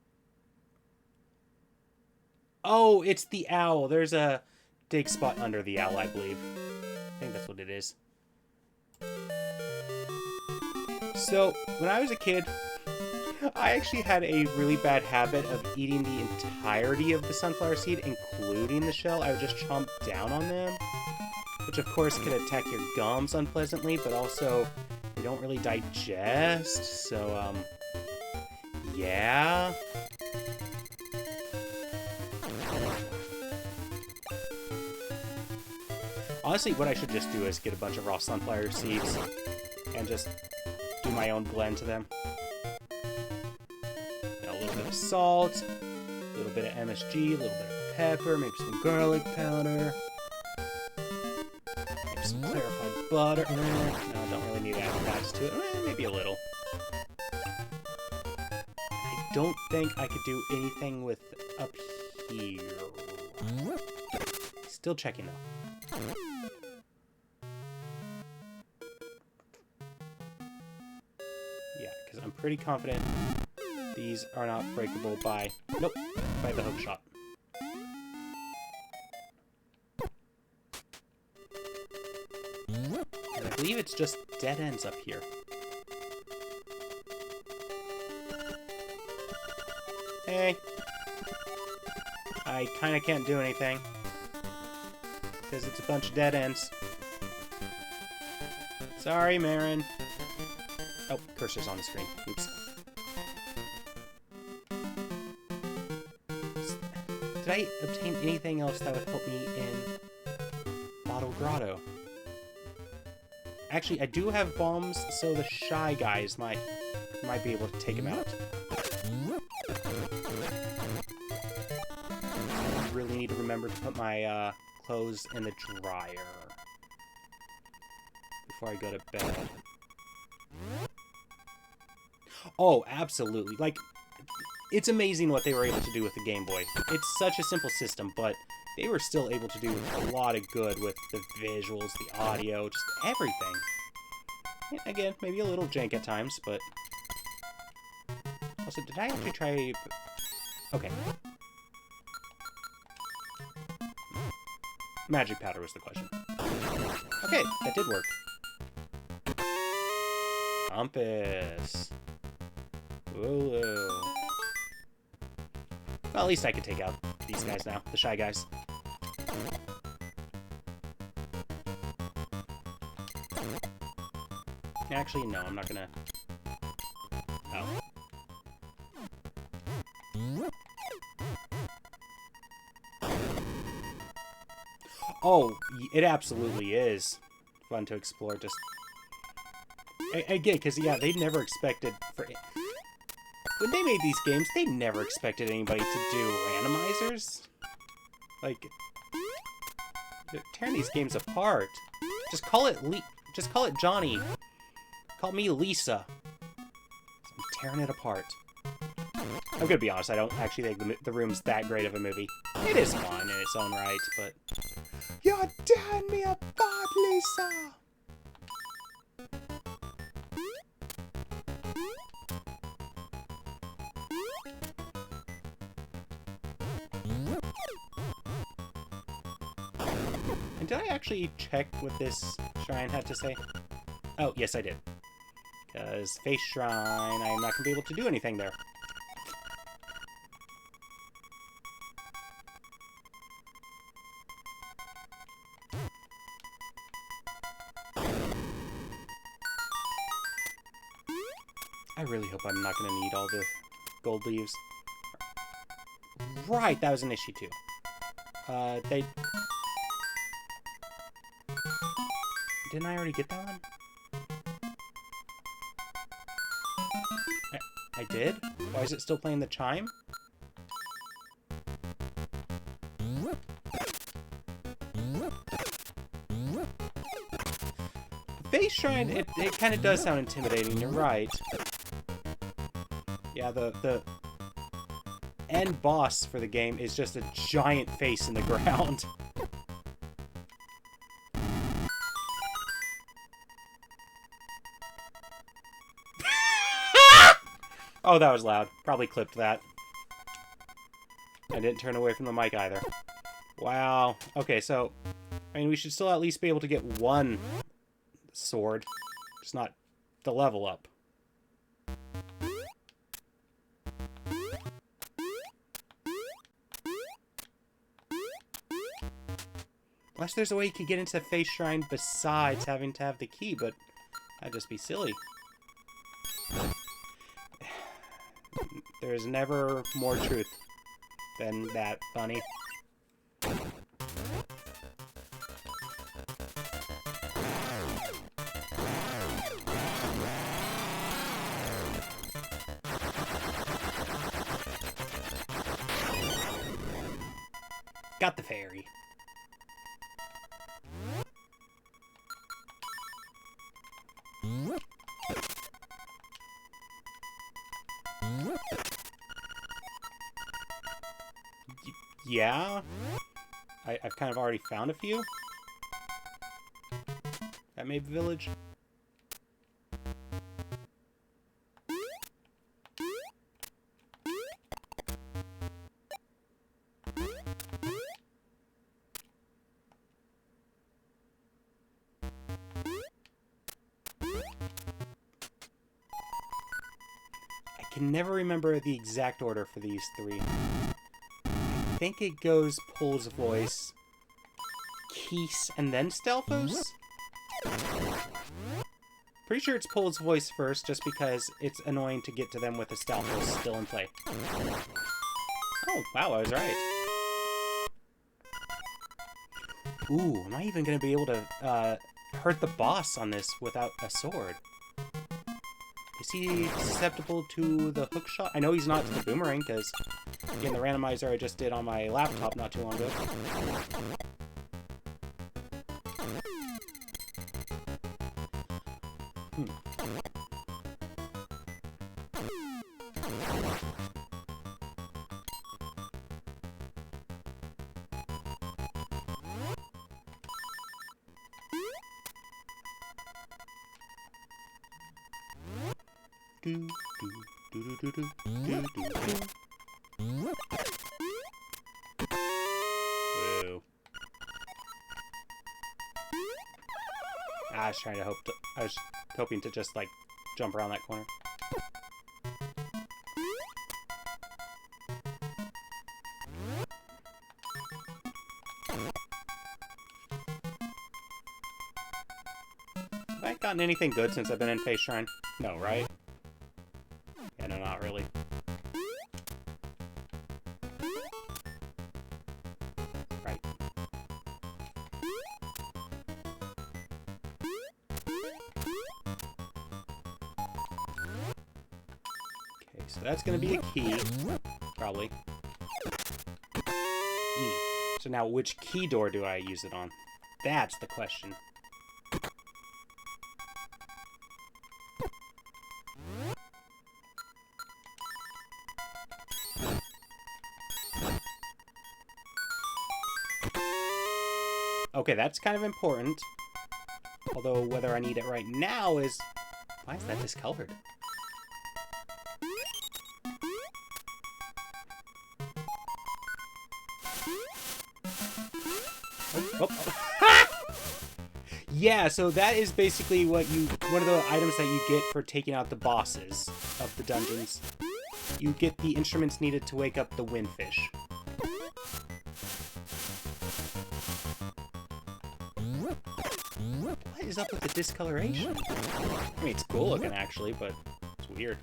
Oh, it's the owl. There's a dig spot under the owl, I believe. I think that's what it is. So, when I was a kid, I actually had a really bad habit of eating the entirety of the sunflower seed, including the shell. I would just chomp down on them, which of course could attack your gums unpleasantly, but also they don't really digest, so, yeah. Honestly, what I should just do is get a bunch of raw sunflower seeds and just do my own blend to them. A little bit of salt, a little bit of MSG, a little bit of pepper, maybe some garlic powder, maybe some clarified butter. No, don't really need that attached to it. Maybe a little. I don't think I could do anything with up here. Still checking though. Yeah, because I'm pretty confident these are not breakable by... Nope, by the hook shot. And I believe it's just dead ends up here. Hey. I kind of can't do anything. Because it's a bunch of dead ends. Sorry, Marin. Oh, cursor's on the screen. Oops. Did I obtain anything else that would help me in Bottle Grotto? Actually, I do have bombs, so the shy guys might be able to take him out. I really need to remember to put my clothes in the dryer before I go to bed. Oh, absolutely. Like, it's amazing what they were able to do with the Game Boy. It's such a simple system, but they were still able to do a lot of good with the visuals, the audio, just everything. And again, maybe a little jank at times, but... Also, did I actually try... Okay. Magic powder was the question. Okay, that did work. Compass. Whoa. Well, at least I could take out these guys now, the shy guys. Actually, no, I'm not gonna... Oh. Oh, it absolutely is fun to explore, just... Again, because, yeah, they never expected... When they made these games, they never expected anybody to do randomizers. Like, they're tearing these games apart. Just call it Johnny. Call me Lisa. I'm tearing it apart. I'm gonna be honest, I don't actually think the Room's that great of a movie. It is fun in its own right, but... You're tearing me apart, Lisa! And did I actually check what this shrine had to say? Oh, yes I did. Because Face Shrine, I am not going to be able to do anything there. I really hope I'm not going to need all the gold leaves. Right, that was an issue too. Didn't I already get that one? I did? Why is it still playing the chime? Face Shrine, it kind of does sound intimidating, you're right. Yeah, the end boss for the game is just a giant face in the ground. Oh, that was loud. Probably clipped that. I didn't turn away from the mic either. Wow. Okay, so... I mean, we should still at least be able to get one sword. Just not the level up. Unless there's a way you could get into the Face Shrine besides having to have the key, but that'd just be silly. There is never more truth than that, Bunny. Got the fairy. Yeah? I've kind of already found a few. At Mabe Village. I can never remember the exact order for these three. I think it goes Pole's Voice, Keese, and then Stelfos? Pretty sure it's Pole's Voice first, just because it's annoying to get to them with the Stelfos still in play. Oh, wow, I was right. Ooh, am I even going to be able to hurt the boss on this without a sword? Is he susceptible to the hook shot? I know he's not to the boomerang, because again, the randomizer I just did on my laptop not too long ago. Woo. I was hoping to just like jump around that corner. Have I gotten anything good since I've been in Face Shrine? No, right? Yeah, no, not really. Right. Okay, so that's gonna be a key. Probably. E. So now, which key door do I use it on? That's the question. Okay, that's kind of important. Although whether I need it right now is... Why is that discolored? Oh. Yeah, so that is basically what one of the items that you get for taking out the bosses of the dungeons. You get the instruments needed to wake up the windfish. What is up with the discoloration? I mean, it's cool looking actually, but it's weird.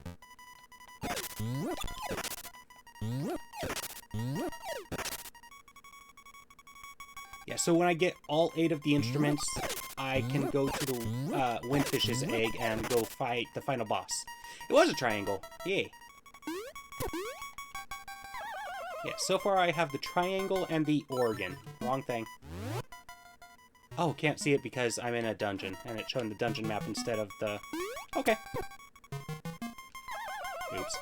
Yeah, so when I get all 8 of the instruments, I can go to the windfish's egg and go fight the final boss. It was a triangle. Yay. Yeah, so far I have the triangle and the organ. Wrong thing. Oh, can't see it because I'm in a dungeon, and it's showing the dungeon map instead of the... Okay. Oops.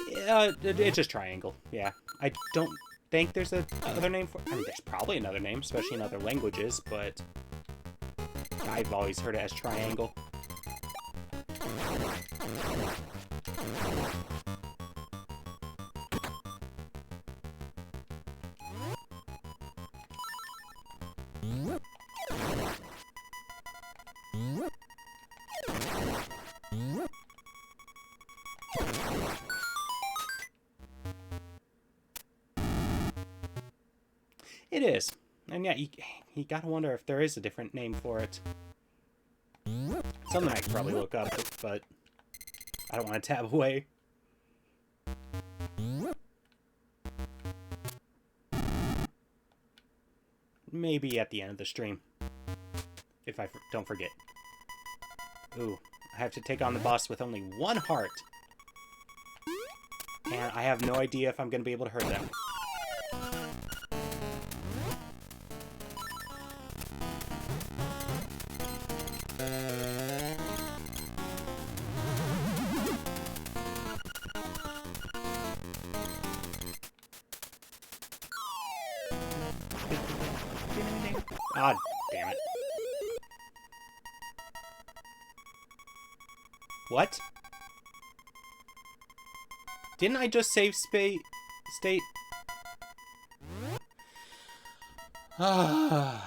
It's just triangle, yeah. I don't think there's another name for... I mean, there's probably another name, especially in other languages, but... I've always heard it as triangle. It is. And yeah, you gotta wonder if there is a different name for it. Something I could probably look up, but I don't want to tab away. Maybe at the end of the stream. If I don't forget. Ooh, I have to take on the boss with only 1 heart. And I have no idea if I'm going to be able to hurt them. Ah, damn it. What? Didn't I just save state? I'm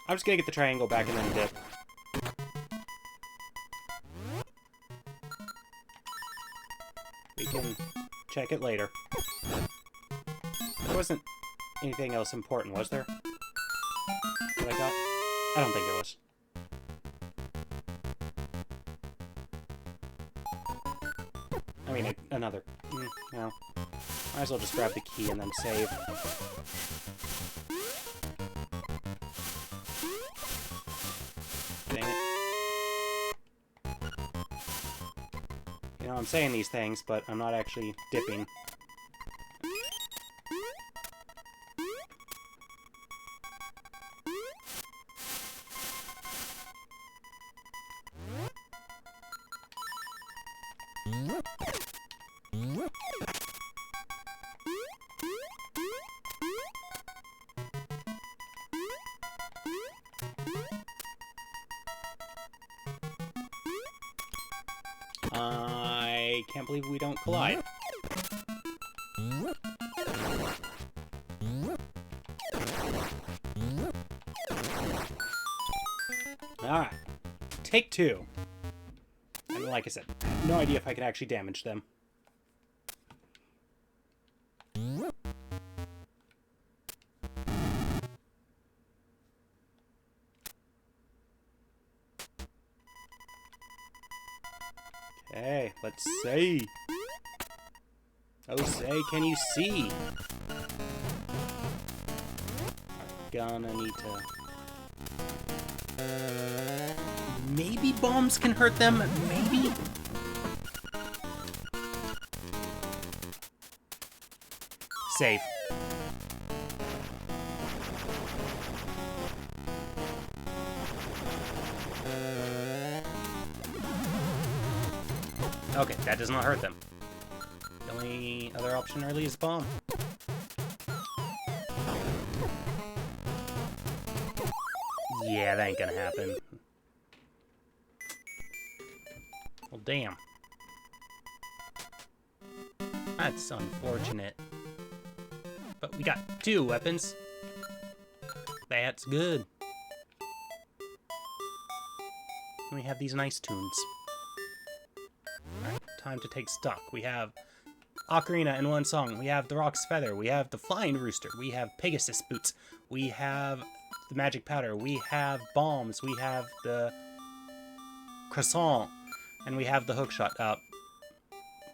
just gonna get the triangle back and then dip. We can check it later. There wasn't anything else important, was there? That I got? I don't think there was. I mean, another. No. Might as well just grab the key and then save. Dang it. You know, I'm saying these things, but I'm not actually dipping. I can't believe we don't collide. Alright. Take two. And like I said, I have no idea if I could actually damage them. Okay, let's see. Oh, say, can you see? I'm gonna need to... Maybe bombs can hurt them? Maybe? Save. Okay, that does not hurt them. The only other option really is bomb. Yeah, that ain't gonna happen. Well, damn. That's unfortunate. But we got two weapons. That's good. And we have these nice tunes. Alright, time to take stock. We have Ocarina in one song. We have the Rock's Feather. We have the Flying Rooster. We have Pegasus Boots. We have the Magic Powder. We have Bombs. We have the Croissant. And we have the Hookshot.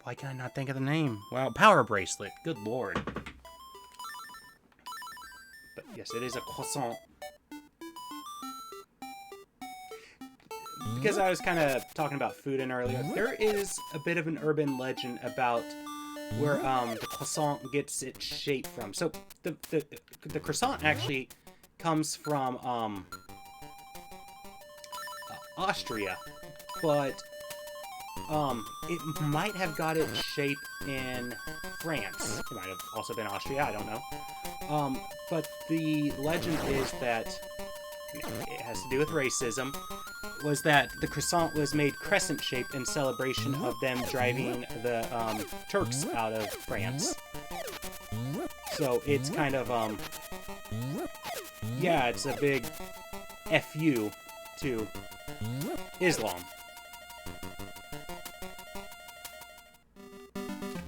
Why can I not think of the name? Wow, Power Bracelet. Good lord. But yes, it is a croissant. Because I was kind of talking about food in earlier, there is a bit of an urban legend about where the croissant gets its shape from. So the croissant actually comes from Austria, but it might have got its shape in France. It might have also been Austria, I don't know. But the legend is that, it has to do with racism, was that the croissant was made crescent-shaped in celebration of them driving the Turks out of France. So it's kind of, yeah, it's a big FU to Islam.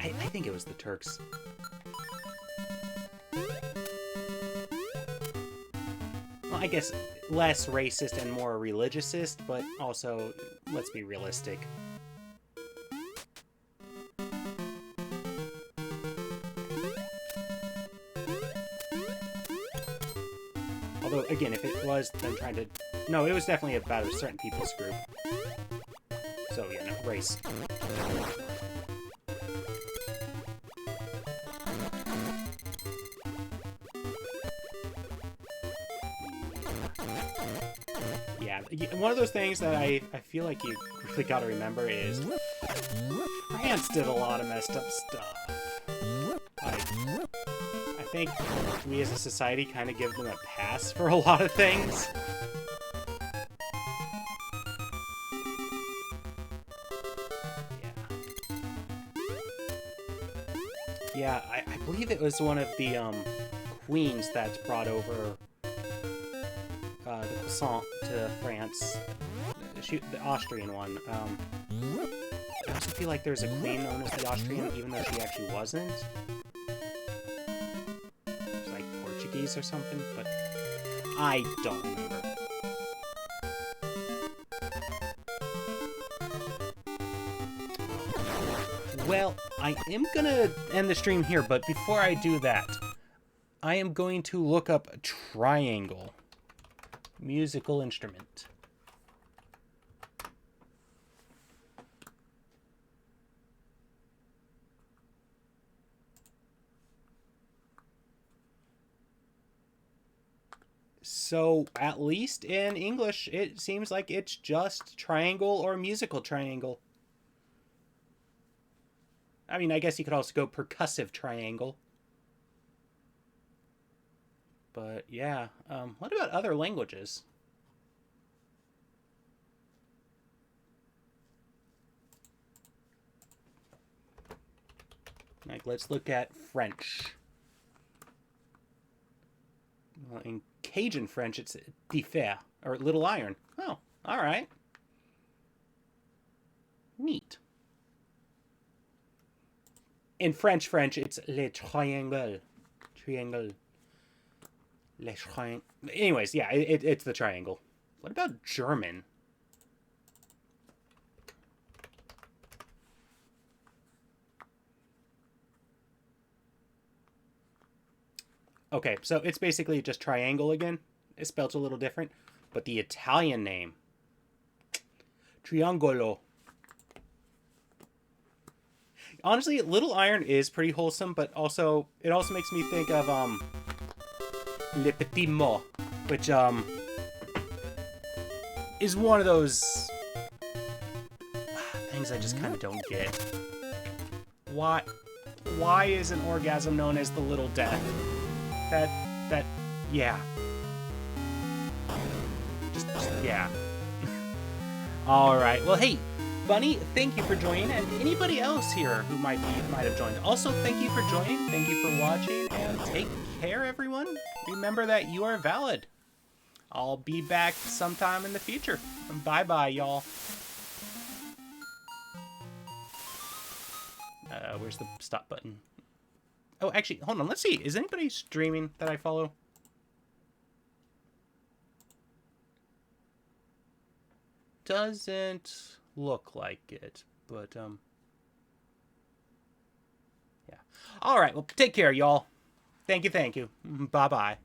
I think it was the Turks. Well, I guess less racist and more religiousist, but also, let's be realistic. Although, again, if it was them trying to... No, it was definitely about a certain people's group. So, yeah, no, race. Yeah, one of those things that I feel like you really gotta remember is France did a lot of messed up stuff. Like, think we as a society kind of give them a pass for a lot of things. Yeah, I believe it was one of the queens that brought over the croissant to France. The Austrian one. I also feel like there's a queen known as the Austrian, even though she actually wasn't. She's like Portuguese or something, but I don't remember. Well, I am gonna end the stream here, but before I do that, I am going to look up triangle. Musical instrument. So, at least in English, it seems like it's just triangle or musical triangle. I mean, I guess you could also go percussive triangle. But, yeah. What about other languages? Like, let's look at French. Well, in Cajun French, it's de fer, or little iron. Oh, all right. Neat. In French, it's le triangle. Triangle. Le triangle. Anyways, yeah, it's the triangle. What about German? Okay, so it's basically just triangle again. It's spelled a little different. But the Italian name, Triangolo. Honestly, Little Iron is pretty wholesome, but also it also makes me think of Le Petit Mot, which is one of those things I just kind of don't get. Why is an orgasm known as the Little Death? Yeah. Just yeah. All right. Well, hey, Bunny, thank you for joining, and anybody else here who might have joined. Also, thank you for joining. Thank you for watching, and take care, everyone. Remember that you are valid. I'll be back sometime in the future. Bye-bye, y'all. Where's the stop button? Oh, actually, hold on. Let's see. Is anybody streaming that I follow? Doesn't look like it, but, yeah. All right. Well, take care, y'all. Thank you. Bye-bye.